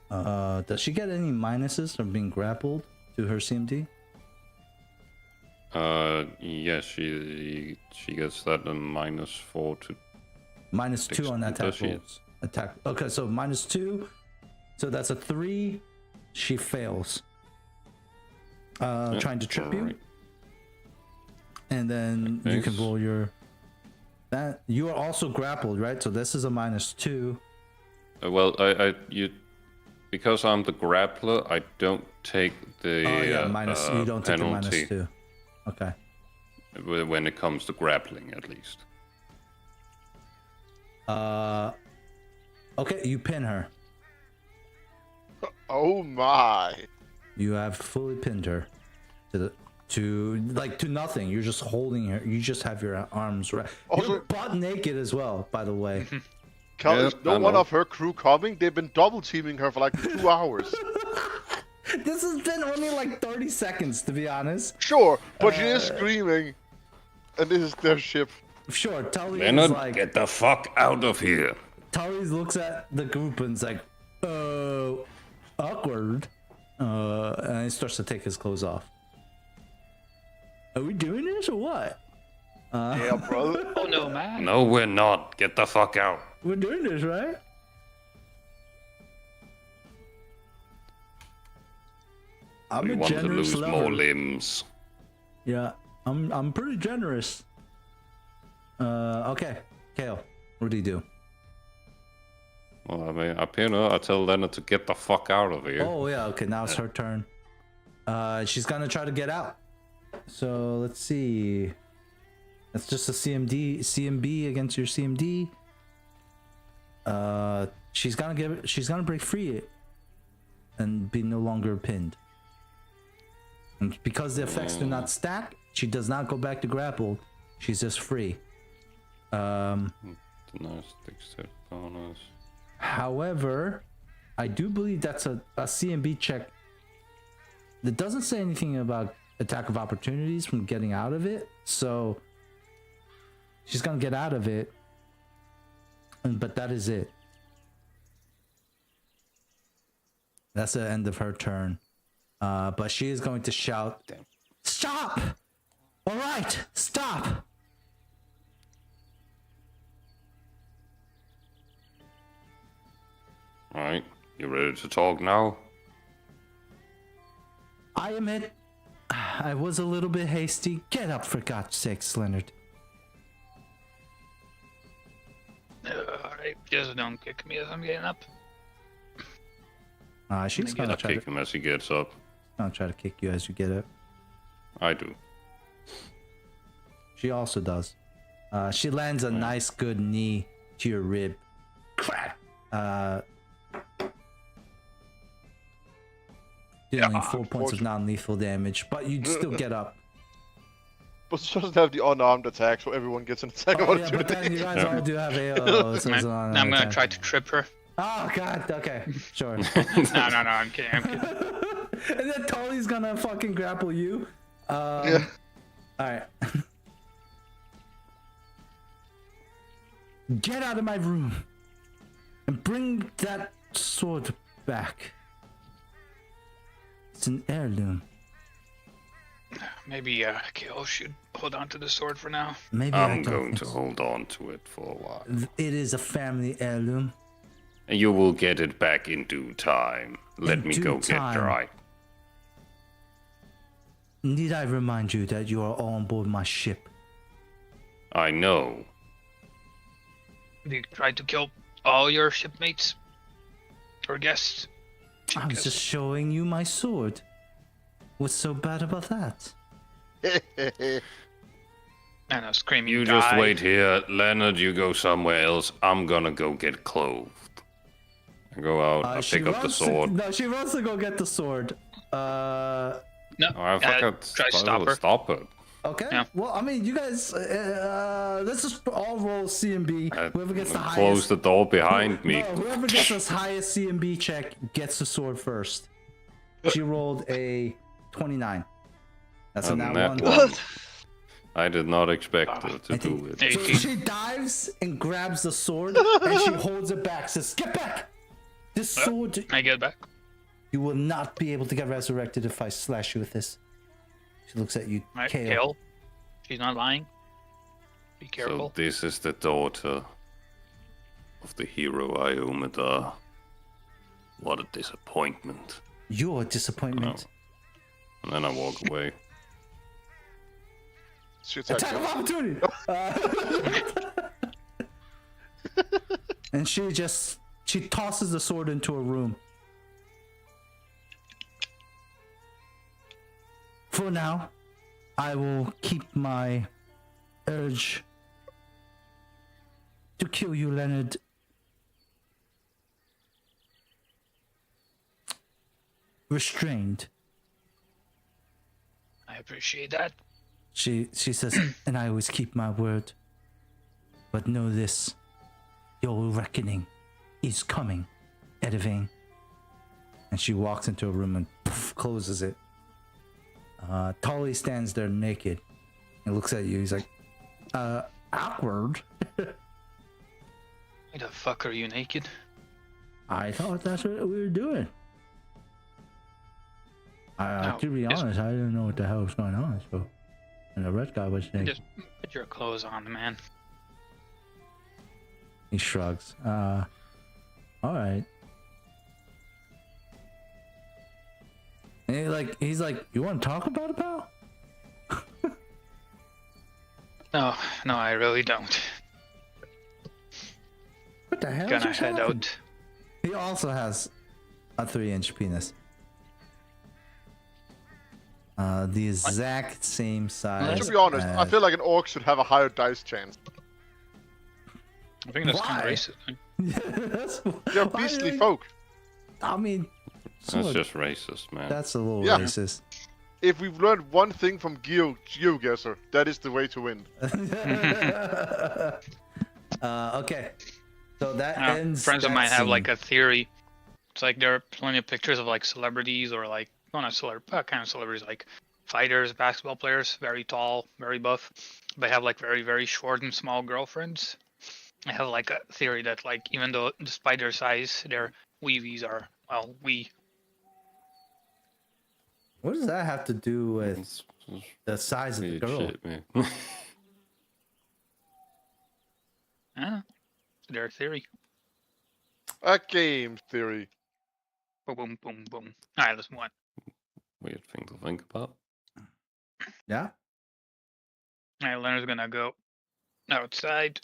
Does she get any minuses from being grappled to her CMD? Yes, she gets that a -4 to -2 on attack does she? rolls. Attack. Okay, so -2. So that's a 3. She fails. Trying to trip you. alright. And then you can Thanks. roll your. That you are also grappled, right? So this is a -2. Well, because I'm the grappler, I don't take the Oh yeah, minus. You don't take the penalty -2. Okay. when it comes to grappling, at least. Okay, you pin her. Oh my! You have fully pinned her to nothing. You're just holding her. You just have your arms right. Also- You're butt naked as well, by the way. Cal, Yeah, is no I one know. of her crew coming? They've been double teaming her for like 2 hours. This has been only like 30 seconds, to be honest. Sure, but she is screaming, and this is their ship. Sure, Tully is Leonard, like. get the fuck out of here! Tully looks at the group and is like, awkward. And he starts to take his clothes off. Are we doing this or what? Yeah, brother. Oh no, man. No, we're not. Get the fuck out. We're doing this, right? I'm We a want to generous lose lover. more limbs. Yeah, I'm pretty generous. Okay, Kale, what do you do? Well, I mean, I pin her. I tell Leonard to get the fuck out of here. Oh yeah, okay, now it's her turn. She's gonna try to get out. So let's see. That's just a CMB against your CMD. She's gonna break free and be no longer pinned. And because the effects do not stack, she does not go back to grapple. She's just free. Nice dexterity bonus. However, I do believe that's a CMB check that doesn't say anything about attack of opportunities from getting out of it. So she's gonna get out of it, but that is it. That's the end of her turn. But she is going to shout, "Stop! All right, stop!" Alright, you ready to talk now? I admit, I was a little bit hasty. Get up, for God's sakes, Leonard. Alright, just don't kick me as I'm getting up. She's Maybe gonna I'll try kick to him as he gets up. kick you as you get up. I do. She also does. She lands a nice, good knee to your rib. Crack. Dealing 4 points of non-lethal damage, but you'd still get up. But she doesn't have the unarmed attack, so everyone gets an attack Oh yeah, but opportunity. then you guys all do have AO. So it's Now I'm gonna try to trip her. Oh God. Okay. Sure. No, I'm kidding. I'm kidding. And then Tully's gonna fucking grapple you. Yeah. All right. Get out of my room and bring that sword back. It's an heirloom. Maybe Kale should hold on to the sword for now. Maybe I I'm don't going think to so. hold on to it for a while. It is a family heirloom. And you will get it back in due time. Let In me due go time. get dry. Need I remind you that you are all on board my ship? I know. You tried to kill all your shipmates or guests. I was just showing you my sword. What's so bad about that? And a screaming You guy. just wait here. Leonard, you go somewhere else. I'm gonna go get clothed. I go out, I She pick up the runs sword. No, she runs to go get the sword. No, Oh, I forgot try to stop her. Stop it. Okay. Yeah. Well, I mean, you guys, let's just all roll CMB. Whoever gets the Close highest. the door behind me. No, whoever gets the highest CMB check gets the sword first. She rolled a 29. That's a nat one. I did not expect her to do it. So she dives and grabs the sword and she holds it back. Says, "Get back! This sword. I get back. You will not be able to get resurrected if I slash you with this." She looks at you, Right, Kale. Kale. She's not lying. Be So careful. this is the daughter of the hero Iomedar. What a disappointment. You're a disappointment. And then I walk away. She attacks Attack him. of opportunity. And she tosses the sword into a room. For now, I will keep my urge to kill you, Leonard, restrained. I appreciate that. She says, and I always keep my word. But know this, your reckoning is coming, Edivane. And she walks into a room and poof, closes it. Tolly stands there naked and looks at you. He's like, awkward. Why the fuck are you naked? I thought that's what we were doing. To be honest, I didn't know what the hell was going on. So, and the red guy was saying, Just put your clothes on, man. he shrugs. All right. And he's like, you want to talk about it, pal? No, I really don't. What the hell? Gonna just head happened? out. He also has a 3-inch penis. The exact same size. To be honest, I as- feel like an orc should have a higher dice chance. I think that's kind Why? of racist. Right? That's- They're why beastly do folk. I mean, That's just racist, man. that's a little Yeah. racist. If we've learned one thing from GeoGuessr, that is the way to win. Okay, so that Yeah, ends. friends of that mine have scene. like a theory. It's like there are plenty of pictures of like celebrities or like, well, not kind of celebrities, like fighters, basketball players, very tall, very buff. They have like very, very short and small girlfriends. I have like a theory that like even though despite their size, their weevies are, well, What does that have to do with It's the size of the weird girl? shit, man. it's their theory. A game theory. Boom, boom, boom, boom. All right, let's move on. Weird thing to think about. Yeah. All right, Leonard's gonna go outside.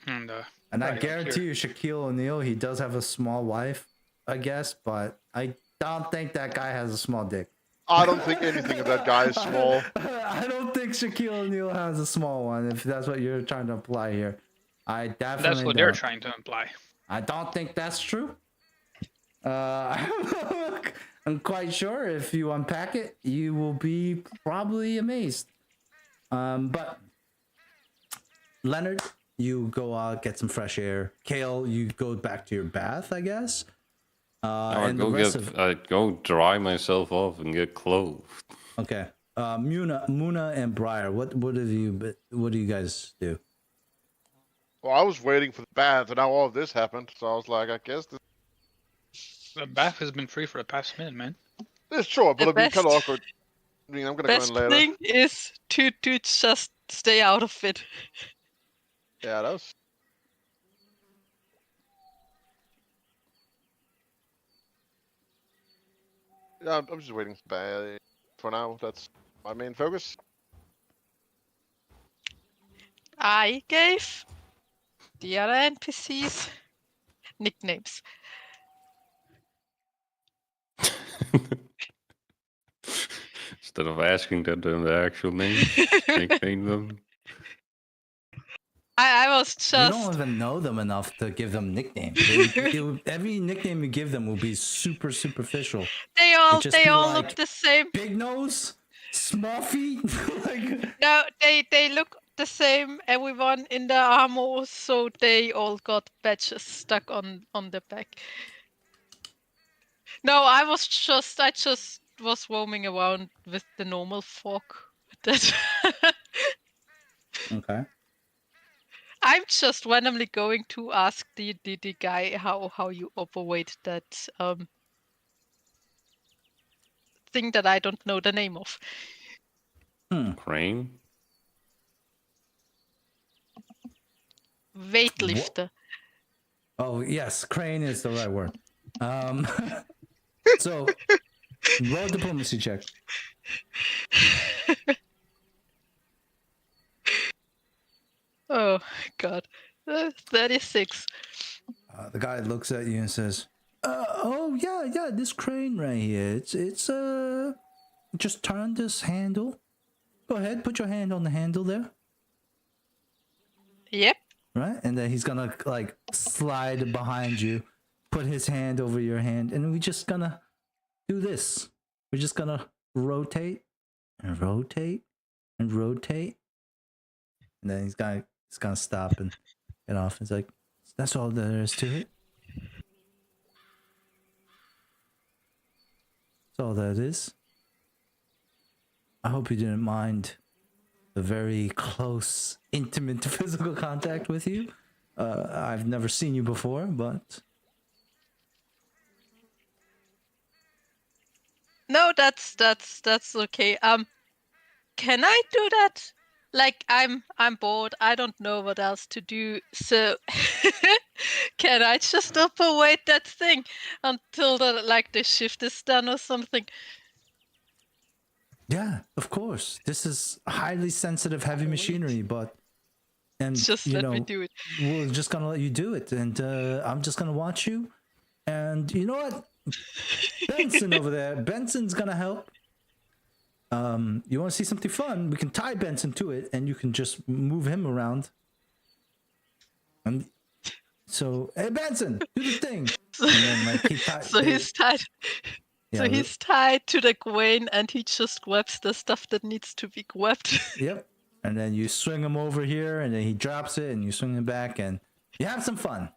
And And I right guarantee here. you, Shaquille O'Neal, he does have a small wife, I guess, but I don't think that guy has a small dick. I don't think anything of that guy is small. I don't think Shaquille O'Neal has a small one, if that's what you're trying to imply here. I definitely that's what they're don't. trying to imply. I don't think that's true. I'm quite sure if you unpack it, you will be probably amazed. But Leonard, you go out, get some fresh air. Kale, you go back to your bath, I guess. And the rest of I go dry myself off and get clothed. okay. Muna and Briar, what do you guys do? Well, I was waiting for the bath, and now all of this happened. So I was like, I guess this The bath has been free for the past minute, man. is short, but The it'd be kind of best- awkward. I mean, I'm gonna go in Best later. thing is to just stay out of it. Yeah, that was. Yeah, I'm just waiting for now. That's my main focus. I gave the other NPCs nicknames. Instead of asking them their actual name, nickname them. I was You don't just. even know them enough to give them nicknames. Every nickname you give them will be super superficial. It'd just They be all like look the same. big nose, small feet. Like, No, they look the same. Everyone in the armor, so they all got badges stuck on the back. No, I just was roaming around with the normal folk. That okay. I'm just randomly going to ask the guy how you operate that thing that I don't know the name of. Crane? Weightlifter. Oh yes, crane is the right word. So roll a diplomacy check. Oh God, 36. The guy looks at you and says, "Oh yeah, this crane right here. It's just turn this handle. Go ahead, put your hand on the handle there, Yep. right? And then he's gonna like slide behind you, put his hand over your hand, and we're just gonna do this. We're just gonna rotate and rotate and rotate, and then he's gonna stop and get off. It's like that's all there is to it. That's all that is. I hope you didn't mind the very close, intimate physical contact with you. I've never seen you before, but No, that's okay. Can I do that? Like I'm bored. I don't know what else to do. So can I just operate that thing until the shift is done or something? yeah, of course. This is highly sensitive, heavy machinery, but Just you let me know, do it. we're just gonna let you do it, and I'm just gonna watch you. And you know what, Benson over there, Benson's gonna help. You want to see something fun? We can tie Benson to it, and you can just move him around. And so, hey Benson, do the thing. So, And then like he tied. so he's tied. So Yeah, he's tied to the crane, and he just grabs the stuff that needs to be grabbed. Yep. And then you swing him over here, and then he drops it, and you swing him back, and you have some fun.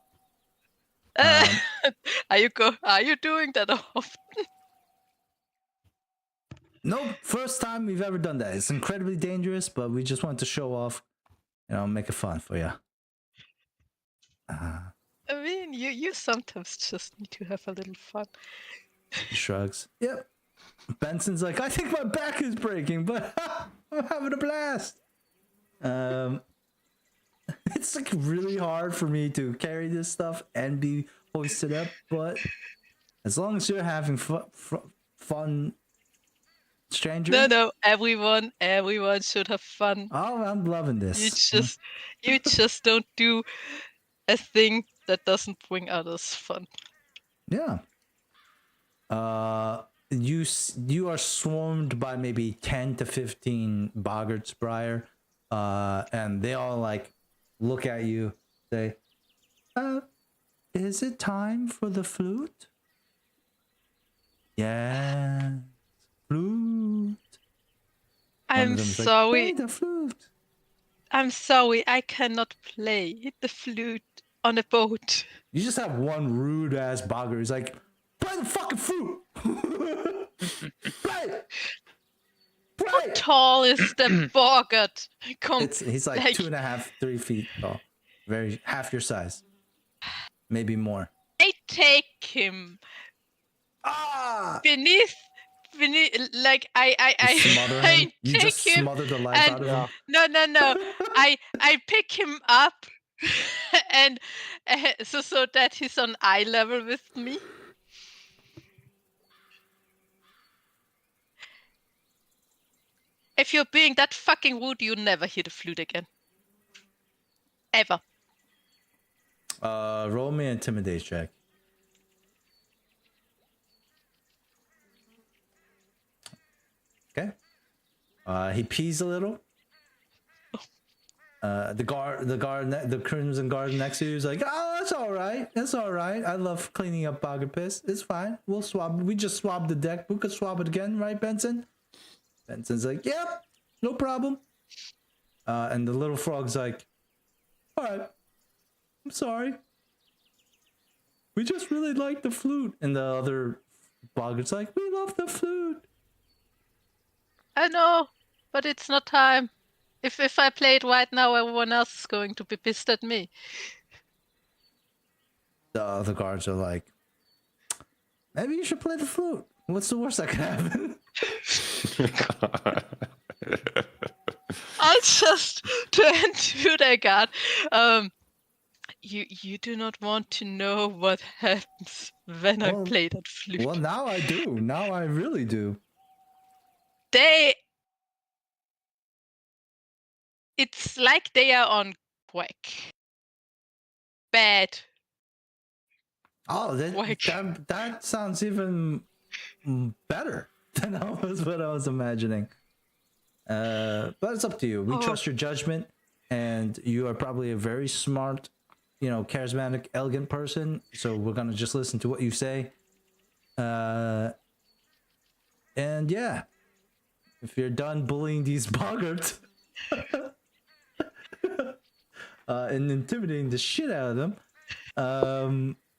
Are you doing that often? Nope, first time we've ever done that. It's incredibly dangerous, but we just wanted to show off, make it fun for you. I mean, you sometimes just need to have a little fun. He shrugs. Yep. Benson's like, I think my back is breaking, but I'm having a blast. It's like really hard for me to carry this stuff and be hoisted up, but as long as you're having fun, stranger. No, everyone should have fun. Oh, I'm loving this. You just don't do a thing that doesn't bring others fun. Yeah. You are swarmed by maybe 10 to 15 boggarts, Briar, and they all like look at you, say, is it time for the flute? Yeah, flute. I'm sorry. Like, hey, the flute. I'm sorry, I cannot play the flute on a boat. You just have one rude ass boggart. He's like, play the fucking flute. Play it. How tall is the boggart? He's like 2.5, 3 feet tall. Very half your size. Maybe more. I take him beneath like I smother him? You take just him smother the life out of him? No. I pick him up and so that he's on eye level with me. If you're being that fucking rude, you never hear the flute again. Ever. Roll me an intimidate check. Okay. He pees a little. The Crimson Guard next to you is like, oh, that's all right. That's all right. I love cleaning up bogger piss. It's fine. We'll swap. We just swapped the deck. We could swap it again, right, Benson? Benson's like, yep, no problem. And the little frog's like, all right, I'm sorry. We just really like the flute. And the other bogger's like, we love the flute. I know, but it's not time. If I play it right now, everyone else is going to be pissed at me. The other guards are like, maybe you should play the flute. What's the worst that could happen? I'll just turn to the guard. You do not want to know what happens when I play that flute. Well, now I do. Now I really do. It's like they are on crack. Bad. Oh, that sounds even better than what I was imagining. But it's up to you. We trust your judgment, and you are probably a very smart, charismatic, elegant person. So we're gonna just listen to what you say. And yeah, if you're done bullying these boggarts and intimidating the shit out of them,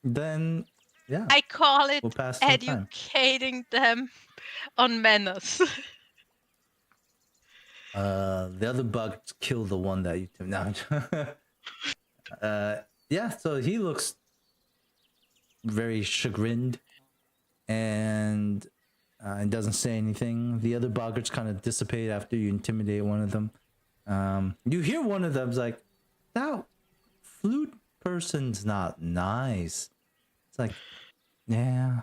then yeah, I call it we'll pass some time. educating them on manners. The other bug killed the one that you took. No. Yeah, so he looks very chagrined and doesn't say anything. The other boggarts kind of dissipate after you intimidate one of them. You hear one of them's like, that flute person's not nice. It's like, yeah,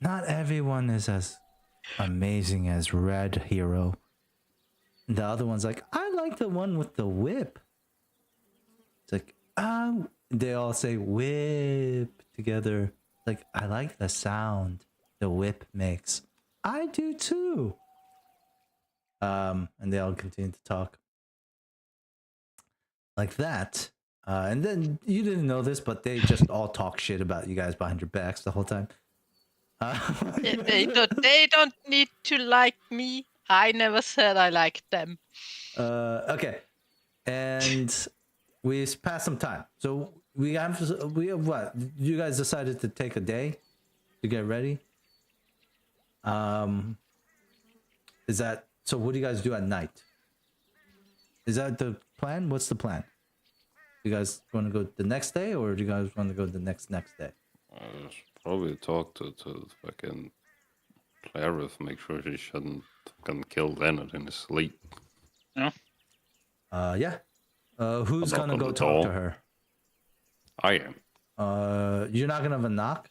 not everyone is as amazing as Red Hero. The other one's like, I like the one with the whip. It's like, they all say whip together. Like, I like the sound the whip makes. I do too. And they all continue to talk like that. And then you didn't know this, but they just all talk shit about you guys behind your backs the whole time. They don't need to like me. I never said I liked them. Okay, and we passed some time. So we have what? You guys decided to take a day to get ready. Is that so? What do you guys do at night? Is that the plan? What's the plan? You guys want to go the next day, or do you guys want to go the next day? Probably talk to fucking Clarith, make sure she shouldn't fucking kill Leonard in his sleep. Yeah. Yeah. Who's gonna go talk door. to her? I am. You're not gonna have a knock?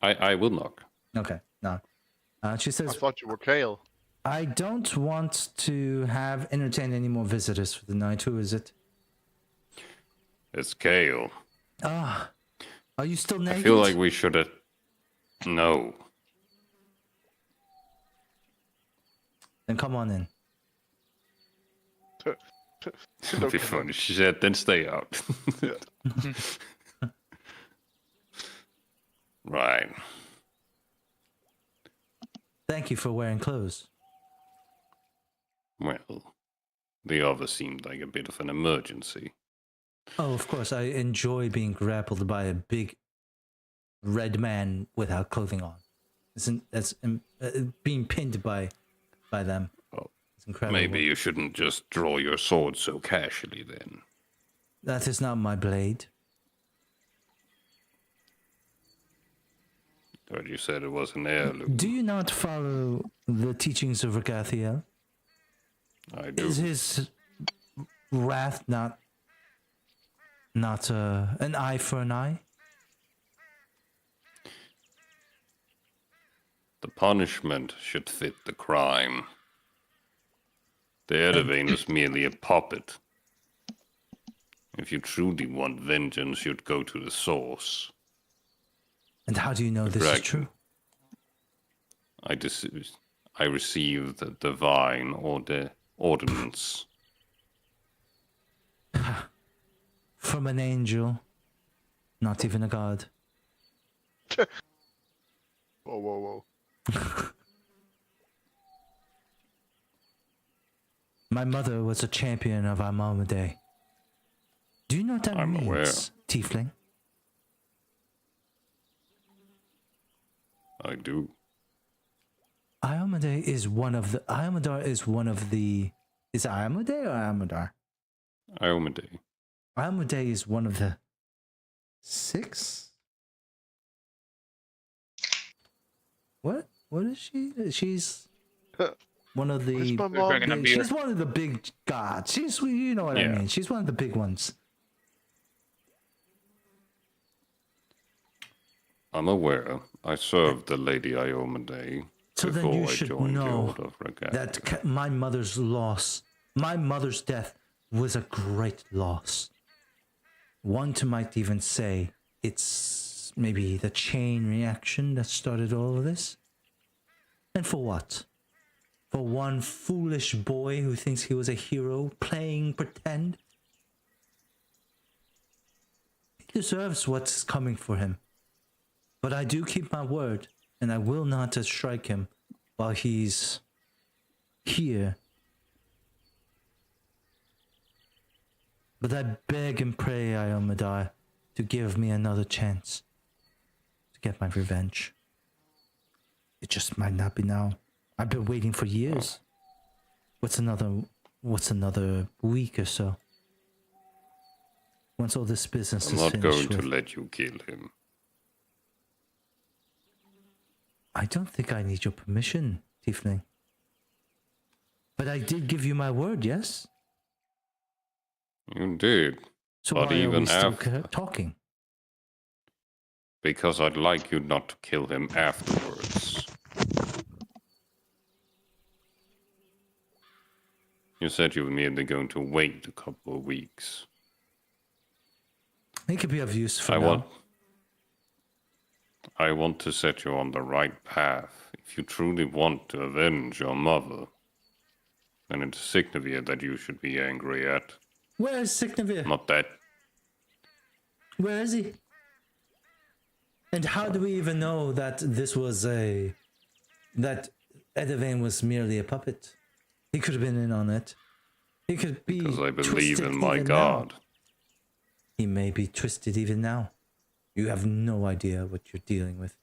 I will knock. Okay, knock. She I says, thought you were Kale. I don't want to entertain any more visitors for the night. Who is it? It's Kale. Ah, are you still naked? I feel like we should have. No. Then come on in. It'll be funny. She said, then stay out. Right. Thank you for wearing clothes. Well, the other seemed like a bit of an emergency. Oh, of course. I enjoy being grappled by a big red man without clothing on. That's being pinned by them. Well, it's incredible. maybe you shouldn't just draw your sword so casually then. That is not my blade. But you said it was an heirloom. Do you not follow the teachings of Regathiel? I do. Is his wrath not an eye for an eye? The punishment should fit the crime. The Edivane was merely a puppet. If you truly want vengeance, you'd go to the source. And how do you know this is true? I received the divine ordinance from an angel, not even a god. Whoa, whoa. My mother was a champion of Armada. Do you know what that I'm means, aware. Tiefling? I do. Armada is one of the. Armadar is one of the. Is it Armada or Armadar? Iomade. Armada is one of the 6. What? What is she? She's one of Where's the. my mom? Drinking a beer. She's one of the big gods. She's, you know what I Yeah. mean. She's one of the big ones. I'm aware. I served the Lady Iomade So then before you I should joined the know Order of Regalia. that my mother's loss, my mother's death, was a great loss. One might even say it's maybe the chain reaction that started all of this. And for what? For one foolish boy who thinks he was a hero playing pretend? He deserves what's coming for him. But I do keep my word, and I will not strike him while he's here. But I beg and pray, Iomadai, to give me another chance to get my revenge. It just might not be now. I've been waiting for years. What's another week or so? Once all this business I'm is not finished going with. to let you kill him. I don't think I need your permission, Tiefling. But I did give you my word, yes? You did. So But why are even we still after- talking? Because I'd like you not to kill him afterwards. You said you were merely going to wait a couple of weeks. It could be of use for I now. want to set you on the right path. If you truly want to avenge your mother, then it's Signavir that you should be angry at. Where is Signavir? Not that. Where is he? And how do we even know that this was that Edivane was merely a puppet? He could have been in on it. He could be Because I believe twisted in my even God. now. He may be twisted even now. You have no idea what you're dealing with.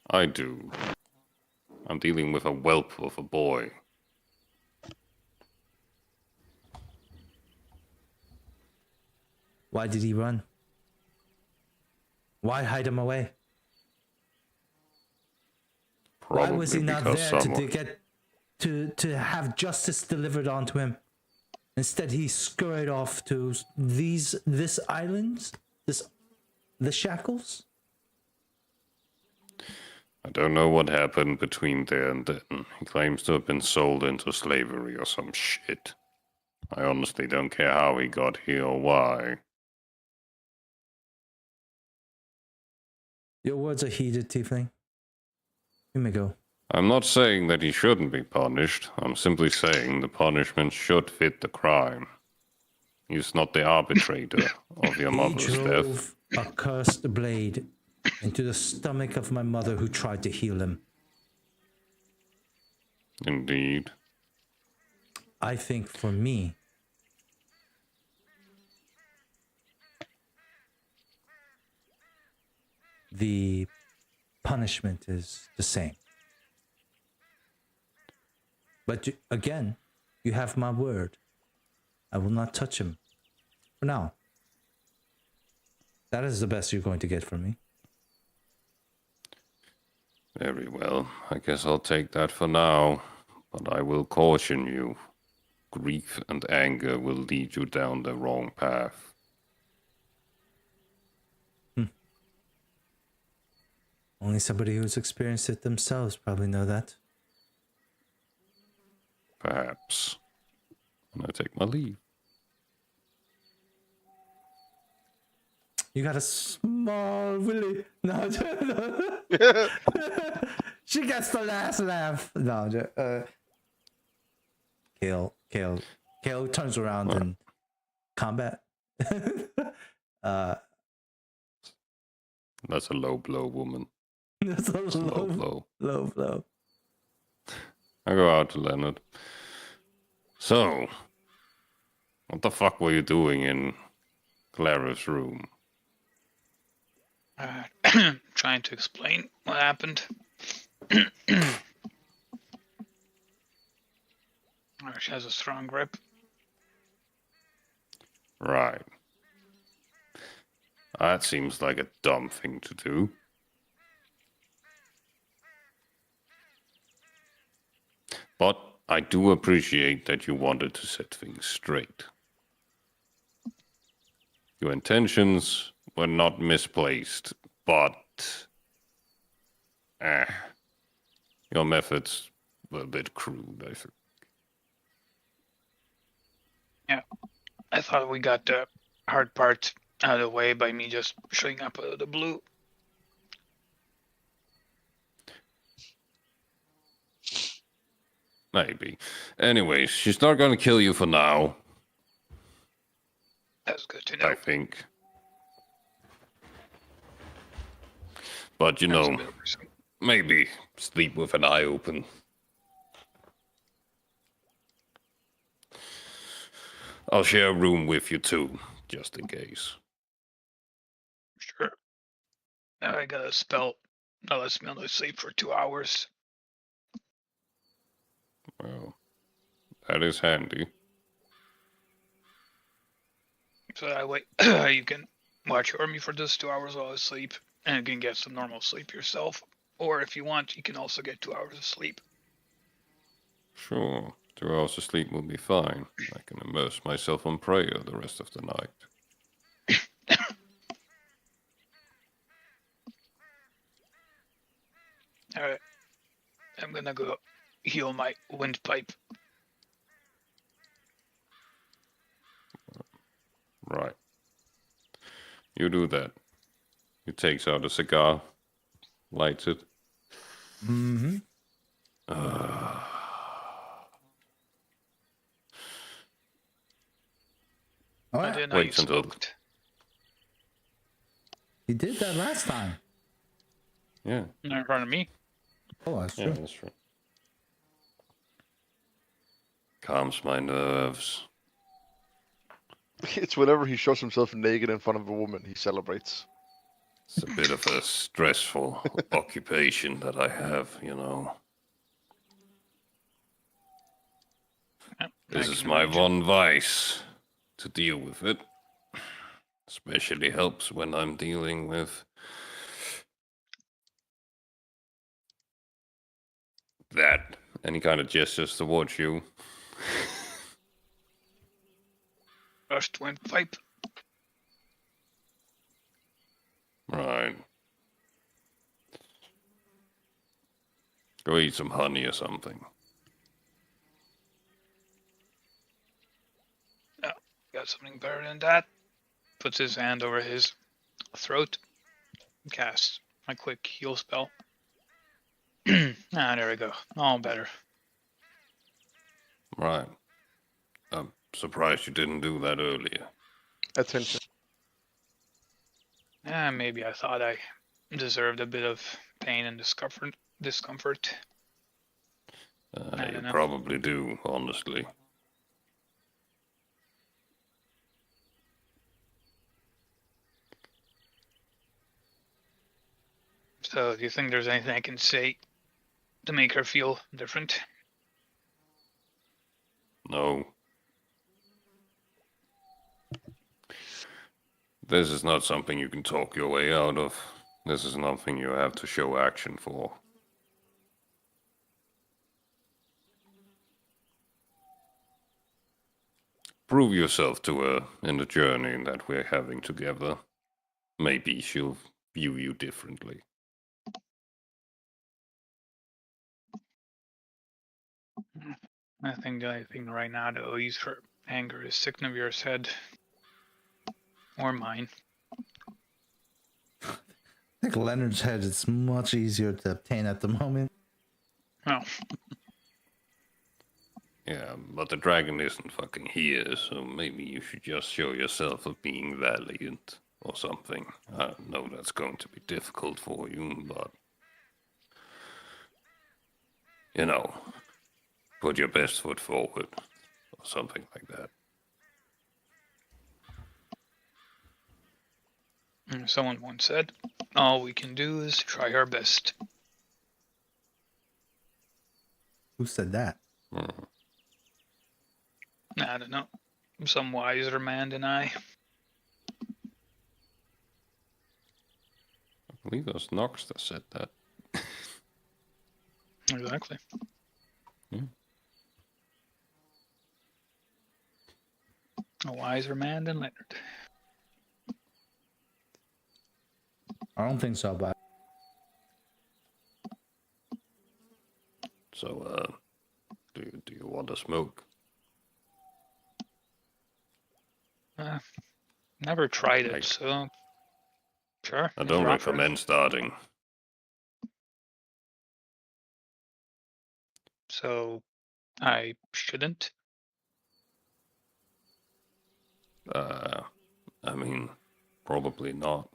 I do. I'm dealing with a whelp of a boy. Why did he run? Why hide him away? Probably Why was he not because there someone... to have justice delivered onto him? Instead, he scurried off to this island, the Shackles. I don't know what happened between there and then. He claims to have been sold into slavery or some shit. I honestly don't care how he got here or why. Your words are heeded, Tiefling. You may go. I'm not saying that he shouldn't be punished. I'm simply saying the punishment should fit the crime. He's not the arbitrator of your He mother's death. drove a cursed blade into the stomach of my mother who tried to heal him. Indeed. I think for me, the punishment is the same. But again, you have my word. I will not touch him. For now. That is the best you're going to get from me. Very well. I guess I'll take that for now. But I will caution you. Grief and anger will lead you down the wrong path. Only somebody who's experienced it themselves probably know that. Perhaps. And I take my leave. You got a small willy. No, she gets the last laugh. No, Kale turns around and combat. uh, That's a low blow, woman. that's a It's a low blow. low blow. I go out to Leonard. So, what the fuck were you doing in Clara's room? Trying to explain what happened. She has a strong grip. Right. That seems like a dumb thing to do. But I do appreciate that you wanted to set things straight. Your intentions were not misplaced, but your methods were a bit crude, I think. Yeah, I thought we got the hard part out of the way by me just showing up out of the blue. Maybe. Anyways, she's not gonna kill you for now, That's good to know. I think. But you That was a know, bit of a- maybe sleep with an eye open. I'll share a room with you too, just in case. Sure. I got a spell that lets me only sleep for 2 hours. Well, that is handy. So that way you can watch over me for those 2 hours while I sleep, and you can get some normal sleep yourself. Or if you want, you can also get 2 hours of sleep. Sure, 2 hours of sleep will be fine. I can immerse myself on prayer the rest of the night. Alright. I'm gonna go heal my windpipe. Right. You do that. He takes out a cigar, lights it. Mm-hmm. Oh, I yeah. didn't know you Waits until- smoked. He did that last time. Yeah, Not in front of me. Oh, that's yeah, true. that's true. Calms my nerves. It's whenever he shows himself naked in front of a woman, he celebrates. It's a bit of a stressful occupation that I have, you know. Yep, This I is can my imagine. one vice. To deal with it. Especially helps when I'm dealing with that. Any kind of gestures towards you. Rushed windpipe. Right. Go eat some honey or something. Oh, got something better than that. Puts his hand over his throat. Casts my quick heal spell. There we go. All better. Right. I'm surprised you didn't do that earlier. Attention. Maybe I thought I deserved a bit of pain and discomfort. I You don't know. probably do, honestly. So, do you think there's anything I can say to make her feel different? No. This is not something you can talk your way out of. This is nothing you have to show action for. Prove yourself to her in the journey that we're having together. Maybe she'll view you differently. I think the only thing right now to ease her anger is Signavir's head. Or mine. I think Leonard's head is much easier to obtain at the moment. Well, Yeah, but the dragon isn't fucking here, so maybe you should just show yourself of being valiant or something. I know that's going to be difficult for you, but you know, put your best foot forward or something like that. Someone once said, all we can do is try our best. Who said that? Hmm. I don't know. Some wiser man than I. I believe it was Nox that said that. Exactly. A wiser man than Leonard. I don't think so, but So, do you want to smoke? Never tried it, Like- so sure. I if don't you're offering. recommend starting. So I shouldn't. I mean, probably not.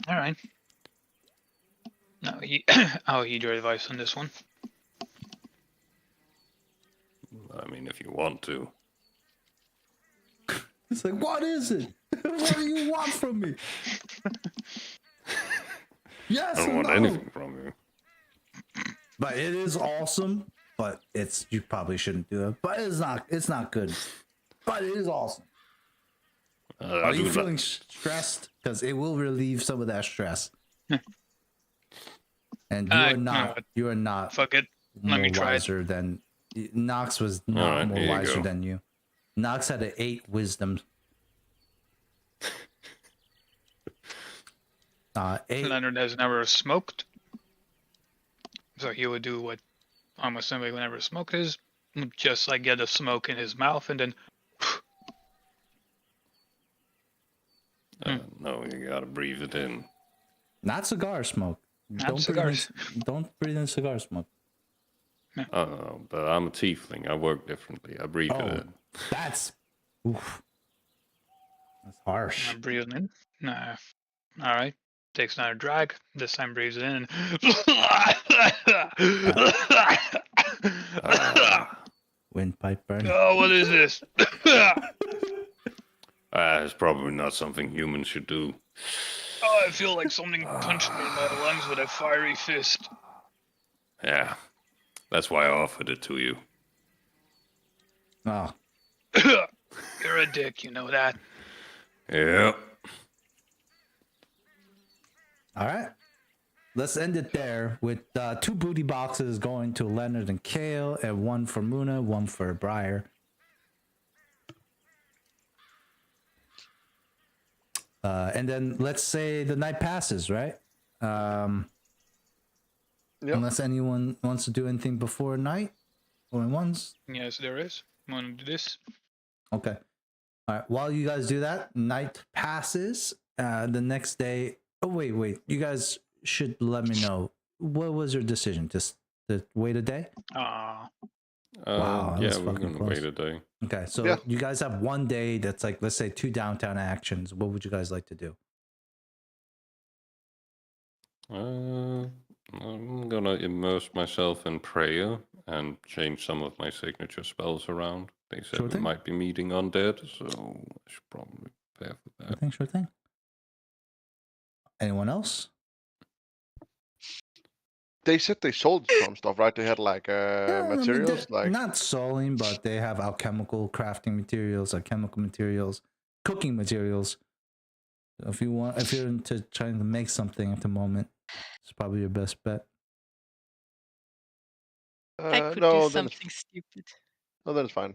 All right. No, I'll heed your advice on this one. I mean, if you want to. it's like, what is it? What do you want from me? Yes, I don't want no. anything from you. But it is awesome. But you probably shouldn't do it. But it's not good. But it is awesome. I Are you do feeling stressed? Because it will relieve some of that stress. And you are not Fuck it. more Let me try it. wiser than Nox was not Alright, more here you wiser go. than you. Nox had an 8 wisdom. 8. Leonard has never smoked, so he would do what almost somebody would never smoke is, just like get a smoke in his mouth and then. No, you gotta breathe it in. Not cigar smoke. Not cigars. Don't breathe in cigar smoke. But I'm a tiefling. I work differently. I breathe it Oh, in. that's harsh. I'm breathing in. Nah. All right. Takes another drag. This time breathes it in. Windpipe burn. Oh, what is this? It's probably not something humans should do. Oh, I feel like something punched me in my lungs with a fiery fist. Yeah, that's why I offered it to you. Oh, You're a dick, you know that. Yeah. all right. Let's end it there with 2 booty boxes going to Leonard and Kale, and 1 for Muna, 1 for Briar. And then let's say the night passes, right? Yep. Unless anyone wants to do anything before night, going once. Yes, there is. Want to do this? Okay. All right. While you guys do that, night passes. The next day. Oh wait. You guys should let me know. What was your decision? Just to wait a day? Ah, Wow, that Yeah, was we're fucking gonna close. wait a day. Okay. So Yeah. you guys have one day that's like, let's say 2 downtown actions. What would you guys like to do? I'm gonna immerse myself in prayer and change some of my signature spells around. They said Sure we thing. might be meeting undead, so I should probably prepare for that. Sure thing. Anyone else? They said they sold some stuff, right? They had like Yeah, I mean, materials, they're like not sewing, but they have alchemical crafting materials, alchemical materials, cooking materials. If you're into trying to make something at the moment, it's probably your best bet. I could no, do then something stupid. it's fine.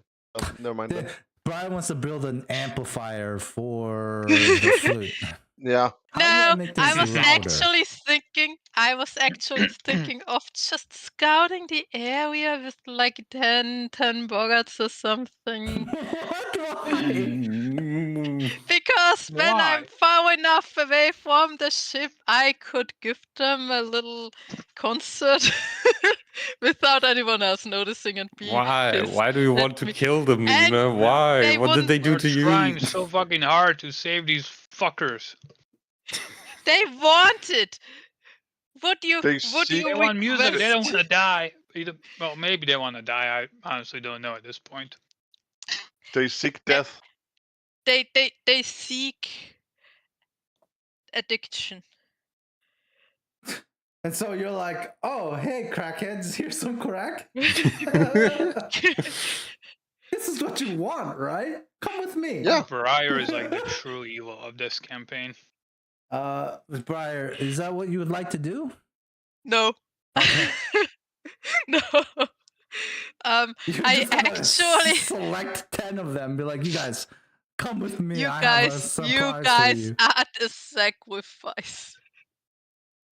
Never mind then. Brian wants to build an amplifier for the flute. Yeah. How do I No, make this I was louder? actually thinking of just scouting the area with like 10 boggarts or something. What? Why? Because when I'm Why? far enough away from the ship, I could give them a little concert. without anyone else noticing and being Why? pissed Why do you at want to me. kill them, And Nina? Why? they What did they do We're to you? trying so fucking hard to save these fuckers. They want it. Would you They would seek- They you want music. They don't request? want to die. Well, maybe they want to die. I honestly don't know at this point. They seek death. They seek addiction. And so you're like, oh, hey, crackheads, here's some crack. This is what you want, right? Come with me. Yeah. Briar is like the true evil of this campaign. Briar, is that what you would like to do? No. Okay. No. You're I just gonna actually select 10 of them. Be like, you guys, come with me. you I have a guys surprise for guys you. are the sacrifice.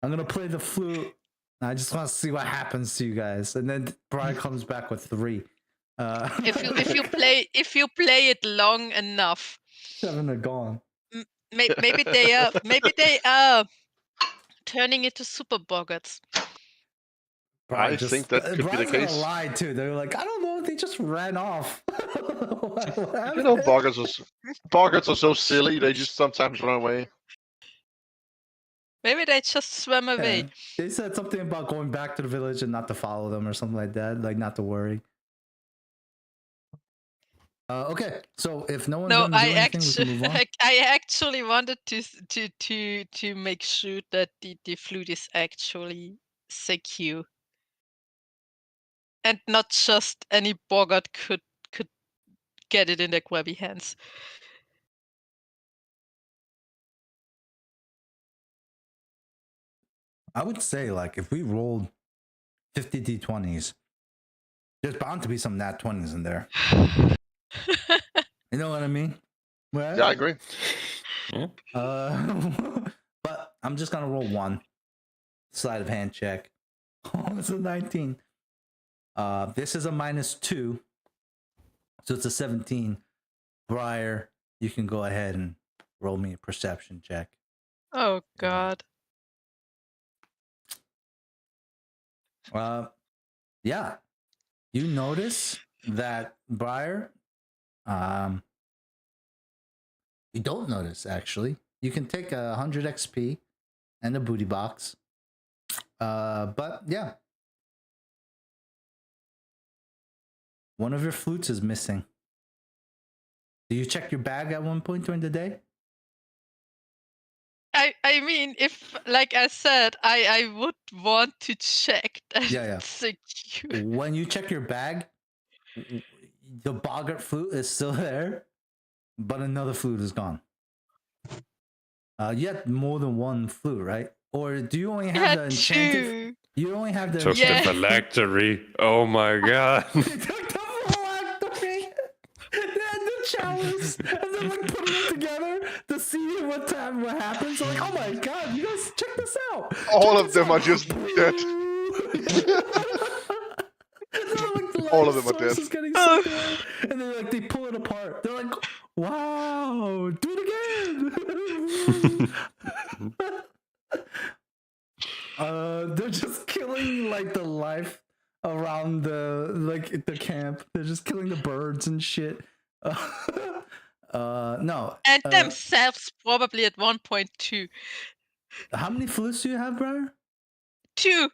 I'm gonna play the flute. I just want to see what happens to you guys. And then Brian comes back with 3. If you play it long enough, 7 are gone. maybe they are turning into super boggarts. Brian I think that could be the Brian's case. gonna lie too. They're like, I don't know, they just ran off. What You know, happened? boggarts are so silly. They just sometimes run away. Maybe they just swam away. Yeah. They said something about going back to the village and not to follow them or something like that, like not to worry. Okay, so if no one's No, gonna do I anything, we can move on. actually wanted to make sure that the flute is actually secure, and not just any boggart could get it in their grabby hands. I would say, like, if we rolled 50 d20s, there's bound to be some nat 20s in there. You know what I mean? Right? Yeah, I agree. But I'm just gonna roll 1 sleight of hand check. Oh, it's a 19. This is a -2, so it's a 17. Briar, you can go ahead and roll me a perception check. Oh God. Yeah, you notice that Briar. You don't notice actually. You can take 100 XP and a booty box. But yeah, one of your flutes is missing. Do you check your bag at one point during the day? I mean, if, like I said, I would want to check that Yeah, yeah. it's secure. When you check your bag, the boggart flute is still there, but another flute is gone. You had more than one flute, right? Or do you only have Yeah, the enchanted? 2. You only have the Took Yeah. the phylactery. Oh my god. They took the phylactery. They had the chalice, and then like put it together to see what happens. Like, oh my god, you guys check this out. All Check of this them out. are just dead. All of them are dead. Is getting sucked away, and then like they pull it apart. They're like, "Wow, do it again!" They're just killing like the life around the camp. They're just killing the birds and shit. No. And themselves probably at 1.2. How many flutes do you have, brother? 2.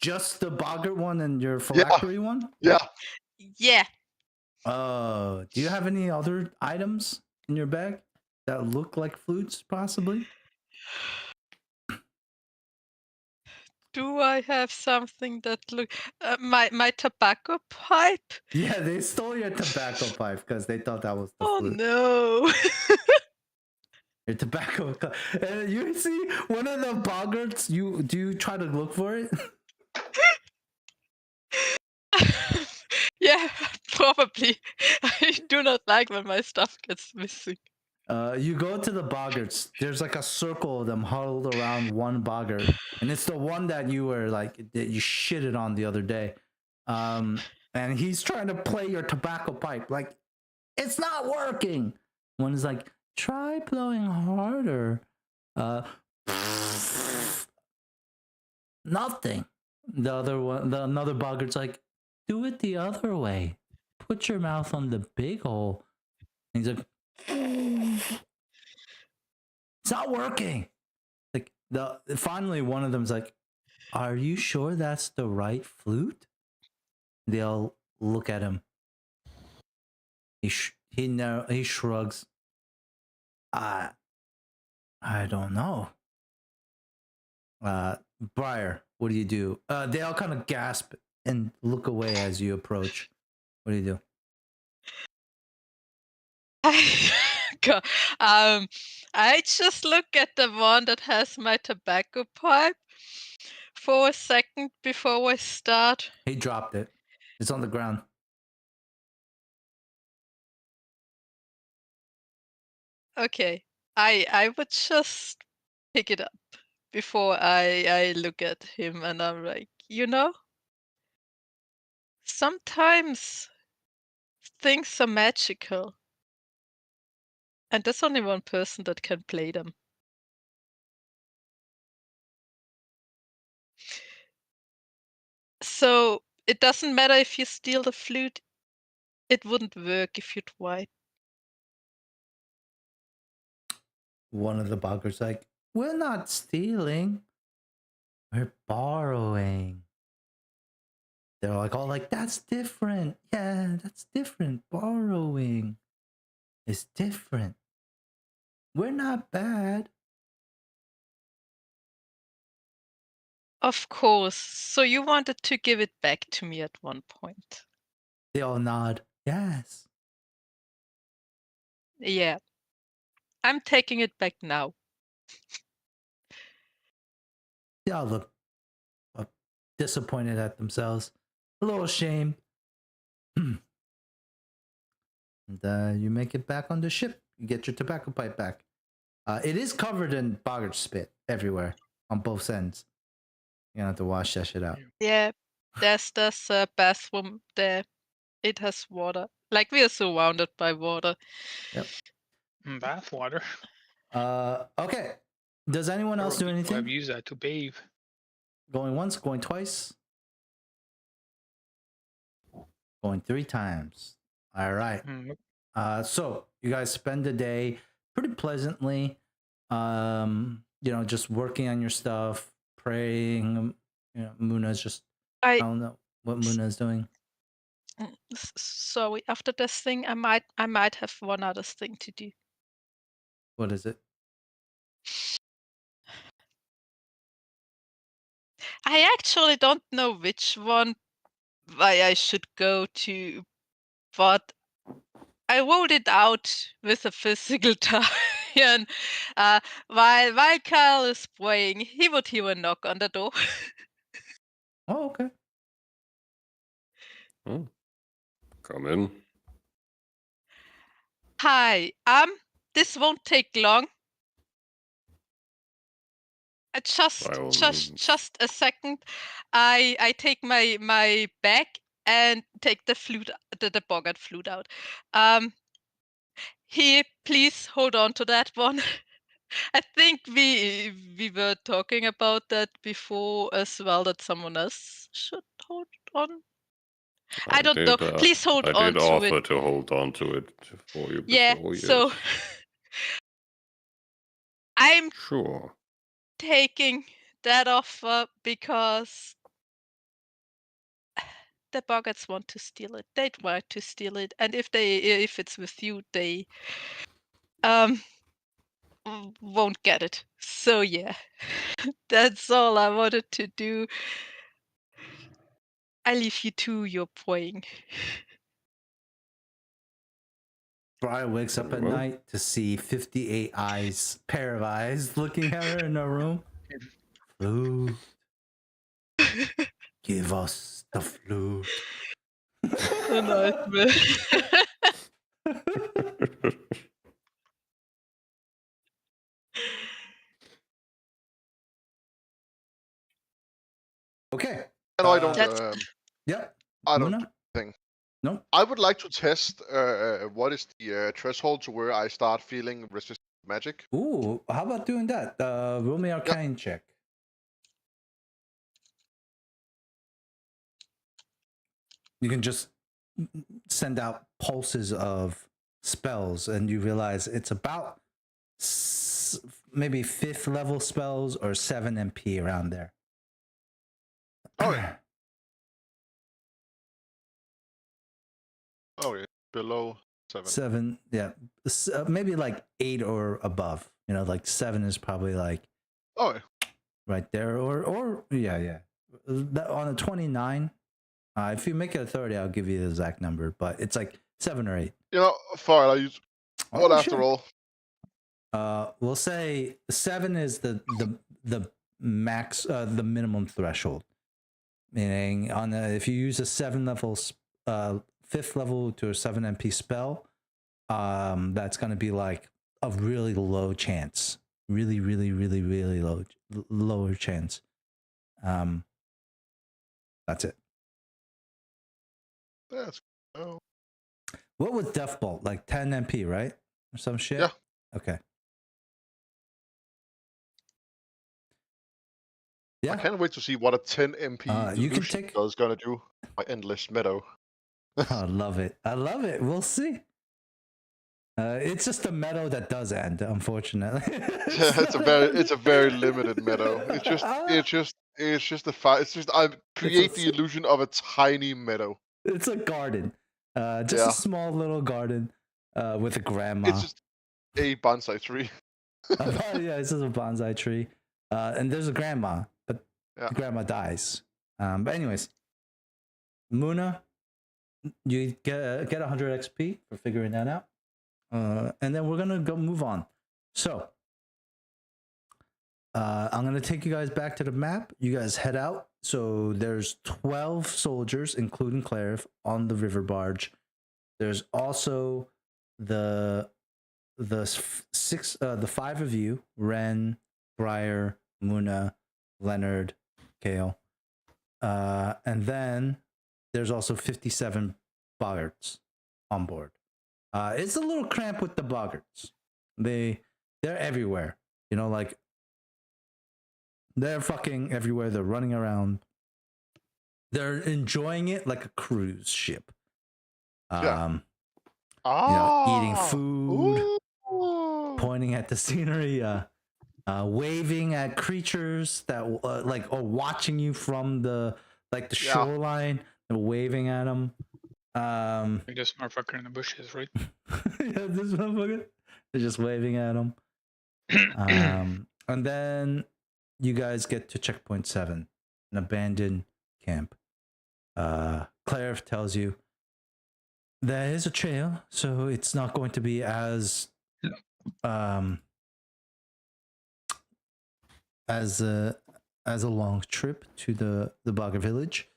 Just the boggart one and your phylactery one? Yeah. Yeah. Do you have any other items in your bag that look like flutes, possibly? Do I have something that look my tobacco pipe? Yeah, they stole your tobacco pipe because they thought that was the Oh flute. no. Your tobacco. You see one of the boggarts. Do you try to look for it? Yeah, probably. I do not like when my stuff gets missing. You go to the boggarts. There's like a circle of them huddled around one boggart, and it's the one that you were like that you shitted on the other day. And he's trying to play your tobacco pipe, like it's not working. One is like, try blowing harder. Nothing. Another boggart's like, do it the other way. Put your mouth on the big hole. And he's like, it's not working. Like finally one of them's like, are you sure that's the right flute? They all look at him. He shrugs. I don't know. Briar, what do you do? They all kind of gasp and look away as you approach. What do you do? I just look at the one that has my tobacco pipe for a second before I start. He dropped it. It's on the ground. Okay, I would just pick it up before I look at him, and I'm like, sometimes things are magical, and there's only one person that can play them. So it doesn't matter if you steal the flute, it wouldn't work if you tried. One of the boggarts like, we're not stealing. We're borrowing. They're like all like, that's different. Yeah, that's different. Borrowing is different. We're not bad. Of course. So you wanted to give it back to me at one point. They all nod. Yes. Yeah. I'm taking it back now. They all look disappointed at themselves. A little ashamed. And you make it back on the ship. You get your tobacco pipe back. It is covered in boggart spit everywhere on both ends. You're gonna have to wash that shit out. Yeah. There's a bathroom there. It has water. Like, we are surrounded by water. Yep. Bath water. Okay. Does anyone else do I've anything? used that to bathe. Going once, going twice, going 3 times. All right. So you guys spend the day pretty pleasantly. Just working on your stuff, praying. Muna's just I don't know what Muna's doing. Sorry, after this thing, I might have one other thing to do. What is it? I actually don't know which one I should go to, but I rolled it out with a physical die, and while Kyle is praying, he would hear a knock on the door. Oh, okay. Oh. Come in. Hi, this won't take long. By all Just means. a second. I take my bag and take the flute, the boggart flute out. Here, please hold on to that one. I think we were talking about that before as well, that someone else should hold on. I don't know. Please hold I on did to it. offer to hold on to it for you Yeah, before, so yes. I'm Sure. taking that offer because the boggarts want to steal it. They try to steal it, and if it's with you, they won't get it. So yeah, that's all I wanted to do. I leave you to your praying. Brian wakes up Very at well. night to see 58 pair of eyes looking at her in her room. Flute. Give us the flute. A nightmare. Okay. No, I don't. That's- Yeah. I don't do Muna? anything. No. I would like to test what is the threshold to where I start feeling resistant to magic. Ooh, how about doing that? Roll me arcane check. you can just send out pulses of spells, and you realize it's about maybe 5th level spells or 7 MP around there. Okay. Okay. Below 7. 7, yeah, maybe like 8 or above. You know, like 7 is probably like Okay. right there, or yeah. On a 29, if you make it a 30, I'll give you the exact number, but it's like 7 or 8. You know, fine. I use. Well, Oh, after shit. all, We'll say 7 is the max, the minimum threshold. Meaning, if you use a 7 level, 5th level to a 7 MP spell, that's going to be like a really low chance, really lower chance. That's it. that's. Oh. What was Death Bolt? Like 10 MP, right? Or some shit? Yeah. Okay. I Yeah. can't wait to see what a 10 MP You can illusion take- is gonna do. My endless meadow. I love it. We'll see. It's just a meadow that does end, unfortunately. it's a very limited meadow. It's just the fact. It's just I create the illusion of a tiny meadow. It's a garden, just Yeah. a small little garden with a grandma. It's just a bonsai tree. Yeah, it's just a bonsai tree, and there's a grandma, but Yeah. the grandma dies. But anyways, Muna, you get 100 XP for figuring that out, and then we're gonna go move on. So I'm gonna take you guys back to the map. You guys head out. So there's 12 soldiers, including Claire, on the river barge. There's also the 5 of you: Ren, Briar, Muna, Leonard, Kale, and then there's also 57 boggarts on board. It's a little cramped with the boggarts. They're everywhere. You know, like they're fucking everywhere. They're running around. They're enjoying it like a cruise ship. Yeah. Eating food, Ooh. pointing at the scenery, waving at creatures that are watching you from the shoreline. They're waving at them. Like this motherfucker in the bushes, right? Yeah, this motherfucker. They're just waving at them. And then you guys get to checkpoint 7, an abandoned camp. Claire tells you there is a trail, so it's not going to be as a long trip to the Bogger village.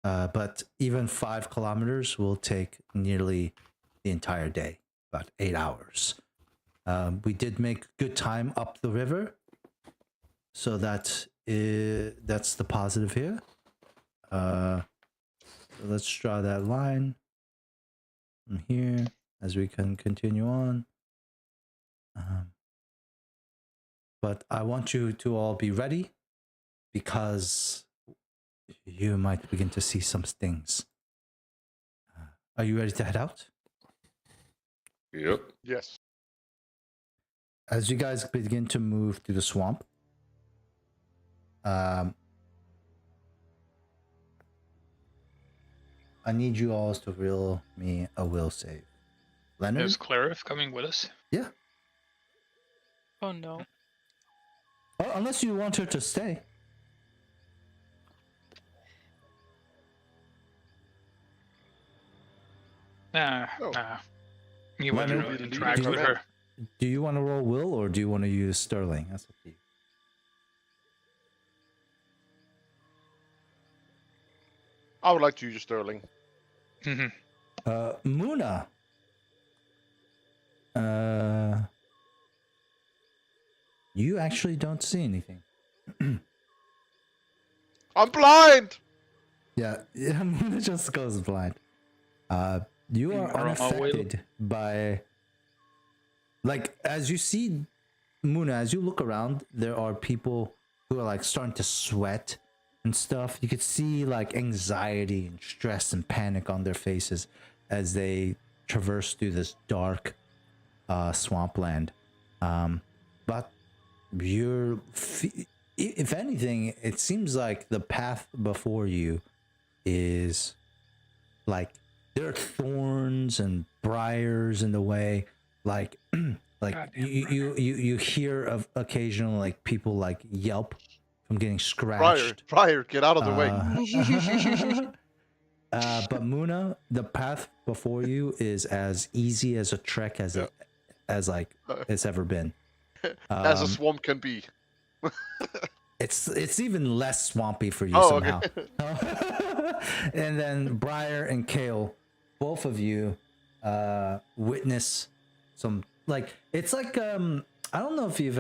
But even 5 kilometers will take nearly the entire day, about 8 hours. We did make good time up the river, so that's the positive here. Let's draw that line from here as we can continue on. But I want you to all be ready, because you might begin to see some things. Are you ready to head out? Yep. Yes. As you guys begin to move through the swamp, I need you all to roll me a will save. Leonard? Is Clarif coming with us? Yeah. Oh no. Oh, unless you want her to stay. Nah. You wouldn't Leonard, really interact do with you- her. Do you want to roll will, or do you want to use Sterling? That's up to you. I would like to use Sterling. Muna. You actually don't see anything. I'm blind. Yeah, Muna just goes blind. You are unaffected by, like, as you see, Muna, as you look around, there are people who are like starting to sweat and stuff. You could see like anxiety and stress and panic on their faces as they traverse through this dark swampland. But if anything, it seems like the path before you is like there are thorns and briars in the way, like like you hear of occasional like people like yelp from getting scratched. Prior, get out of the way. But Muna, the path before you is as easy as a trek as it's ever been. As a swamp can be. It's even less swampy for you Oh, somehow. okay. And then Briar and Kale, both of you witness some like it's like I don't know if you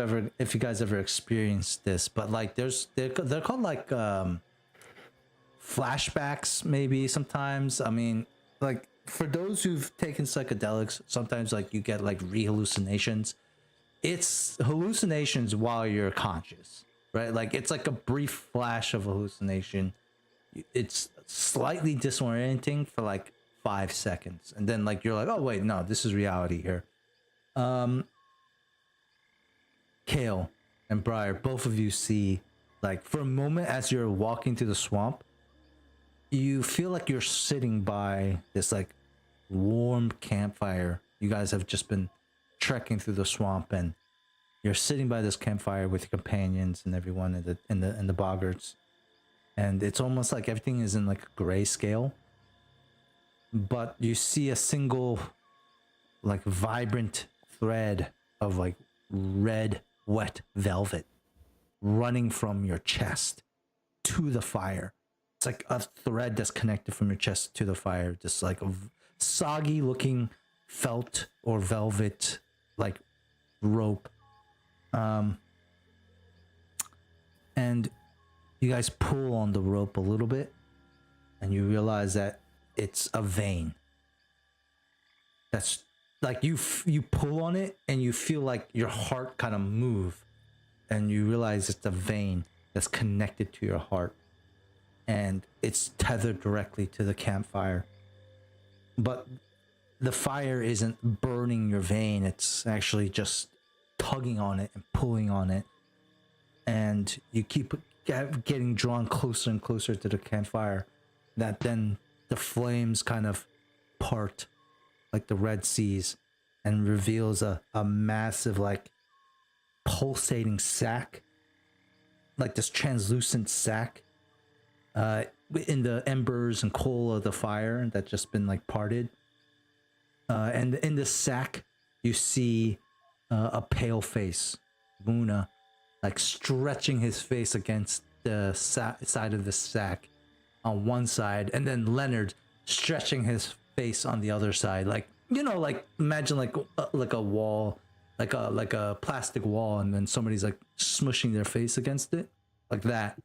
guys ever experienced this, but like they're called like flashbacks maybe sometimes. I mean, like for those who've taken psychedelics, sometimes like you get like re-hallucinations. It's hallucinations while you're conscious, right? Like it's like a brief flash of hallucination. It's slightly disorienting for like 5 seconds, and then like you're like, oh wait, no, this is reality here. Kale and Briar, both of you see like for a moment as you're walking through the swamp, you feel like you're sitting by this like warm campfire. You guys have just been trekking through the swamp, and you're sitting by this campfire with your companions and everyone in the boggarts, and it's almost like everything is in like a grayscale, but you see a single like vibrant thread of like red wet velvet running from your chest to the fire. It's like a thread that's connected from your chest to the fire, just like a soggy looking felt or velvet like rope. And you guys pull on the rope a little bit, and you realize that it's a vein. That's like you pull on it, and you feel like your heart kind of move, and you realize it's a vein that's connected to your heart, and it's tethered directly to the campfire. But the fire isn't burning your vein; it's actually just tugging on it and pulling on it, and you keep getting drawn closer and closer to the campfire. That then the flames kind of part like the Red Seas and reveals a massive like pulsating sack, like this translucent sack in the embers and coal of the fire that just been like parted, and in the sack you see a pale face, Muna, like stretching his face against the side of the sack on one side, and then Leonard stretching his face on the other side, like, you know, like imagine like a wall, like a plastic wall, and then somebody's like smushing their face against it, like that.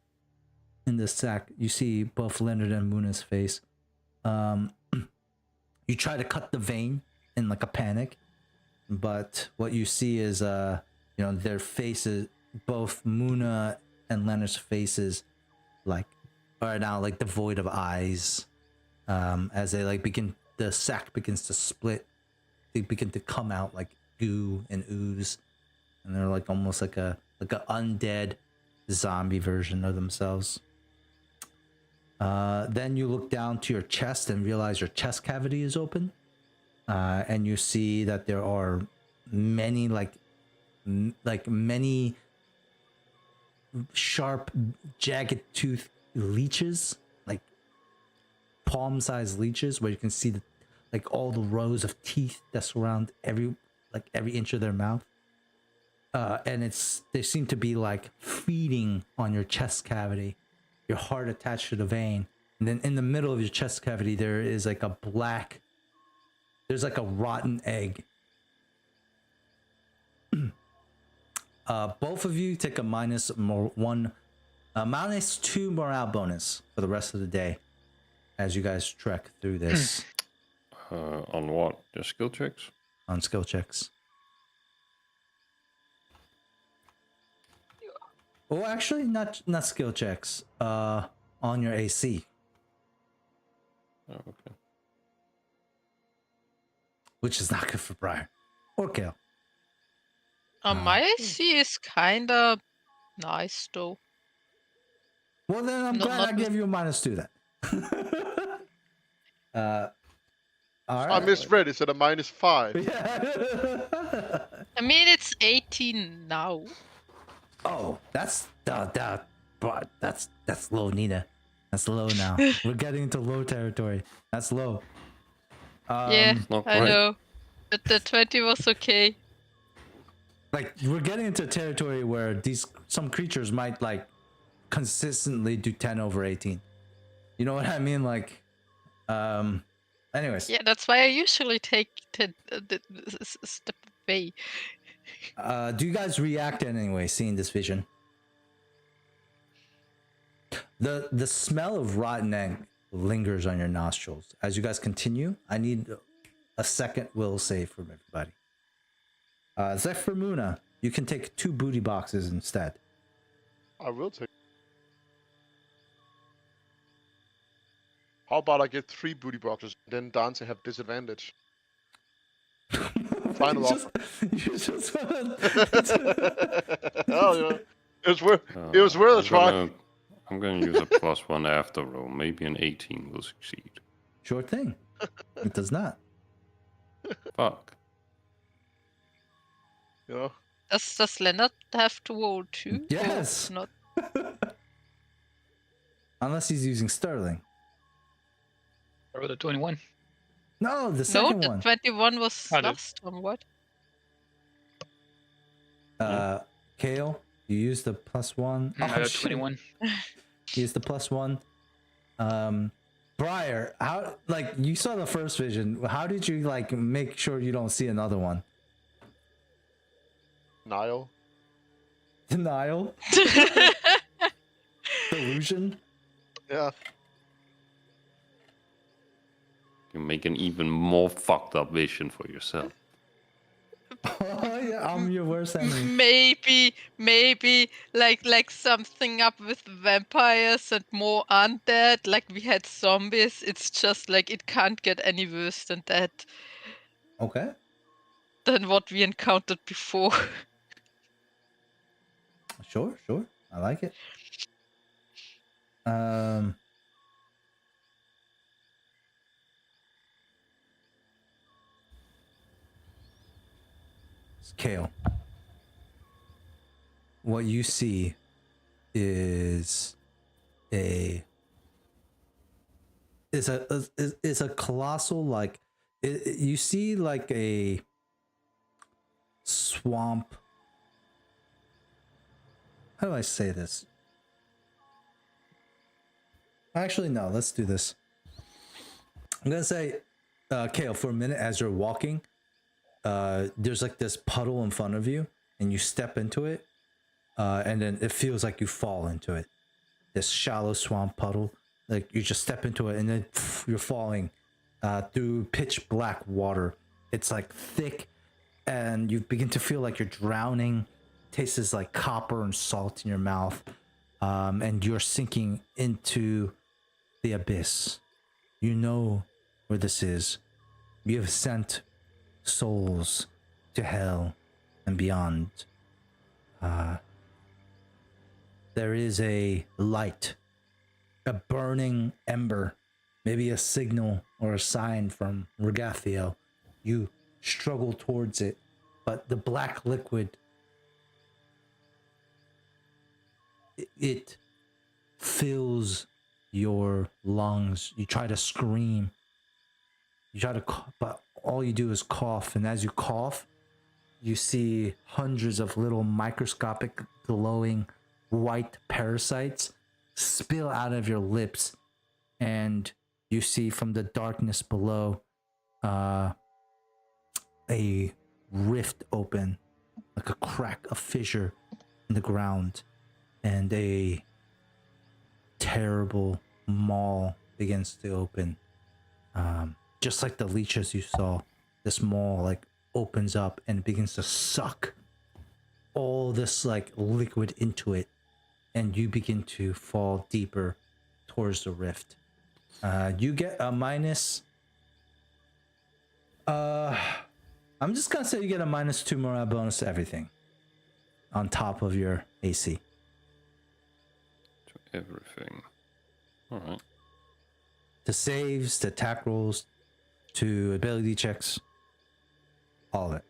In the sack, you see both Leonard and Muna's face. You try to cut the vein in like a panic, but what you see is you know, their faces, both Muna and Leonard's faces, like are now like devoid of eyes. As they like the sack begins to split, they begin to come out like goo and ooze, and they're like almost like a undead zombie version of themselves. Then you look down to your chest and realize your chest cavity is open, and you see that there are many many sharp, jagged tooth leeches, like palm-sized leeches, where you can see like all the rows of teeth that surround every inch of their mouth. And they seem to be like feeding on your chest cavity, your heart attached to the vein. And then in the middle of your chest cavity, there is like there's like a rotten egg. Both of you take a -2 morale bonus for the rest of the day as you guys trek through this. On what? The skill checks? On skill checks. Oh, actually, not skill checks. On your AC, Oh, okay. which is not good for Briar or Kale. My AC is kinda nice though. Well, then I'm glad I gave you a -2 then. All I right. misread. It said a -5. Yeah. I mean, it's 18 now. Oh, that's but that's low, Nina. That's low now. We're getting into low territory. That's low. Yeah, Not I great. know. But the 20 was okay. Like we're getting into territory where some creatures might like consistently do 10 over 18. You know what I mean? Like, anyways, Yeah, that's why I usually take the step away. do you guys react anyway seeing this vision? The smell of rotten egg lingers on your nostrils. As you guys continue, I need a second will save from everybody. Zephyr Muna, you can take 2 booty boxes instead. I will take. How about I get 3 booty boxes, then Dante have disadvantage? Final offer. You just Oh, you know, it was worth a try. I'm gonna use a +1 after roll. Maybe an 18 will succeed. Sure thing. It does not. Fuck. You know, Does Leonard have to roll too? or Yes. not? Unless he's using Sterling. I rolled a 21. No, the No, second the one. 21 was Oh, dude. last time. What? Kale, you use the +1. I got shit. 21. Use the +1. Briar, how like you saw the first vision? How did you like make sure you don't see another one? Niall. Denial, delusion. Yeah. You make an even more fucked up vision for yourself. Oh yeah, I'm your worst enemy. Maybe like something up with vampires and more undead. Like we had zombies. It's just like it can't get any worse than that, Okay, than what we encountered before. sure. I like it. Kale, what you see is a colossal like you see like a swamp. How do I say this? Actually, no. Let's do this. I'm gonna say, Kale, for a minute as you're walking, there's like this puddle in front of you, and you step into it, and then it feels like you fall into it. This shallow swamp puddle, like you just step into it, and then you're falling through pitch black water. It's like thick, and you begin to feel like you're drowning. Tastes like copper and salt in your mouth, and you're sinking into the abyss. You know where this is. You have sent souls to hell and beyond. There is a light, a burning ember, maybe a signal or a sign from Regathio. You struggle towards it, but the black liquid, it fills your lungs. You try to scream. You try to cough, but all you do is cough. And as you cough, you see hundreds of little microscopic glowing white parasites spill out of your lips. And you see from the darkness below a rift open, like a crack, a fissure in the ground. And a terrible maw begins to open. Just like the leeches you saw, this maw like opens up and begins to suck all this like liquid into it. and you begin to fall deeper towards the rift. You get a minus. I'm just gonna say you get a -2 morale bonus to everything, on top of your AC. To everything. All right. To saves, to attack rolls, to ability checks, all of it.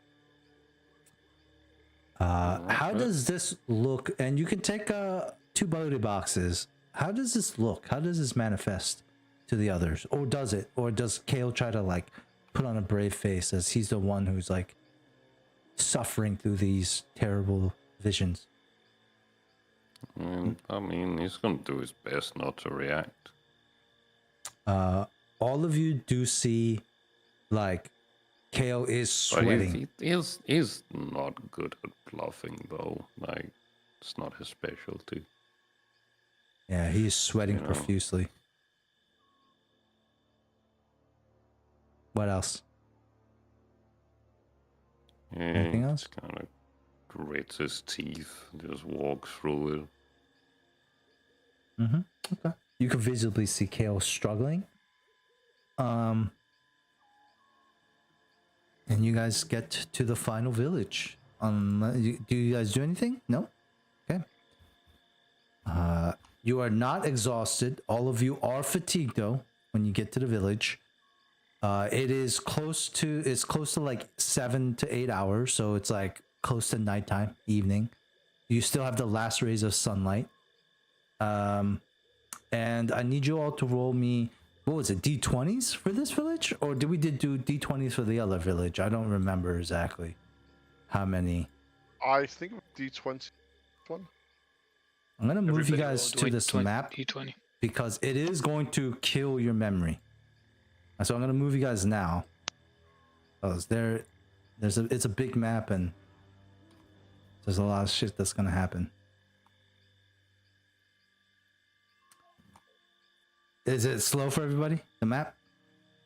How does this look? And you can take 2 ability boxes. How does this look? How does this manifest to the others? Or does it? Or does Kale try to like put on a brave face as he's the one who's like suffering through these terrible visions? I mean, he's gonna do his best not to react. All of you do see like Kale is But sweating. he's not good at bluffing, though. Like, it's not his specialty. Yeah, he is sweating You know. profusely. What else? Yeah, Anything else? Kind of grits his teeth, just walks through it. Okay. You can visibly see Kale struggling. And you guys get to the final village. Do you guys do anything? No? Okay. You are not exhausted. All of you are fatigued though when you get to the village. It's close to like 7 to 8 hours, so it's like close to nighttime, evening. You still have the last rays of sunlight. And I need you all to roll me, what was it, D20s for this village? Or did we do D20s for the other village? I don't remember exactly how many. I think D20 one. I'm going to move you Everybody guys roll to this map D20. because it is going to kill your memory. So I'm going to move you guys now. It's a big map and there's a lot of shit that's going to happen. Is it slow for everybody, the map?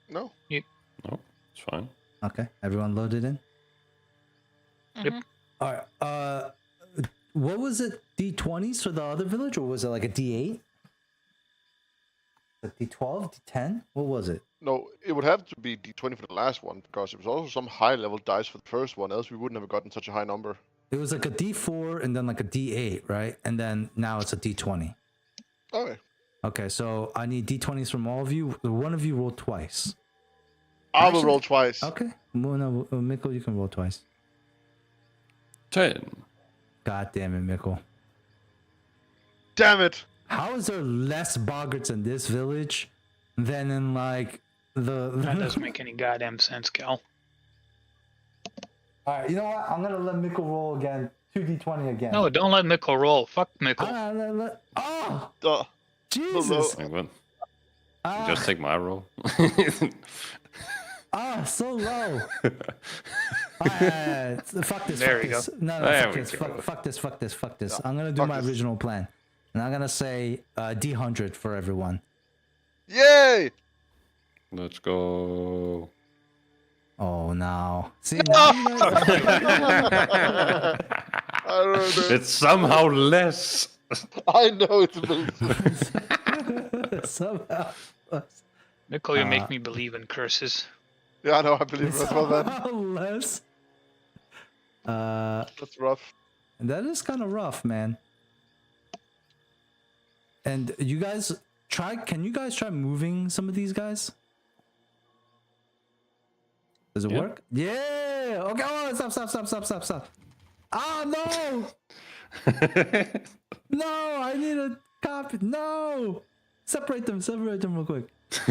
No. No, it's fine. Okay, everyone loaded in? Yep. All right, what was it, D20s for the other village, or was it like a D8? A D12, D10? What was it? No, it would have to be D20 for the last one, because it was also some high level dice for the first one, else we wouldn't have gotten such a high number. It was like a D4 and then like a D8, right? And then now it's a D20. Okay. Okay, so I need D20s from all of you. One of you roll twice. I will Actually- roll twice. Okay, well, no, Mikkel, you can roll twice. 10. God damn it, Mikkel. Damn it! How is there less boggarts in this village than in like the... That doesn't make any goddamn sense, Cal. All right, you know what? I'm gonna let Mikkel roll again. 2d20 again. No, don't let Mikkel roll. Fuck Mikkel. Oh, Duh. Jesus! Wait, what? Ah, Just take my roll. so low. Fuck this. There fuck we this. go. No, There fuck we this. go. Fuck this. Fuck this. Fuck this. Yeah, I'm gonna do fuck my this. original plan, and I'm gonna say D100 for everyone. Yay! Let's go. Oh no! See now you guys- I don't know. It's somehow less. I know it's a bit. somehow. Mikkel, you make me believe in curses. Yeah, I know, I believe it as well then. Somehow less. That's rough. That is kind of rough, man. And you guys try. Can you guys try moving some of these guys? Does it Yeah. work? Yeah. Okay. Oh, stop. Ah, no. No, I need a copy. No. Separate them real quick.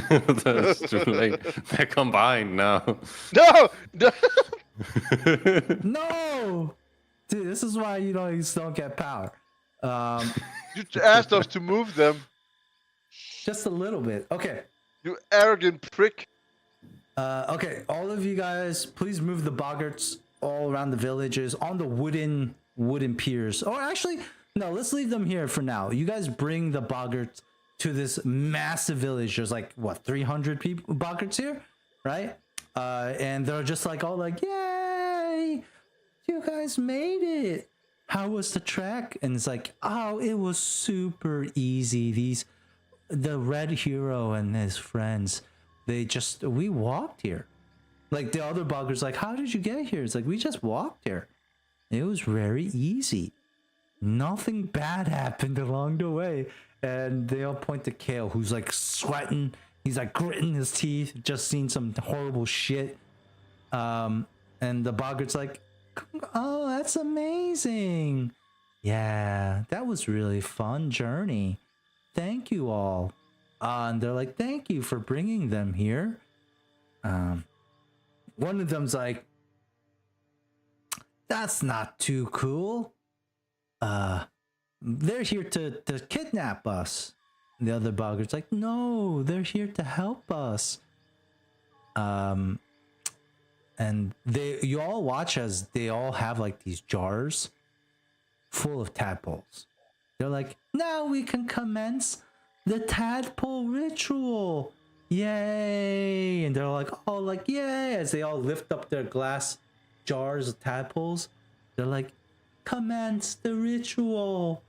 That's too late. They're combined now. No! No! No. Dude, this is why you just don't get power. You asked us to move them, Just a little bit. Okay. you arrogant prick. Okay, all of you guys, please move the boggarts all around the villages on the wooden piers. Or actually, no, let's leave them here for now. You guys bring the boggarts to this massive village. There's like what, 300 people boggarts here, right? And they're just like all like, "Yay! You guys made it! how was the trek? And it's like, oh, it was super easy. The red hero and his friends, we walked here. Like the other buggers, like, how did you get here? It's like, we just walked here. It was very easy. Nothing bad happened along the way. And they all point to Kale, who's like sweating. He's like gritting his teeth, just seen some horrible shit. And the boggart's like, oh, that's amazing. Yeah, that was really fun journey. Thank you all. And they're like, thank you for bringing them here. One of them's like, that's not too cool. They're here to kidnap us. And the other boggart's like, no, they're here to help us. And you all watch as they all have like these jars full of tadpoles. They're like, now we can commence the tadpole ritual. Yay! And they're like, oh, like, yay! As they all lift up their glass jars of tadpoles, they're like, commence the ritual.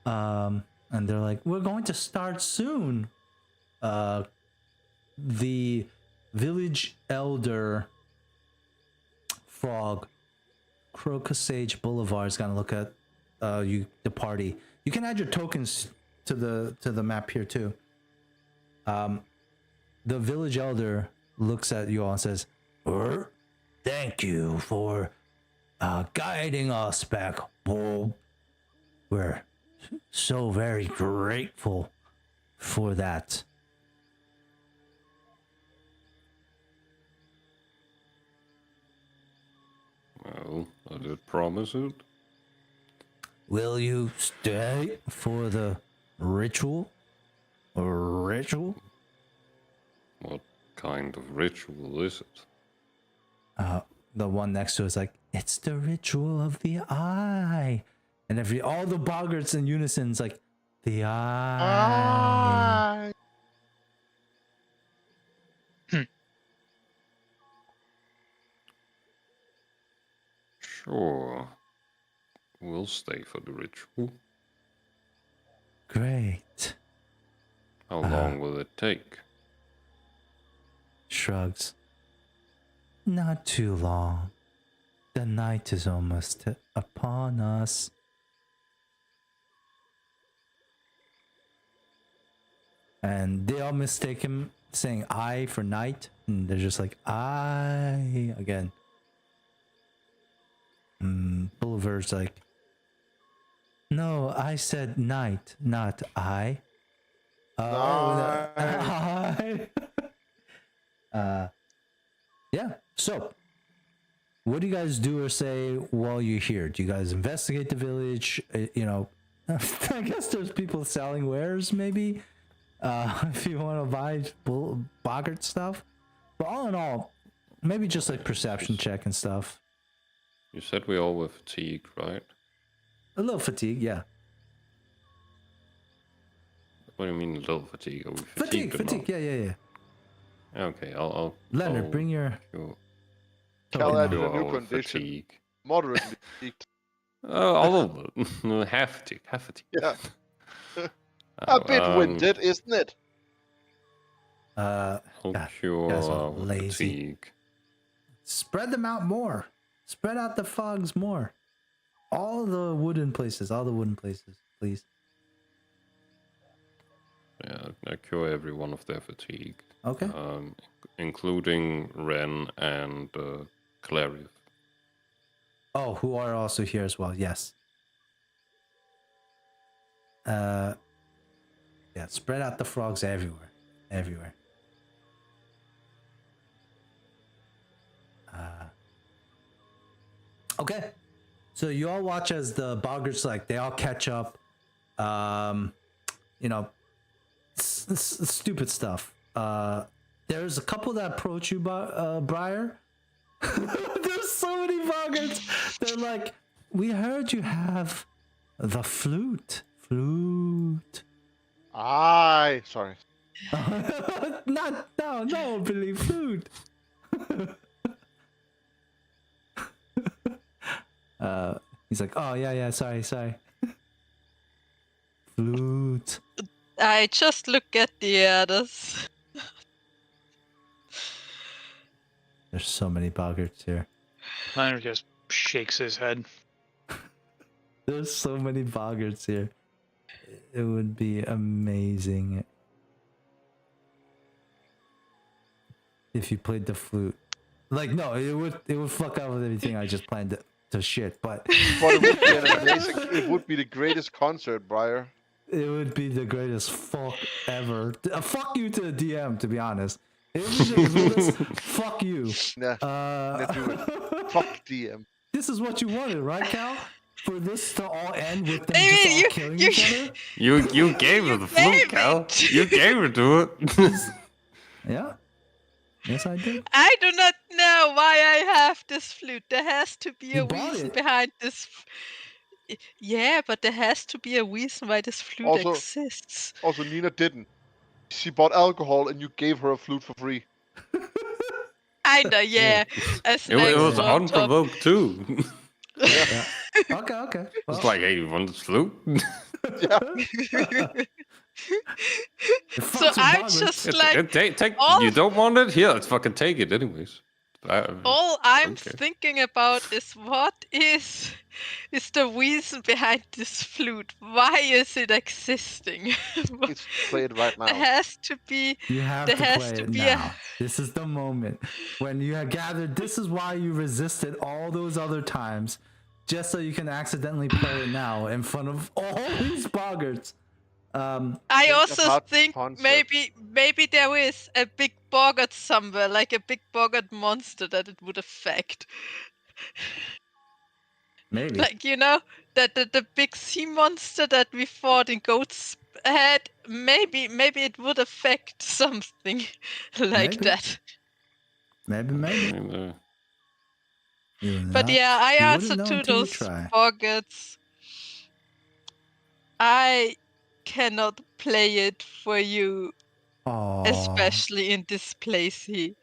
And they're like, we're going to start soon. The village elder frog, Crocus Sage Boulevard, is gonna look at the party. You can add your tokens to the map here too. The village elder looks at you all and says, thank you for guiding us back home. We're so very grateful for that. Well, I did promise it. Will you stay for the ritual? Ritual? What kind of ritual is it? The one next to it is like, it's the ritual of the eye. And all the boggarts in unison is like, the eye. Sure. We'll stay for the ritual. Great. How long will it take? Shrugs. Not too long. The night is almost upon us. And they all mistake him saying I for night. And they're just like, I again. Boulevard's like, no, I said night, not I. I. Yeah. So, what do you guys do or say while you're here? Do you guys investigate the village? You know, I guess there's people selling wares, maybe. If you want to buy boggart stuff. But all in all, maybe just like perception check and stuff. You said we all were fatigued, right? A little fatigue, yeah. What do you mean a little fatigue? Are we Fatigue, fatigued? yeah. Okay, I'll Leonard, bring your Sure. Cal added Sure, a new our condition. fatigue. Moderately fatigued. All of it. Half fatigue. Yeah. A bit winded, isn't it? I'll God, cure guys are our lazy. fatigue. spread them out more. Spread out the fogs more. All the wooden places, please. Yeah, I cure every one of their fatigue. Okay. Including Ren and Clarif. Oh, who are also here as well, yes. Yeah, spread out the frogs everywhere. Okay. So you all watch as the boggarts, like, they all catch up. You know, stupid stuff. There's a couple that approach you, Briar. There's so many boggarts. They're like, we heard you have the flute. Aye, sorry. No, Billy, flute. He's like, oh yeah, sorry. Flute. I just look at the others. There's so many boggarts here. Leonard just shakes his head. There's so many boggarts here. It would be amazing if you played the flute. Like, no, it would fuck up with everything I just planned to shit, but But it would be an amazing. It would be the greatest concert, Briar. it would be the greatest fuck ever. Fuck you to the DM, to be honest. Fuck you. Nah, let's do it. Fuck DM. This is what you wanted, right, Cal? For this to all end with them Maybe just all killing each other? You gave her the flute, gave Cal. it. You gave her to it. Yeah. Yes, I did. I do not know why I have this flute. There has to be You a bought reason it. behind this. Yeah, but there has to be a reason why this flute Also- exists. Also, Nina didn't. She bought alcohol and you gave her a flute for free. I know, yeah. As It was unprovoked too. Yeah. Okay. Well, It's like, hey, you want this flute? Yeah. it So fucks with I'm boggarts. just like, take. all- You don't want it? Here, let's fucking take it anyways. all I'm Okay. thinking about is what is the reason behind this flute? Why is it existing? It's played right now. There has to be. You have There to has play to it be now. This is the moment when you have gathered. This is why you resisted all those other times, just so you can accidentally play it now in front of all these boggarts. I Think also about think concept. maybe there is a big boggart somewhere, like a big boggart monster that it would affect. Maybe. Like, you know, that the big sea monster that we fought in Goat's Head, maybe it would affect something like Maybe. that. Maybe. You would But not- yeah, I you wouldn't answer know to until you those try. boggarts. I cannot play it for you, Aw. especially in this place here.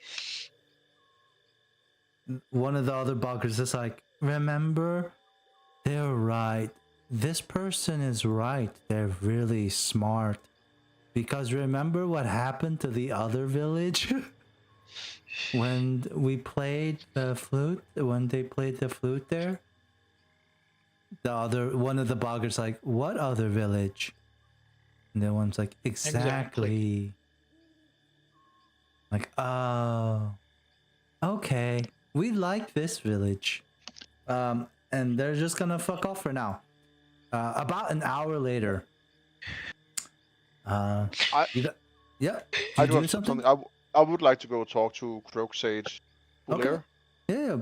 One of the other buggers is like, remember? They're right. This person is right. They're really smart. Because remember what happened to the other village? When we played the flute? When they played the flute there? One of the buggers like, what other village? And the one's like, exactly. Like, oh. Okay. We like this village. And they're just gonna fuck off for now. About an hour later. You got, yeah. I You do do have something? something. I would like to go talk to Croak Sage. Okay. There. Yeah.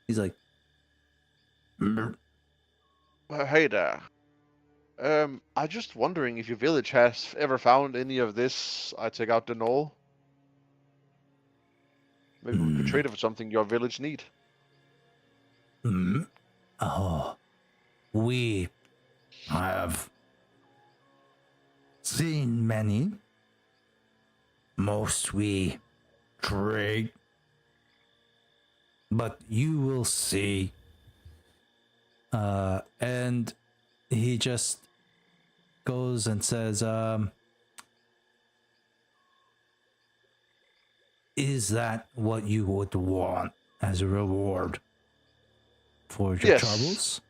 He's like, Hey there. I'm just wondering if your village has ever found any of this. I take out the knoll. Maybe we could trade it for something your village need. oh, we have seen many. Most we trade. But you will see. And he just goes and says, is that what you would want as a reward for your Yes. troubles?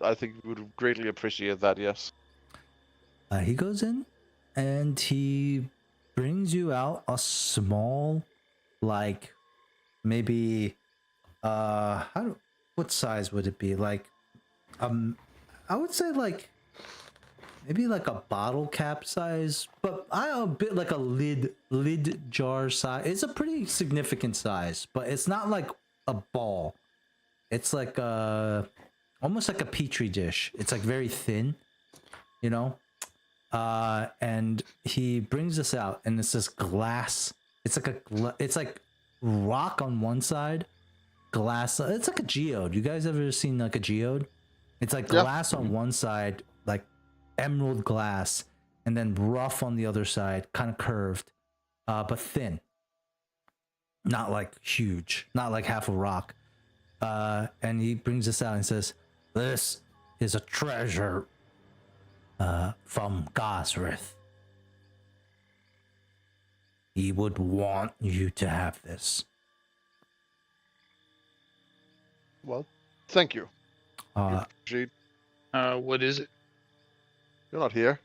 I think we would greatly appreciate that. Yes. He goes in and he brings you out a small, like, maybe, what size would it be? Like, I would say like, maybe like a bottle cap size, but a bit like a lid jar size. It's a pretty significant size, but it's not like a ball. It's like almost like a petri dish. It's like very thin, you know. And he brings this out, and it's this glass. It's like it's like rock on one side, glass. It's like a geode. You guys ever seen like a geode? It's like Yeah. glass on one side, like emerald glass, and then rough on the other side, kind of curved, but thin. Not like huge, not like half a rock. And he brings this out and says, This is a treasure from Gosrith. He would want you to have this. Well, thank you. Appreciate. What is it? You're not here.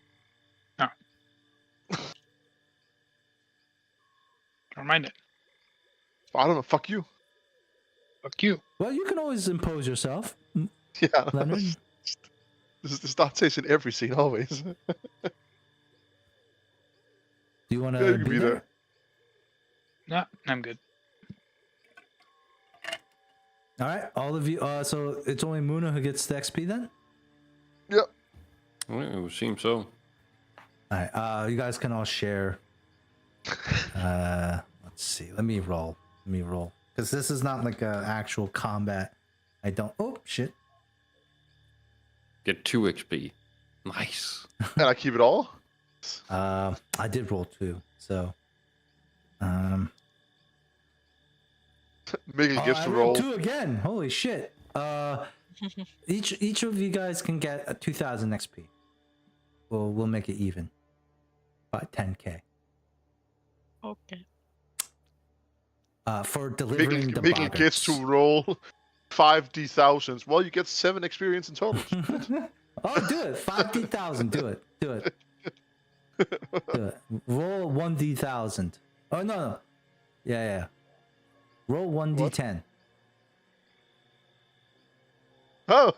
Never mind it. I don't know. Fuck you. Fuck you. Well, you can always impose yourself, Yeah. Leonard. This is not taste in every scene always. Do you want Yeah, to you can be be there? there. No, I'm good. All right, all of you. So it's only Muna who gets the XP then. Yep. Well, it would seem so. All right, you guys can all share. Let's see. Let me roll. Because this is not like an actual combat. I don't. Oh shit. Get 2 XP. Nice. And I keep it all. I did roll 2, so. Mickey gets I to rolled roll. 2 again. Holy shit. Each of you guys can get a 2,000 XP. We'll make it even. By 10k. Okay. For delivering the Mickey gets to boggarts. roll 5d1000s. Well, you get 7 experience in total. Oh, do it. 5d1000. Do it. Do it. Roll 1d1000. Oh, no. Yeah. Roll 1d10. Oh.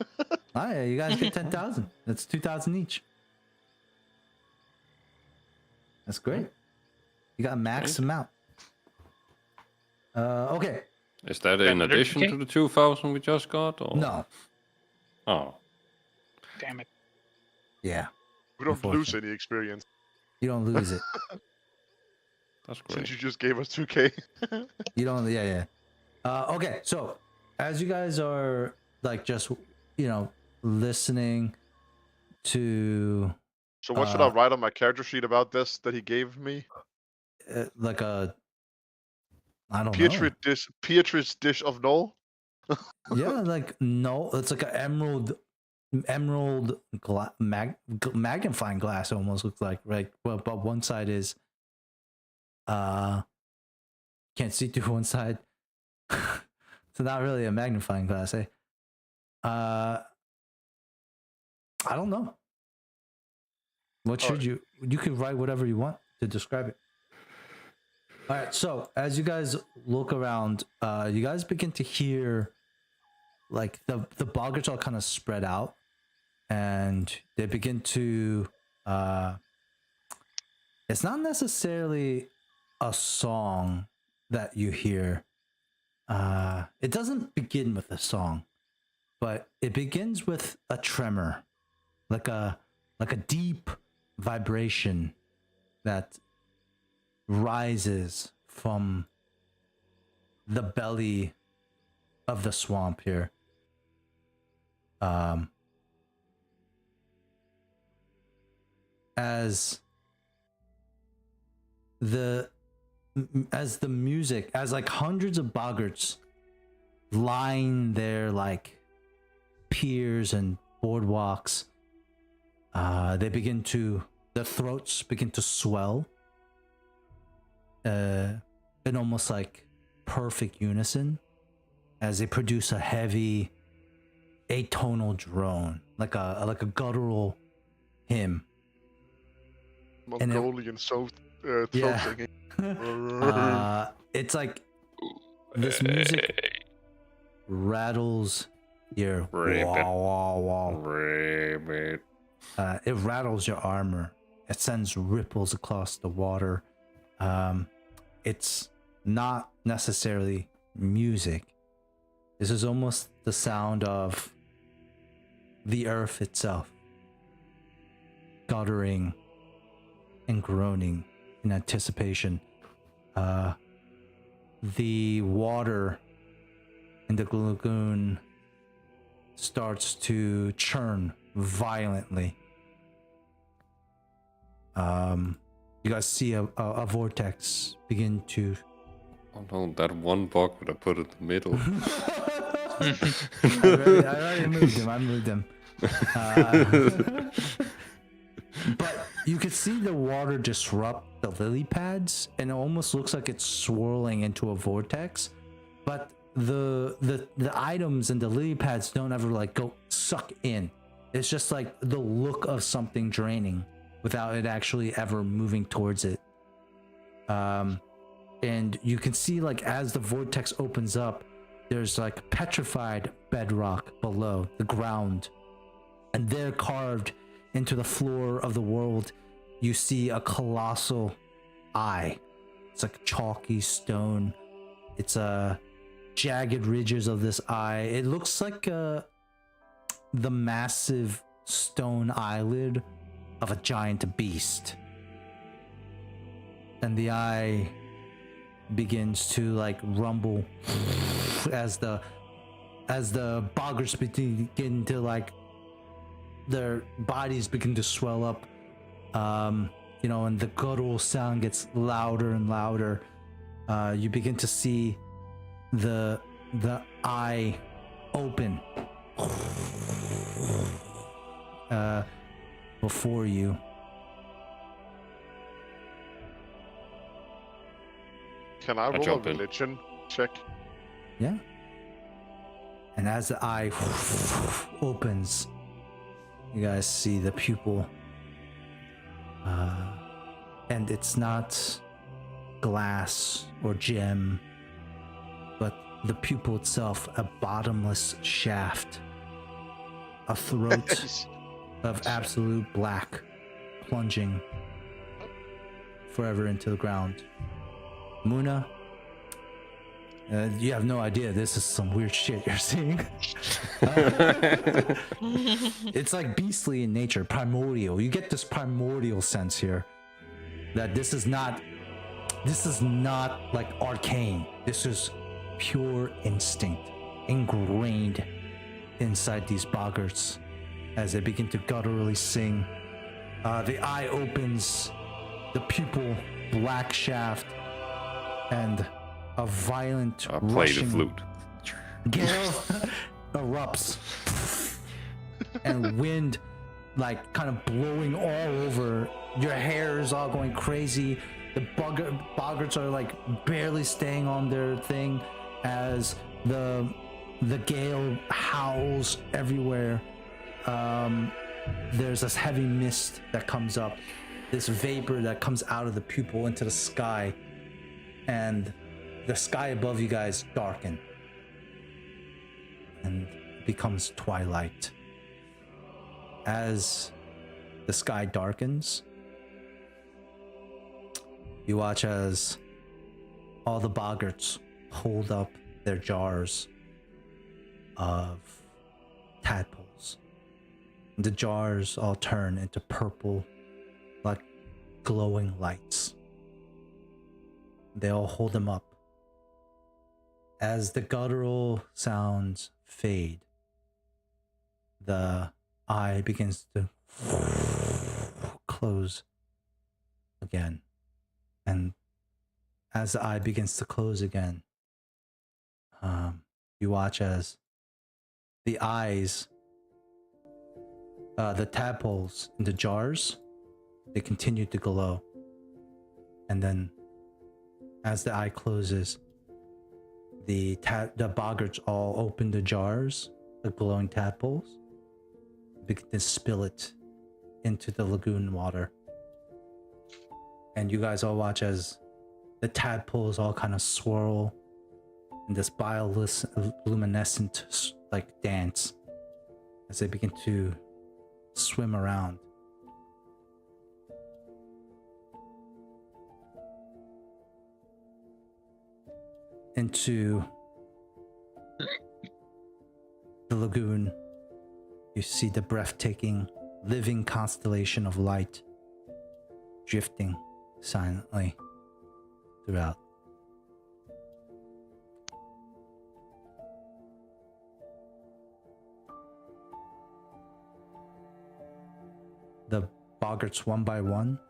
Oh, yeah, you guys get 10,000. That's 2,000 each. That's great. You got a max amount. Okay. Is that in addition to the 2,000 we just got? Or? No. Oh. Damn it. Yeah. We don't lose any experience You don't lose it. That's great. since you just gave us 2k. You don't. Yeah. Okay. So as you guys are like just listening to So what should I write on my character sheet about this that he gave me? like a I don't know. Beatrice dish of Knoll? Yeah, like no, it's like an emerald magnifying glass. Almost looks like, right? Well, but one side is can't see through one side. So not really a magnifying glass, eh? I don't know. What should you can write whatever you want to describe it. All right, so as you guys look around, you guys begin to hear like the boggarts all kind of spread out, and they begin to it's not necessarily a song that you hear. It doesn't begin with a song, but it begins with a tremor, like a deep vibration that rises from the belly of the swamp here. As the music, as like hundreds of boggarts line their like piers and boardwalks, their throats begin to swell in almost like perfect unison as they produce a heavy atonal drone, like a guttural hymn. Mongolian throat singing. It's like this music rattles your Rabbit. it rattles your armor. It sends ripples across the water. It's not necessarily music. This is almost the sound of the earth itself, guttering and groaning in anticipation. The water in the lagoon starts to churn violently. You guys see a vortex begin to Oh no, that one bug that I put in the middle. I already moved him. I moved him. But you could see the water disrupt the lily pads, and it almost looks like it's swirling into a vortex. But the items and the lily pads don't ever like go suck in. It's just like the look of something draining without it actually ever moving towards it. And you can see like as the vortex opens up, there's like petrified bedrock below the ground, and there carved into the floor of the world, you see a colossal eye. It's like chalky stone. It's jagged ridges of this eye. It looks like the massive stone eyelid of a giant beast. And the eye begins to like rumble as the boggarts begin to like their bodies begin to swell up, you know, and the guttural sound gets louder and louder. You begin to see the eye open before you. Can I roll a jump in. religion check? Yeah. And as the eye opens, you guys see the pupil. And it's not glass or gem, but the pupil itself, a bottomless shaft, a throat of absolute black, plunging forever into the ground. Muna, you have no idea. This is some weird shit you're seeing. It's like beastly in nature, primordial. You get this primordial sense here that this is not like arcane. This is pure instinct ingrained inside these boggarts as they begin to gutturally sing. The eye opens, the pupil black shaft, and a violent I play the rushing flute. gale erupts, and wind like kind of blowing all over. Your hair is all going crazy. The boggarts are like barely staying on their thing as the gale howls everywhere. There's this heavy mist that comes up, this vapor that comes out of the pupil into the sky, and the sky above you guys darken and becomes twilight. As the sky darkens, you watch as all the boggarts hold up their jars of tadpoles. The jars all turn into purple, like glowing lights. They all hold them up. As the guttural sounds fade, the eye begins to close again. And as the eye begins to close again, you watch as the eyes, the tadpoles in the jars, they continue to glow. And then as the eye closes, the boggarts all open the jars, the glowing tadpoles, begin to spill it into the lagoon water. And you guys all watch as the tadpoles all kind of swirl in this bioluminescent like dance as they begin to swim around. Into the lagoon, you see the breathtaking, living constellation of light drifting silently throughout. The boggarts, one by one,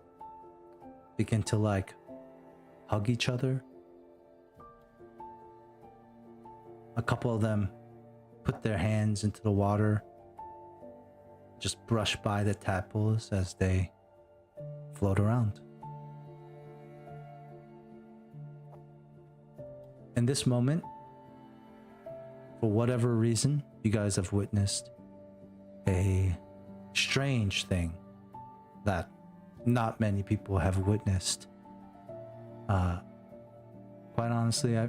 begin to like hug each other. A couple of them put their hands into the water, just brush by the tadpoles as they float around. In this moment, for whatever reason, you guys have witnessed a strange thing that not many people have witnessed. Quite honestly,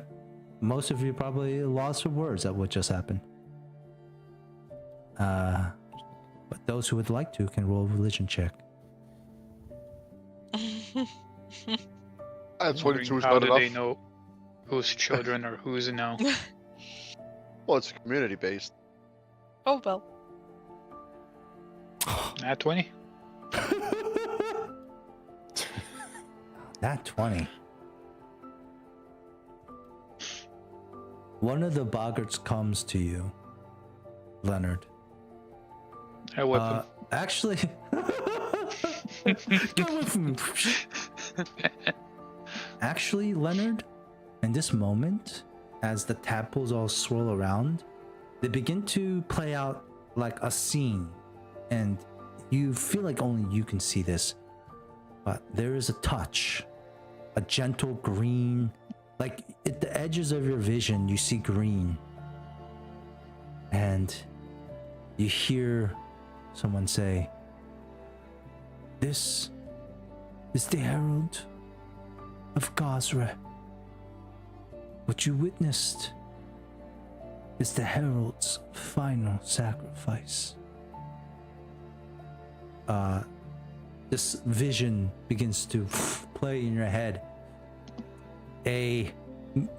most of you probably lost for words at what just happened. But those who would like to can roll a religion check. And 22 is How not do enough. they know whose children or who's no? Well, it's community based. Oh well. Nat 20. Nat 20. One of the boggarts comes to you, Leonard. I whip him. Actually, Go with him. Actually, Leonard, in this moment, as the tadpoles all swirl around, they begin to play out like a scene, and you feel like only you can see this, but there is a touch, a gentle green, like at the edges of your vision, you see green, and you hear someone say, "This is the herald of Gazra. What you witnessed is the herald's final sacrifice." This vision begins to play in your head. A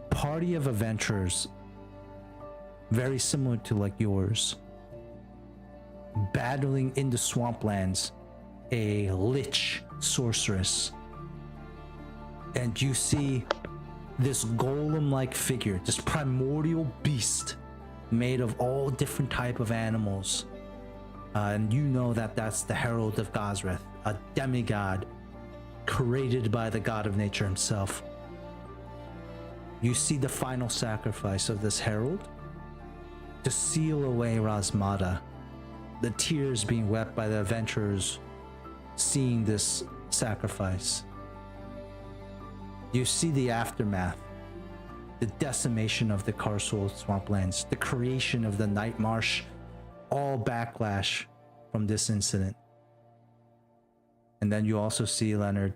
party of adventurers, very similar to like yours, battling in the swamplands, a lich sorceress, and you see this golem-like figure, this primordial beast made of all different type of animals, and you know that that's the Herald of Gazreth, a demigod created by the god of nature himself. You see the final sacrifice of this herald to seal away Razmada, the tears being wept by the adventurers seeing this sacrifice. You see the aftermath, the decimation of the Carsoul swamplands, the creation of the Night Marsh, all backlash from this incident. And then you also see, Leonard,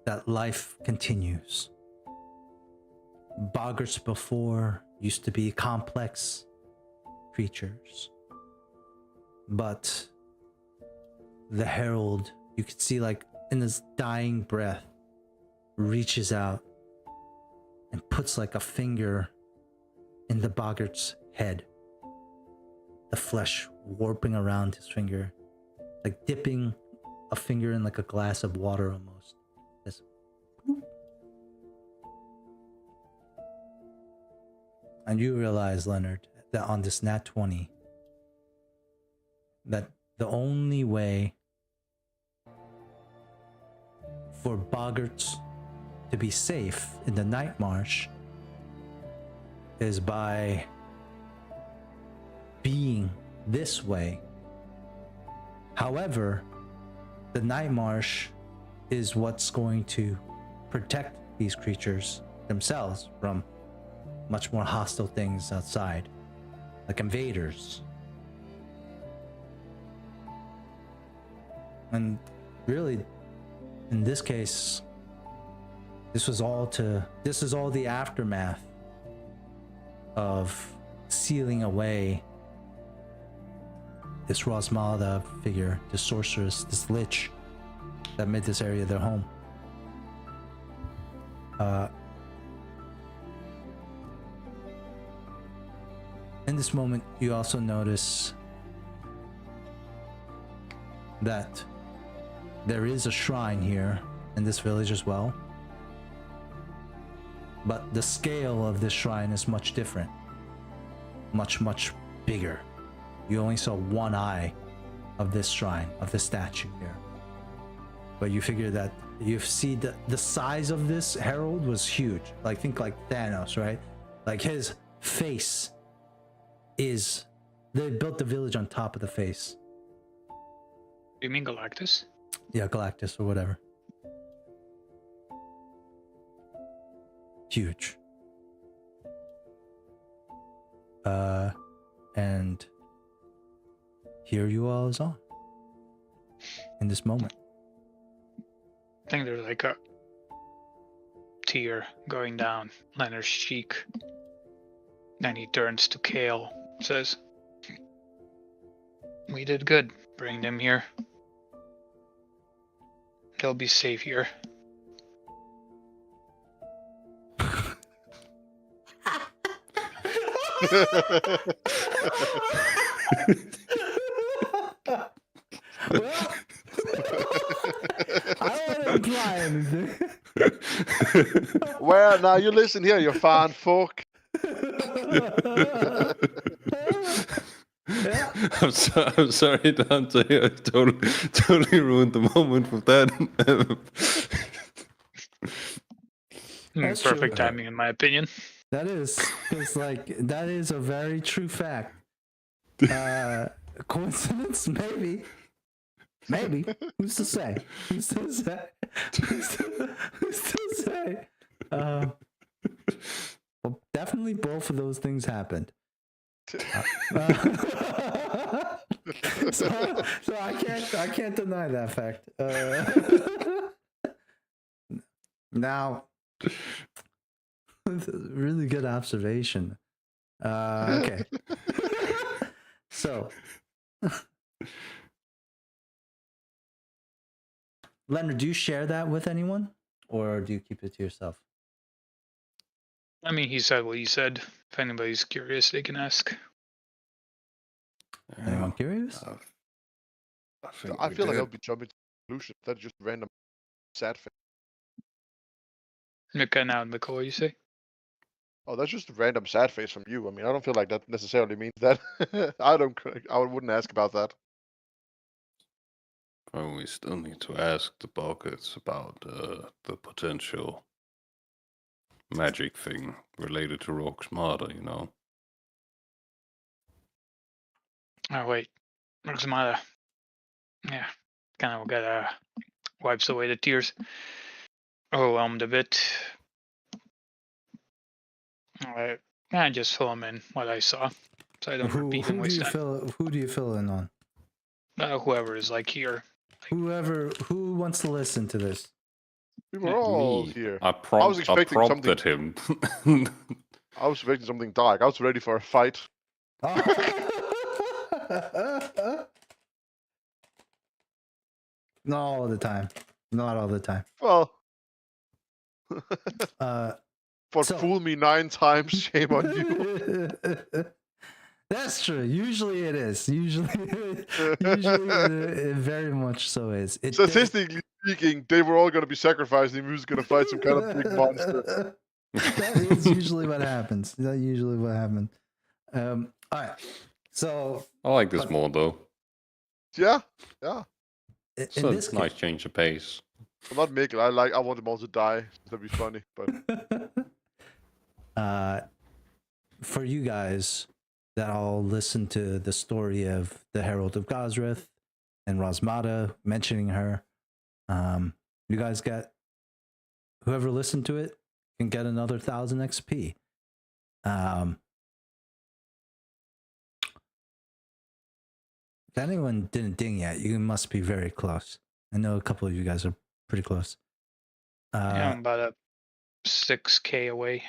that life continues. Boggarts before used to be complex creatures, but the herald, you could see like in his dying breath, reaches out and puts like a finger in the boggart's head, the flesh warping around his finger, like dipping a finger in like a glass of water almost. This. And you realize, Leonard, that on this Nat 20, that the only way for boggarts to be safe in the Night Marsh is by being this way. However, the Night Marsh is what's going to protect these creatures themselves from much more hostile things outside, like invaders. And really, in this case, this is all the aftermath of sealing away this Razmada figure, this sorceress, this lich that made this area their home. In this moment, you also notice that there is a shrine here in this village as well, but the scale of this shrine is much different, much bigger. You only saw one eye of this shrine, of this statue here, but you figure that you see the size of this herald was huge. Like, think like Thanos, right? Like his face is. They built the village on top of the face. You mean Galactus? Yeah, Galactus or whatever. Huge. And here you all is on. In this moment. I think there's like a tear going down Leonard's cheek. Then he turns to Kale, says, "We did good. Bring them here. They'll be safe here." Well, I don't want to imply anything. Well, now you listen here, you fine folk. Yeah. I'm sorry, Dante. I totally ruined the moment with that. That's Perfect true. timing, in my opinion. That is, it's like that is a very true fact. Coincidence, maybe. Who's to say? Who's to say? Well, definitely both of those things happened. So I can't deny that fact. Now, really good observation. Okay. So, Leonard, do you share that with anyone, or do you keep it to yourself? I mean, he said what he said. If anybody's curious, they can ask. Anyone curious? I feel like I'll be jumping to conclusions. That's just random sad face. Okay, now, Nicole, what you say? Oh, that's just a random sad face from you. I mean, I don't feel like that necessarily means that. I wouldn't ask about that. Well, we still need to ask the buckets about the potential magic thing related to Rock's mother, you know. Oh, wait. What's the matter? Yeah, kind of wipes away the tears. Overwhelmed a bit. I just fill them in what I saw, so I don't repeat them. Who do you fill in on? Whoever is like here. Who wants to listen to this? We were all Me. here. I was expecting prompted him. I was expecting something dark. I was ready for a fight. Not all the time. Not all the time. Well, So- fool me 9 times, shame on you. That's true. Usually it is. Usually it very much so is. Statistically speaking, they were all going to be sacrificed and he was going to fight some kind of big monster. That is usually what happens. All right. So I like this more though. Yeah. in So this it's nice change of pace. I'm not Mikkel. I want them all to die. That'd be funny. But for you guys that all listen to the story of the Herald of Gosrith and Rosmata mentioning her, you guys get, whoever listened to it can get another 1,000 XP. If anyone didn't ding yet, you must be very close. I know a couple of you guys are pretty close. Yeah, I'm about 6K away,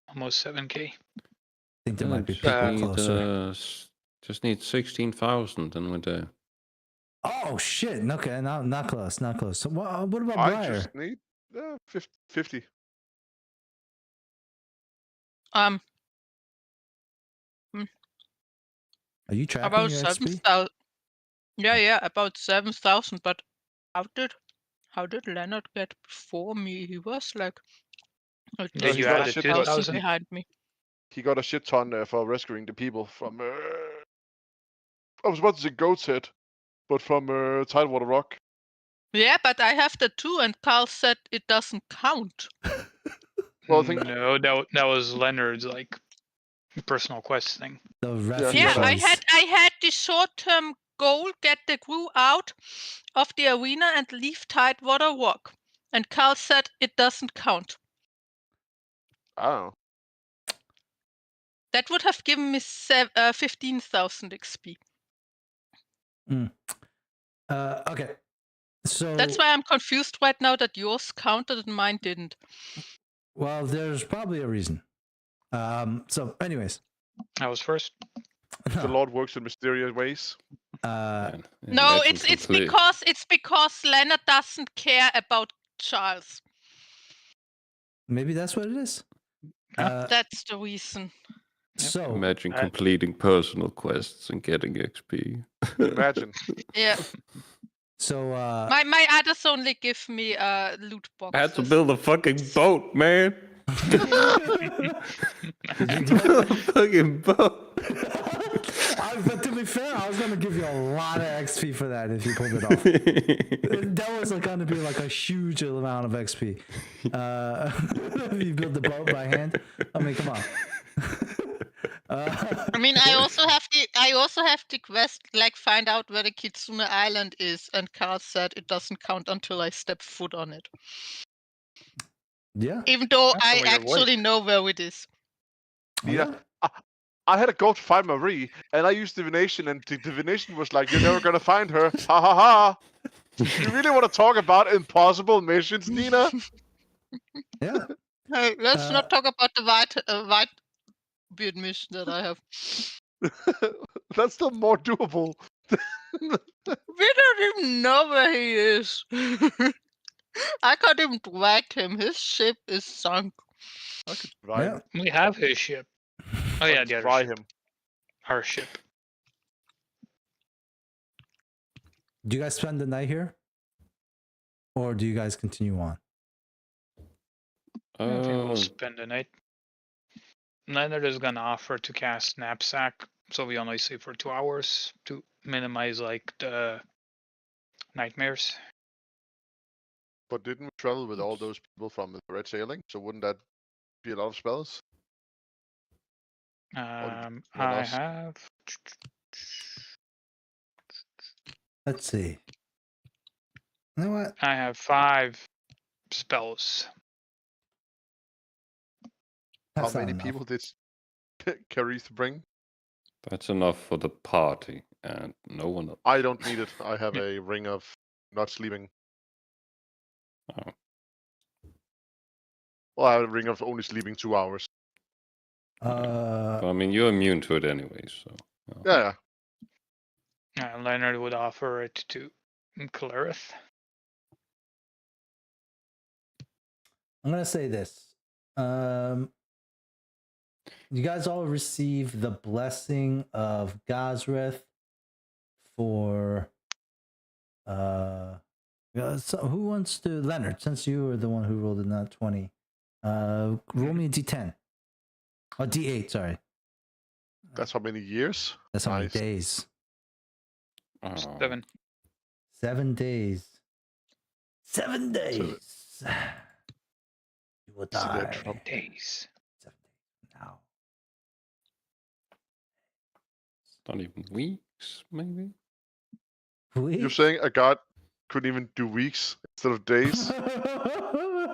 almost 7K. I think there might be just people need, closer. just need 16,000 and we're there. Oh shit! Okay, not close, not close. So what about I Briar? just need 50. Are you tracking About your XP? 7,000. Yeah, about 7,000. But how did Leonard get before me? He was like a Did he you got add a it shit to ton. 1,000? behind me. He got a shit ton for rescuing the people from. I was about to say Goat's Head, but from Tidewater Rock. Yeah, but I have the 2, and Carl said it doesn't count. Well, I think No, that was Leonard's like personal quest thing. The Yeah, I refugees. had the short-term goal: get the crew out of the arena and leave Tidewater Walk. And Carl said it doesn't count. I don't know. That would have given me 15,000 XP. Okay. So That's why I'm confused right now that yours counted and mine didn't. well, there's probably a reason. So anyways. I was first. The Lord works in mysterious ways. Man, No, imagine it's complete- because Leonard doesn't care about Charles. maybe that's what it is. That's the reason. So Imagine completing personal quests and getting XP. Imagine. Yeah. so My others only give me loot boxes. I had to build a fucking boat, man. did you get Build a fucking boat. but to be fair, I was gonna give you a lot of XP for that if you pulled it off. That was gonna be like a huge amount of XP. If you build the boat by hand. I mean, come on. I mean, I also have the quest, like, find out where the Kitsune Island is, and Carl said it doesn't count until I step foot on it. Yeah. Even though That's I the way to work. actually know where it is. Yeah. I had to go to find Marie, and I used divination, and the divination was like, "You're never gonna find her." Ha ha ha! You really want to talk about impossible missions, Nina? Yeah. Hey, let's not talk about the white beard mission that I have. That's still more doable. We don't even know where he is. I can't even drag him. His ship is sunk. I could try Yeah. him. We have his ship. Oh yeah, the other Try ship. him. Our ship. Do you guys spend the night here? Or do you guys continue on? I think we'll spend the night. Leonard is gonna offer to cast knapsack, so we only sleep for 2 hours to minimize like the nightmares. But didn't we travel with all those people from the Red Sailing? So wouldn't that be a lot of spells? I us? have. Let's see. You know what? I have 5 spells. That's How not many enough. people did Karith bring? That's enough for the party, and no one else. I don't need it. I have a ring of not sleeping. Oh. Well, I have a ring of only sleeping 2 hours. But, I mean, you're immune to it anyway, so. Yeah. Leonard would offer it to Clarith. I'm gonna say this. You guys all receive the blessing of Gazreth for so who wants to Leonard, since you were the one who rolled a nat 20. Roll me a D10. Oh, D8, sorry. That's how many years? That's how many Nice. days. Oh. 7. 7 days. 7 days. You will So they're die. trouble. Days. 7 days now. Not even weeks, maybe? You're saying a god couldn't even do weeks instead of days?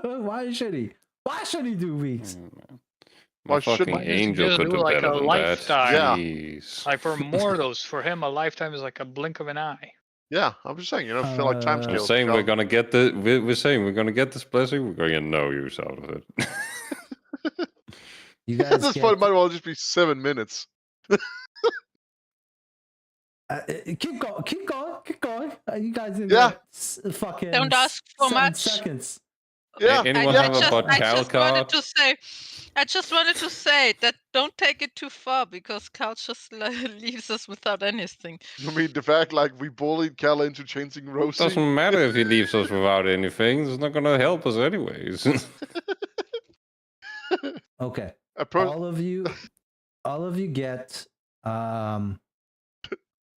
Why should he? Why should he do weeks? Man. Why My should- fucking Why does he angel just could do do like better a than lifetime? that. Yeah. Jeez. Like for mortals, for him, a lifetime is like a blink of an eye. Yeah, I'm just saying, I feel like time Uh, We're scales. saying we're become- gonna get the. We're saying we're gonna get this blessing. We're gonna get no use out of it. You At guys this get, point, it might well just be 7 minutes. keep going, keep going, keep going. You guys did Yeah. fucking Don't ask for 7 much. seconds. Yeah, Anyone yeah. have a bot I Cal just wanted card? to say, that don't take it too far, because Cal just leaves us without anything. You mean the fact like we bullied Cal into changing Rosie? Doesn't matter if he leaves us without anything. It's not gonna help us anyways. Okay. A per- all of you get a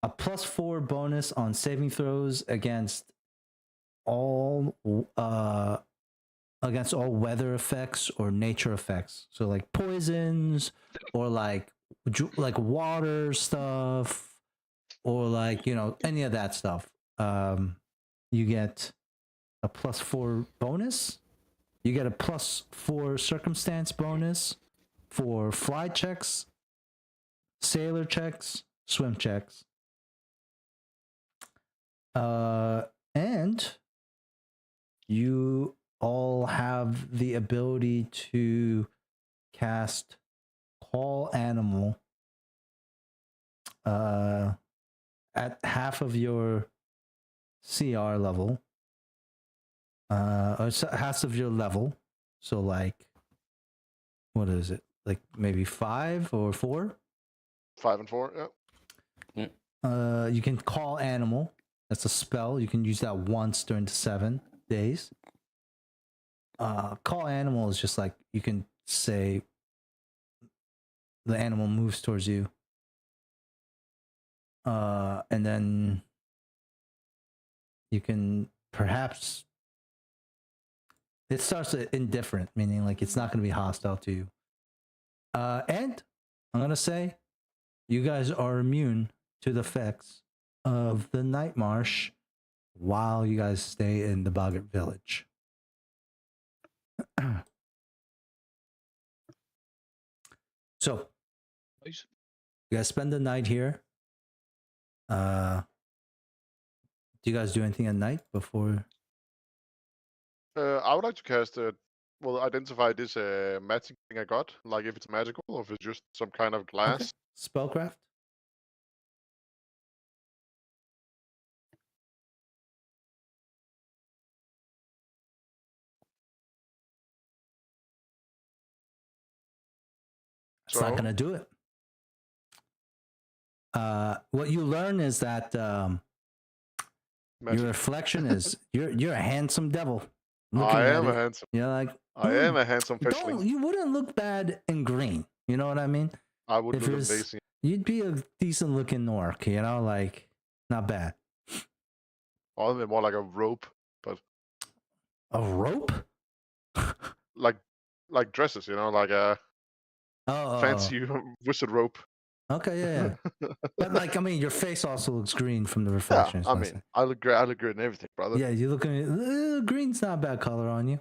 +4 bonus on saving throws against all against all weather effects or nature effects. So like poisons or like water stuff or like any of that stuff. You get a +4 bonus. You get a +4 circumstance bonus for fly checks, sailor checks, swim checks. And you all have the ability to cast Call Animal at half of your CR level, or half of your level. So like, what is it? Like maybe 5 or 4? 5 and 4, yeah. You can call animal. That's a spell. You can use that once during the 7 days. Call animal is just like you can say the animal moves towards you. And then you can perhaps it starts at indifferent, meaning like it's not going to be hostile to you. And I'm going to say you guys are immune to the effects of the night marsh while you guys stay in the Boggart village. So, Nice. you guys spend the night here. Do you guys do anything at night before? I would like to cast identify this magic thing I got, like if it's magical or if it's just some kind of glass. Okay. Spellcraft? It's not So? going to do it. What you learn is that your Magic. reflection is you're a handsome devil. I at am a it. handsome. You're like, I am a handsome fishling. you wouldn't look bad in green. You know what I mean? I would if look it was- amazing. You'd be a decent looking orc. Like not bad. Or more like a rope, A rope? like dresses, like a Oh, fancy wizard rope. Okay, yeah. But like, I mean, your face also looks green from the Yeah, reflections. I mean, I look great. I look good in everything, brother. Yeah, you looking green's not a bad color on you.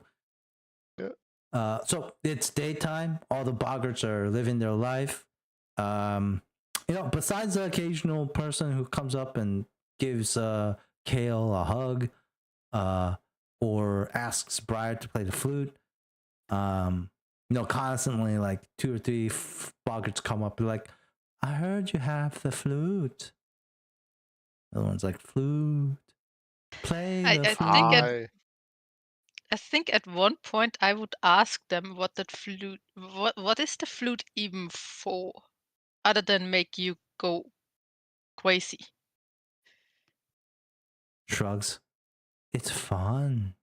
Yeah. So it's daytime. All the boggarts are living their life. Besides the occasional person who comes up and gives Kale a hug, or asks Briar to play the flute. Constantly like 2 or 3 boggarts come up and like, I heard you have the flute. The other one's like, flute. Play the flute. I think at one point I would ask them what that flute, what is the flute even for, other than make you go crazy. Shrugs. It's fun.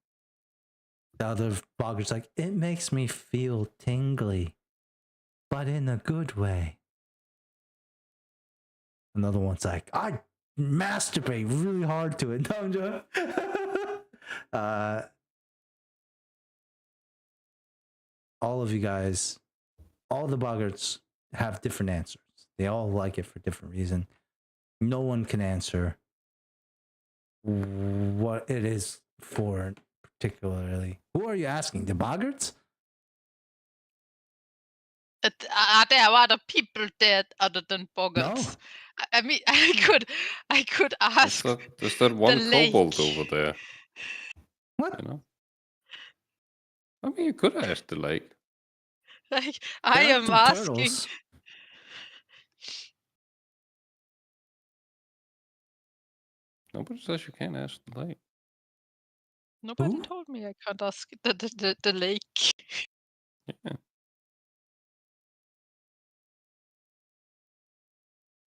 The other boggart's like, it makes me feel tingly, but in a good way. Another one's like, I masturbate really hard to it. No, I'm joking. All of you guys, all the boggarts have different answers. They all like it for different reason. No one can answer what it is for particularly. Who are you asking? The boggarts? Are there other people dead other than boggarts? No. I mean, I could ask. There's that one kobold lake. over there. What? I mean, you could ask the lake. Like, I There are am some asking. turtles. Nobody says you can't ask the lake. Nobody Who? told me I can't ask the lake. Yeah.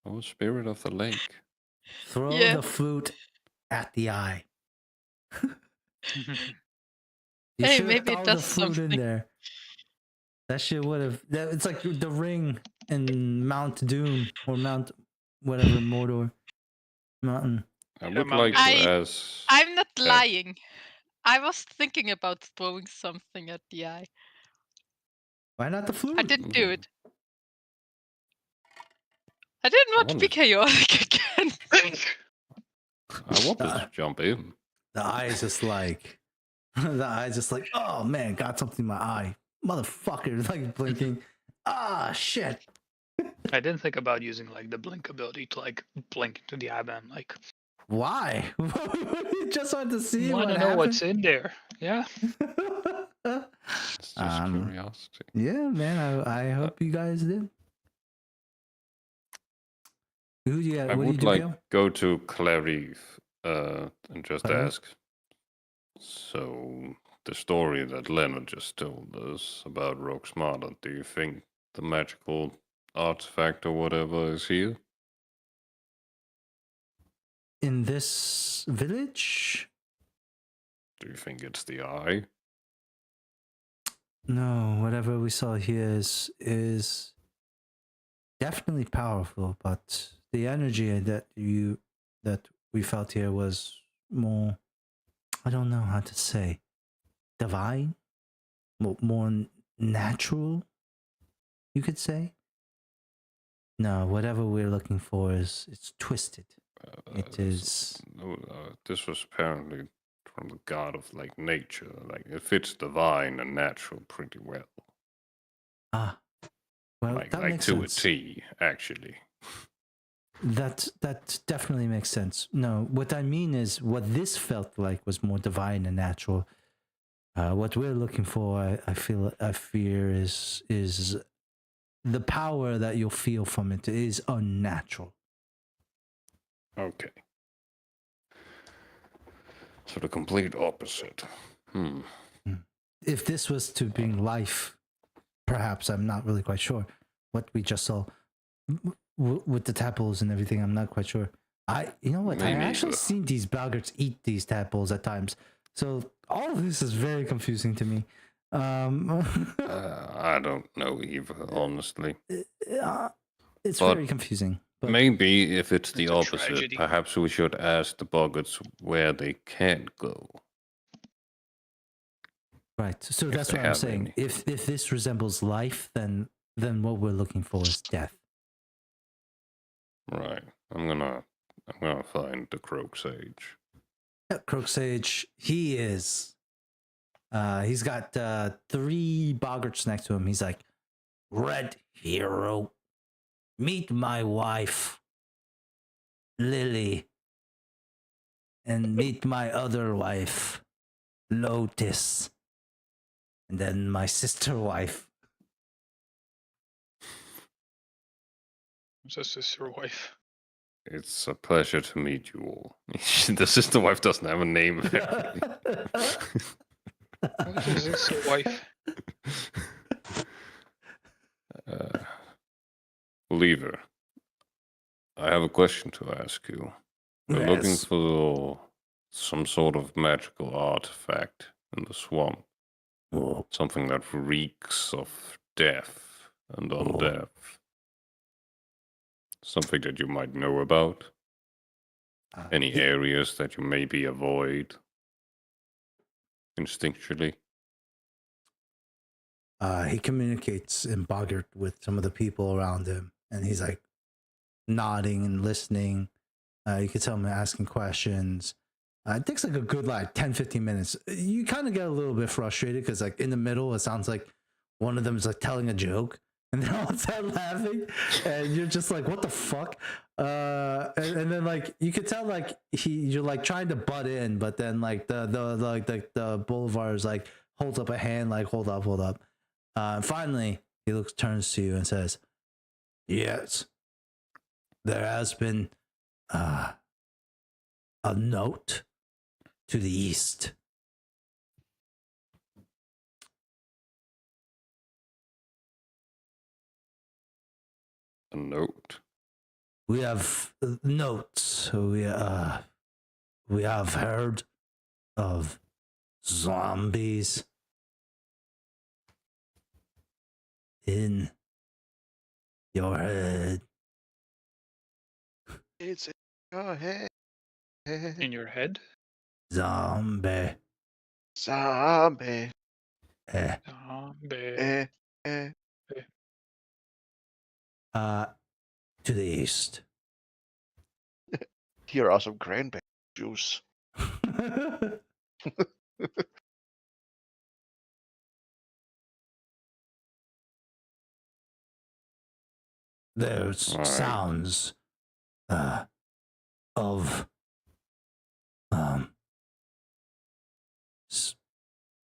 Oh, spirit of the lake. Throw Yeah. the flute at the eye. You Hey, should have maybe it thrown the does flute in something. there. That shit would have. It's like the ring in Mount Doom or Mount whatever Mordor mountain. I Yeah, would Mount like Doom. to ask. I'm not lying. I was thinking about throwing something at the eye. Why not the flute? I didn't do it. I didn't want to be chaotic again. I want to jump in. The eye is just like, the eye is just like, oh man, got something in my eye, motherfucker, like blinking. Ah, shit. I didn't think about using like the blink ability to like blink into the eye, but I'm like, Why? Just wanted to see want what to know happened. what's in there. Yeah. It's just curiosity. Yeah, man. I hope you guys did. Who do you? I What do you would do, like Gil? go to Clarice and just Clarice? ask. So the story that Leonard just told us about Rogue Smarter, do you think the magical artifact or whatever is here? In this village? Do you think it's the eye? No, whatever we saw here is definitely powerful, but the energy that we felt here was more, I don't know how to say, divine, more natural, you could say. No, whatever we're looking for it's twisted. It is. This was apparently from the god of like nature. Like it fits divine and natural pretty well. Ah, well, Like that like makes to sense. a T, actually. That definitely makes sense. No, what I mean is what this felt like was more divine and natural. What we're looking for, I fear is the power that you'll feel from it is unnatural. Okay. So the complete opposite. If this was to bring life, perhaps, I'm not really quite sure. What we just saw with the tadpoles and everything, I'm not quite sure. You know what? Me I neither. actually seen these Balgarts eat these tadpoles at times. So all of this is very confusing to me. I don't know either, honestly. It's But very confusing. But maybe if it's the It's a opposite, tragedy. perhaps we should ask the Boggarts where they can't go. right. So If that's they what I'm have saying. any. If this resembles life, then what we're looking for is death. Right. I'm gonna find the Croak Sage. Yeah, Croak Sage, he is. He's got 3 Boggarts next to him. He's like, Red Hero, meet my wife, Lily, and meet my other wife, Lotus, and then my sister wife. It's a sister wife. It's a pleasure to meet you all. The sister wife doesn't have a name. Apparently. What is this wife? Lever, I have a question to ask you. We're looking Yes. for some sort of magical artifact in the swamp. Oh, Something that reeks of death and undeath. Something that you might know about. Any he- areas that you maybe avoid instinctually. he communicates in Boggart with some of the people around him, and he's like nodding and listening. You can tell him asking questions. It takes like a good 10-15 minutes. You kind of get a little bit frustrated because like in the middle, it sounds like one of them is like telling a joke, and they all start laughing, and you're just like, what the fuck? And then like you could tell like you're like trying to butt in, but then like the boulevard is like holds up a hand, like hold up. Finally, he turns to you and says, "Yes, there has been a note to the east." A note. We have notes. We have heard of zombies in your head. It's in your head. In your head? Zombie. Zombie. Eh. Zombie. To the east. Here are some cranberry juice. There's Right. sounds of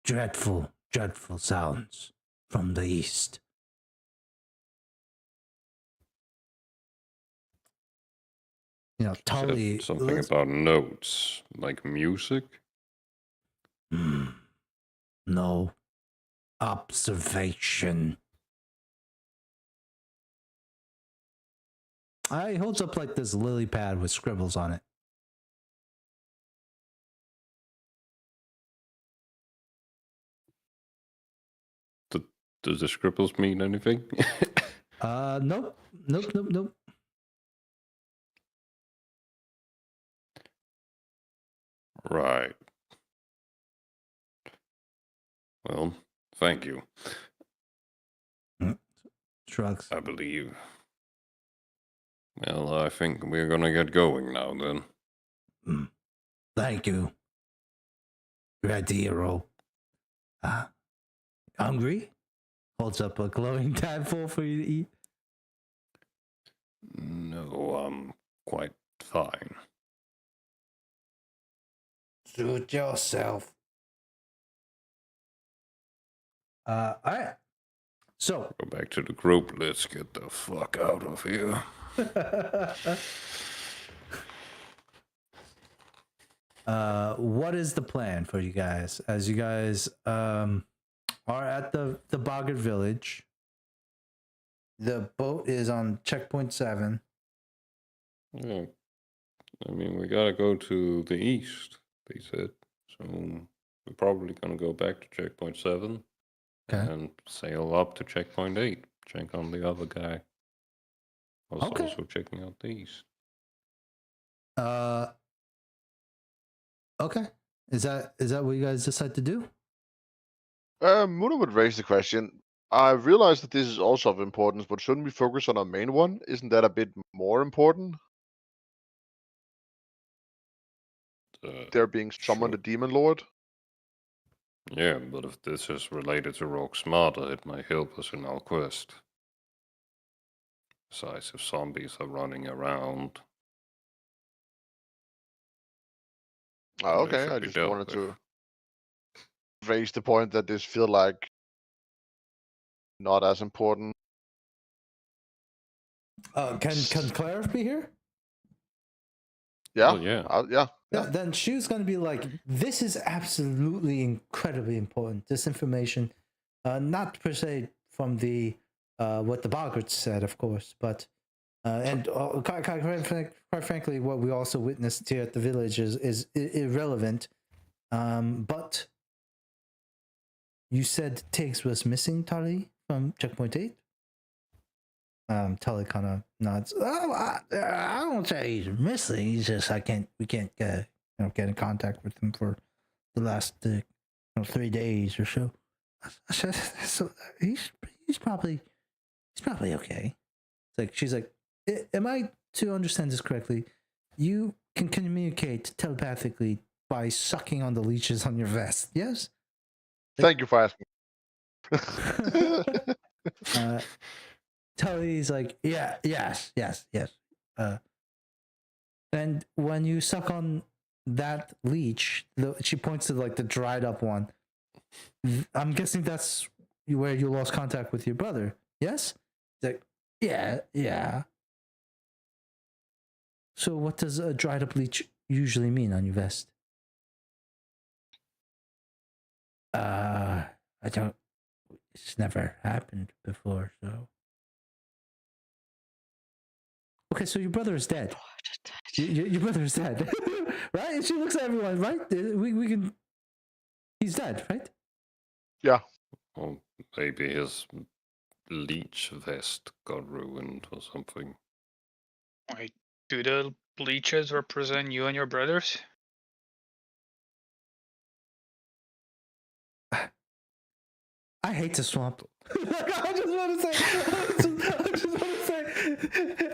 dreadful sounds from the east. You know, Said Tully. something about notes, like music. No observation. He holds up like this lily pad with scribbles on it. Does the scribbles mean anything? Nope. Right. Well, thank you. Shrugs. I believe. Well, I think we're gonna get going now then. Thank you. Great hero. Hungry? Holds up a glowing tadpole for you to eat. No, I'm quite fine. Suit yourself. All right. So Go back to the group. Let's get the fuck out of here. what is the plan for you guys as you guys are at the Boggart village? The boat is on checkpoint 7. Yeah. I mean, we gotta go to the east, they said. So we're probably gonna go back to checkpoint 7 and sail up to checkpoint 8. Check on the other guy. Was also checking out the east. Okay. Is that what you guys decide to do? Muna would raise the question. I realize that this is also of importance, but shouldn't we focus on our main one? Isn't that a bit more important? There being summoned Sure. a demon lord? Yeah, but if this is related to Rogue Smarter, it might help us in our quest. Besides, if zombies are running around. Oh, they okay, should I be just dealt wanted with. to raise the point that this feel like not as important. Can Claire be here? Yeah, Well, yeah. yeah. Then she was going to be like, this is absolutely incredibly important. This information, not per se from the what the Boggarts said, of course, but and quite frankly, what we also witnessed here at the village is irrelevant. But you said Tiggs was missing, Tali, from checkpoint 8. Tully kind of nods. Oh, I don't say he's missing. He's just we can't get in contact with him for the last 3 days or so. So he's probably okay. It's like she's like, am I to understand this correctly? You can communicate telepathically by sucking on the leeches on your vest. Yes. Thank you for asking. Tully's like, yes. And when you suck on that leech, she points to like the dried up one. I'm guessing that's where you lost contact with your brother. Yes? It's like, yeah. So what does a dried up leech usually mean on your vest? I don't. It's never happened before, so. Okay, so your brother is dead. Your brother is dead, right? And she looks at everyone, right? We can. He's dead, right? Yeah. Or maybe his leech vest got ruined or something. Wait, do the bleaches represent you and your brothers? I hate the swamp. I just want to say,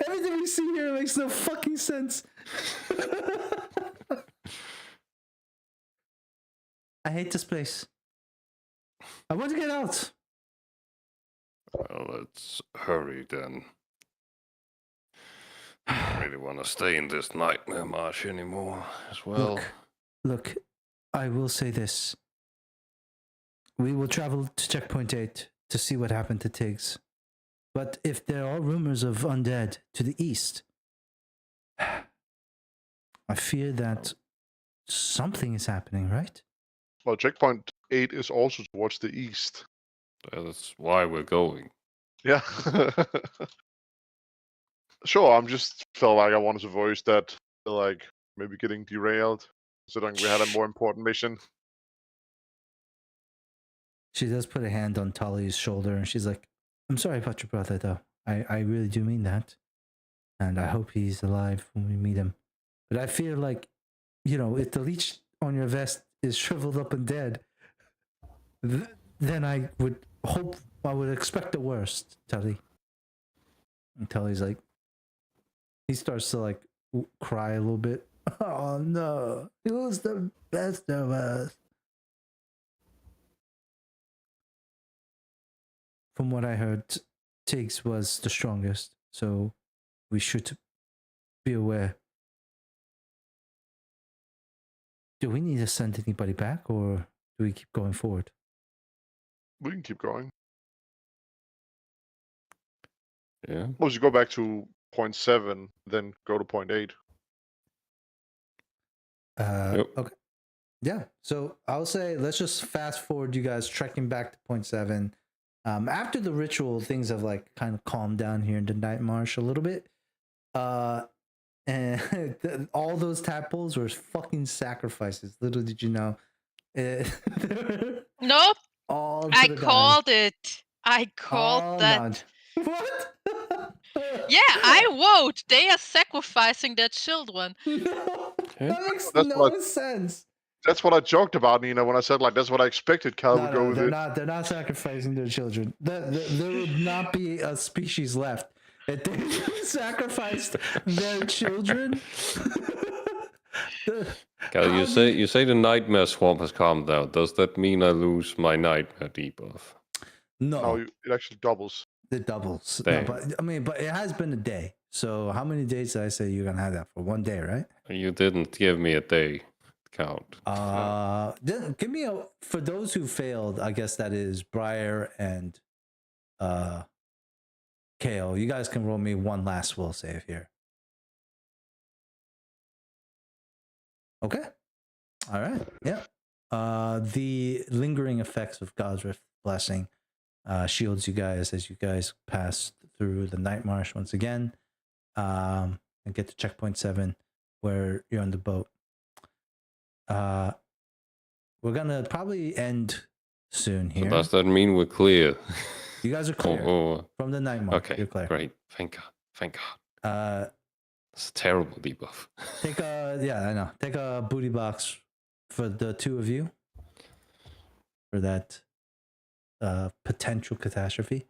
everything we see here makes no fucking sense. I hate this place. I want to get out. Well, let's hurry then. I don't really want to stay in this nightmare marsh anymore as well. Look, I will say this. We will travel to checkpoint 8 to see what happened to Tiggs. But if there are rumors of undead to the east, I fear that something is happening, right? Well, checkpoint 8 is also towards the east. That's why we're going. Yeah. Sure, I'm just felt like I wanted to voice that, like, maybe getting derailed, considering we had a more important mission. She does put a hand on Tali's shoulder and she's like, I'm sorry about your brother, though. I really do mean that. And I hope he's alive when we meet him. But I feel like, if the leech on your vest is shriveled up and dead, then I would expect the worst, Tully. And Tully's like, he starts to like cry a little bit. Oh no, he was the best of us. From what I heard, Tiggs was the strongest, so we should be aware. Do we need to send anybody back, or do we keep going forward? We can keep going. Yeah. Well, you go back to point 7, then go to point 8. Yep. Okay. Yeah. So I'll say let's just fast forward you guys trekking back to point 7. After the ritual, things have like kind of calmed down here in the night marsh a little bit. And all those tadpoles were fucking sacrifices. Little did you know. Nope. All I called it. I called that. Nod. What? Yeah, I vote. They are sacrificing their children. No, that makes That's no what sense. That's what I joked about, Nina, when I said, like, that's what I expected Cal would go with they're it. not. They're not sacrificing their children. There would not be a species left if they sacrificed their children. Cal, you say the nightmare swamp has calmed down. Does that mean I lose my nightmare debuff? No, No, it actually doubles. it doubles. Damn. No, but it has been a day. So how many days did I say you're gonna have that for? 1 day, right? You didn't give me a day count. Then give me for those who failed. I guess that is Briar and Kale. You guys can roll me one last will save here. Okay. All right. Yeah. The lingering effects of God's Rift Blessing shields you guys as you guys pass through the night marsh once again, and get to checkpoint 7 where you're on the boat. We're gonna probably end soon here. So does that mean we're clear? You guys are clear from the night march. Okay, You're clear. great. Thank God. That's a terrible debuff. Take a booty box for the two of you for that potential catastrophe.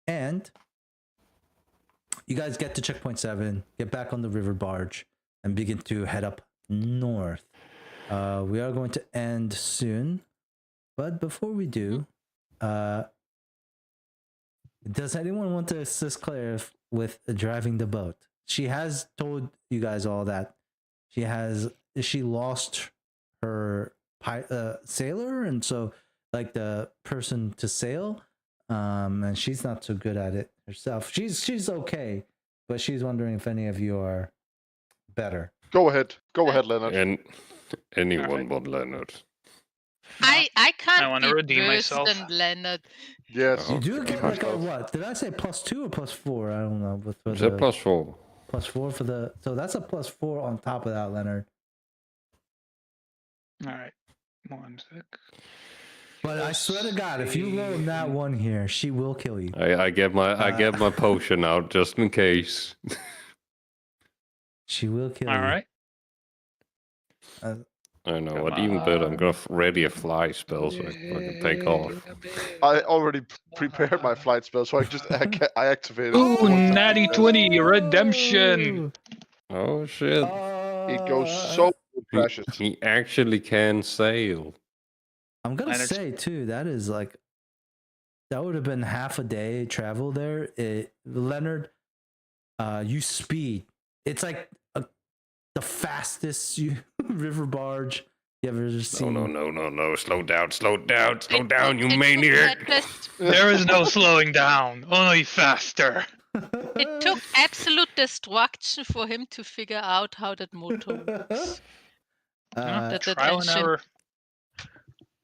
And you guys get to checkpoint 7, get back on the river barge, and begin to head up north. We are going to end soon, but before we do, does anyone want to assist Claire with driving the boat? She has told you guys all that she lost her sailor, and so like the person to sail, and she's not so good at it herself. She's okay, but she's wondering if any of you are better. Go ahead, Leonard. And anyone Alright. but Leonard. I can't I wanna be redeem worse myself. than Leonard. Yes. You do get like a Myself. what? Did I say +2 or +4? I don't know. Is that +4? +4 for the, so that's a +4 on top of that, Leonard. All right. 1 sec. But I swear to God, if you roll that one here, she will kill you. I get my potion out just in case. She will kill All you. right. I know, Come but even better, I'm gonna on. ready a fly spell so I can take off. I already prepared my flight spell, so I just I activated it. Ooh, once I natty pressed. 20, redemption. Oh shit! It goes so crashes. He actually can sail. I'm gonna Leonard's- say too, that is like that would have been half a day travel there. Leonard, you speed. It's like the fastest river barge you ever seen. No! Slow down, you It maniac! took just- There is no slowing down, only faster. It took absolute destruction for him to figure out how that motor works. that Trial and engine. error.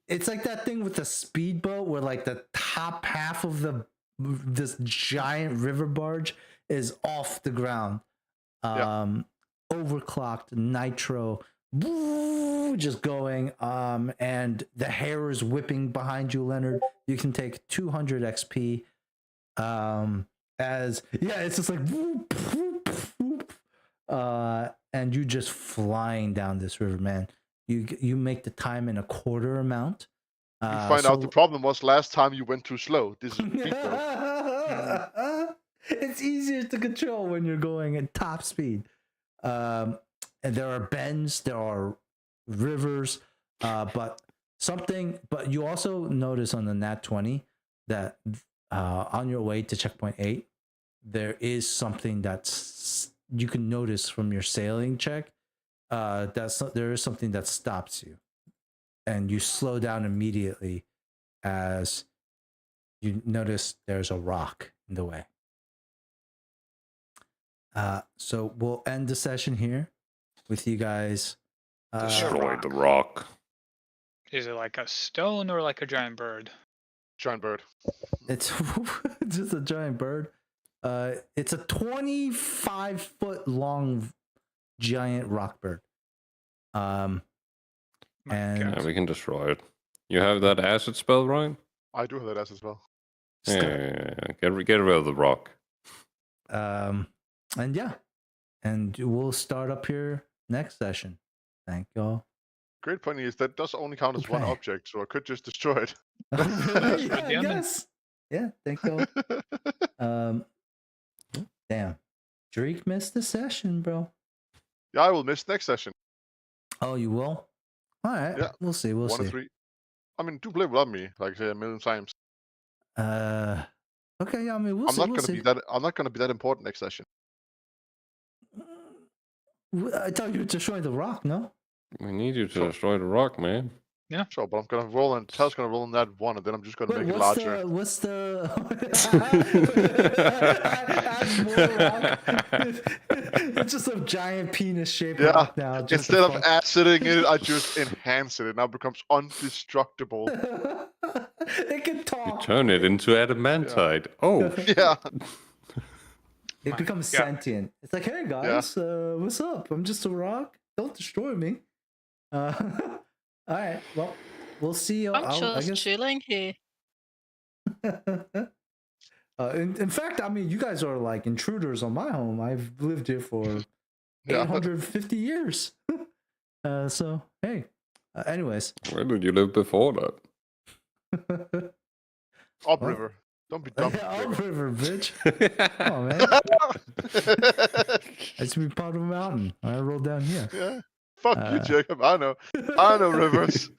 It's like that thing with the speedboat where like the top half of this giant river barge is off the ground. Overclocked nitro, just going, and the hair is whipping behind you, Leonard. You can take 200 XP. It's just like and you just flying down this river, man. You make the time in a quarter amount. You find out the problem was last time you went too slow. This is speedboat. It's easier to control when you're going at top speed. And there are bends, there are rivers, but you also notice on the Nat 20 that on your way to checkpoint 8, there is something that's you can notice from your sailing check. There is something that stops you, and you slow down immediately as you notice there's a rock in the way. So we'll end the session here with you guys. Destroy the rock. Is it like a stone or like a giant bird? Giant bird. It's just a giant bird. It's a 25-foot long giant rock bird. My And God. We can destroy it. You have that acid spell, Ryan? I do have that as well. Yeah. Get rid of the rock. And yeah, and we'll start up here next session. Thank y'all. Great point is that does only count as one Okay. object, so I could just destroy it. Really? Yeah, I Damn it. guess. Yeah, thank y'all. Damn. Drake missed the session, bro. Yeah, I will miss next session. Oh, you will? All right. Yeah. We'll see. We'll 1 see. and 3. I mean, do play without me, like I say a million times. Okay. Yeah, I mean, I'm not gonna be that important next session. I thought you were destroying the rock, no? We need you to Sure. destroy the rock, man. Sure, but I'm gonna roll and Tal's gonna roll in that one, and then I'm just gonna Wait, make it larger. what's the add more rock? It's just a giant penis shaped Yeah, rock now. Just Instead of fuck- aciding it, I just enhance it. It now becomes undestructible. It can You talk. turn it into adamantite. Oh, Yeah. It My becomes God. sentient. It's like, hey guys, what's up? I'm just a rock. Don't destroy me. All right. Well, we'll see you. I'm I just guess. chilling here. In fact, I mean, you guys are like intruders on my home. I've lived here for Yeah. 850 years. So hey. Anyways. where did you live before that? Upriver. Don't be dumb. Yeah, Jacob. upriver, bitch. Oh man, I used to be part of a mountain. I rolled down here. Yeah. Fuck you, Jacob. I know. I know rivers.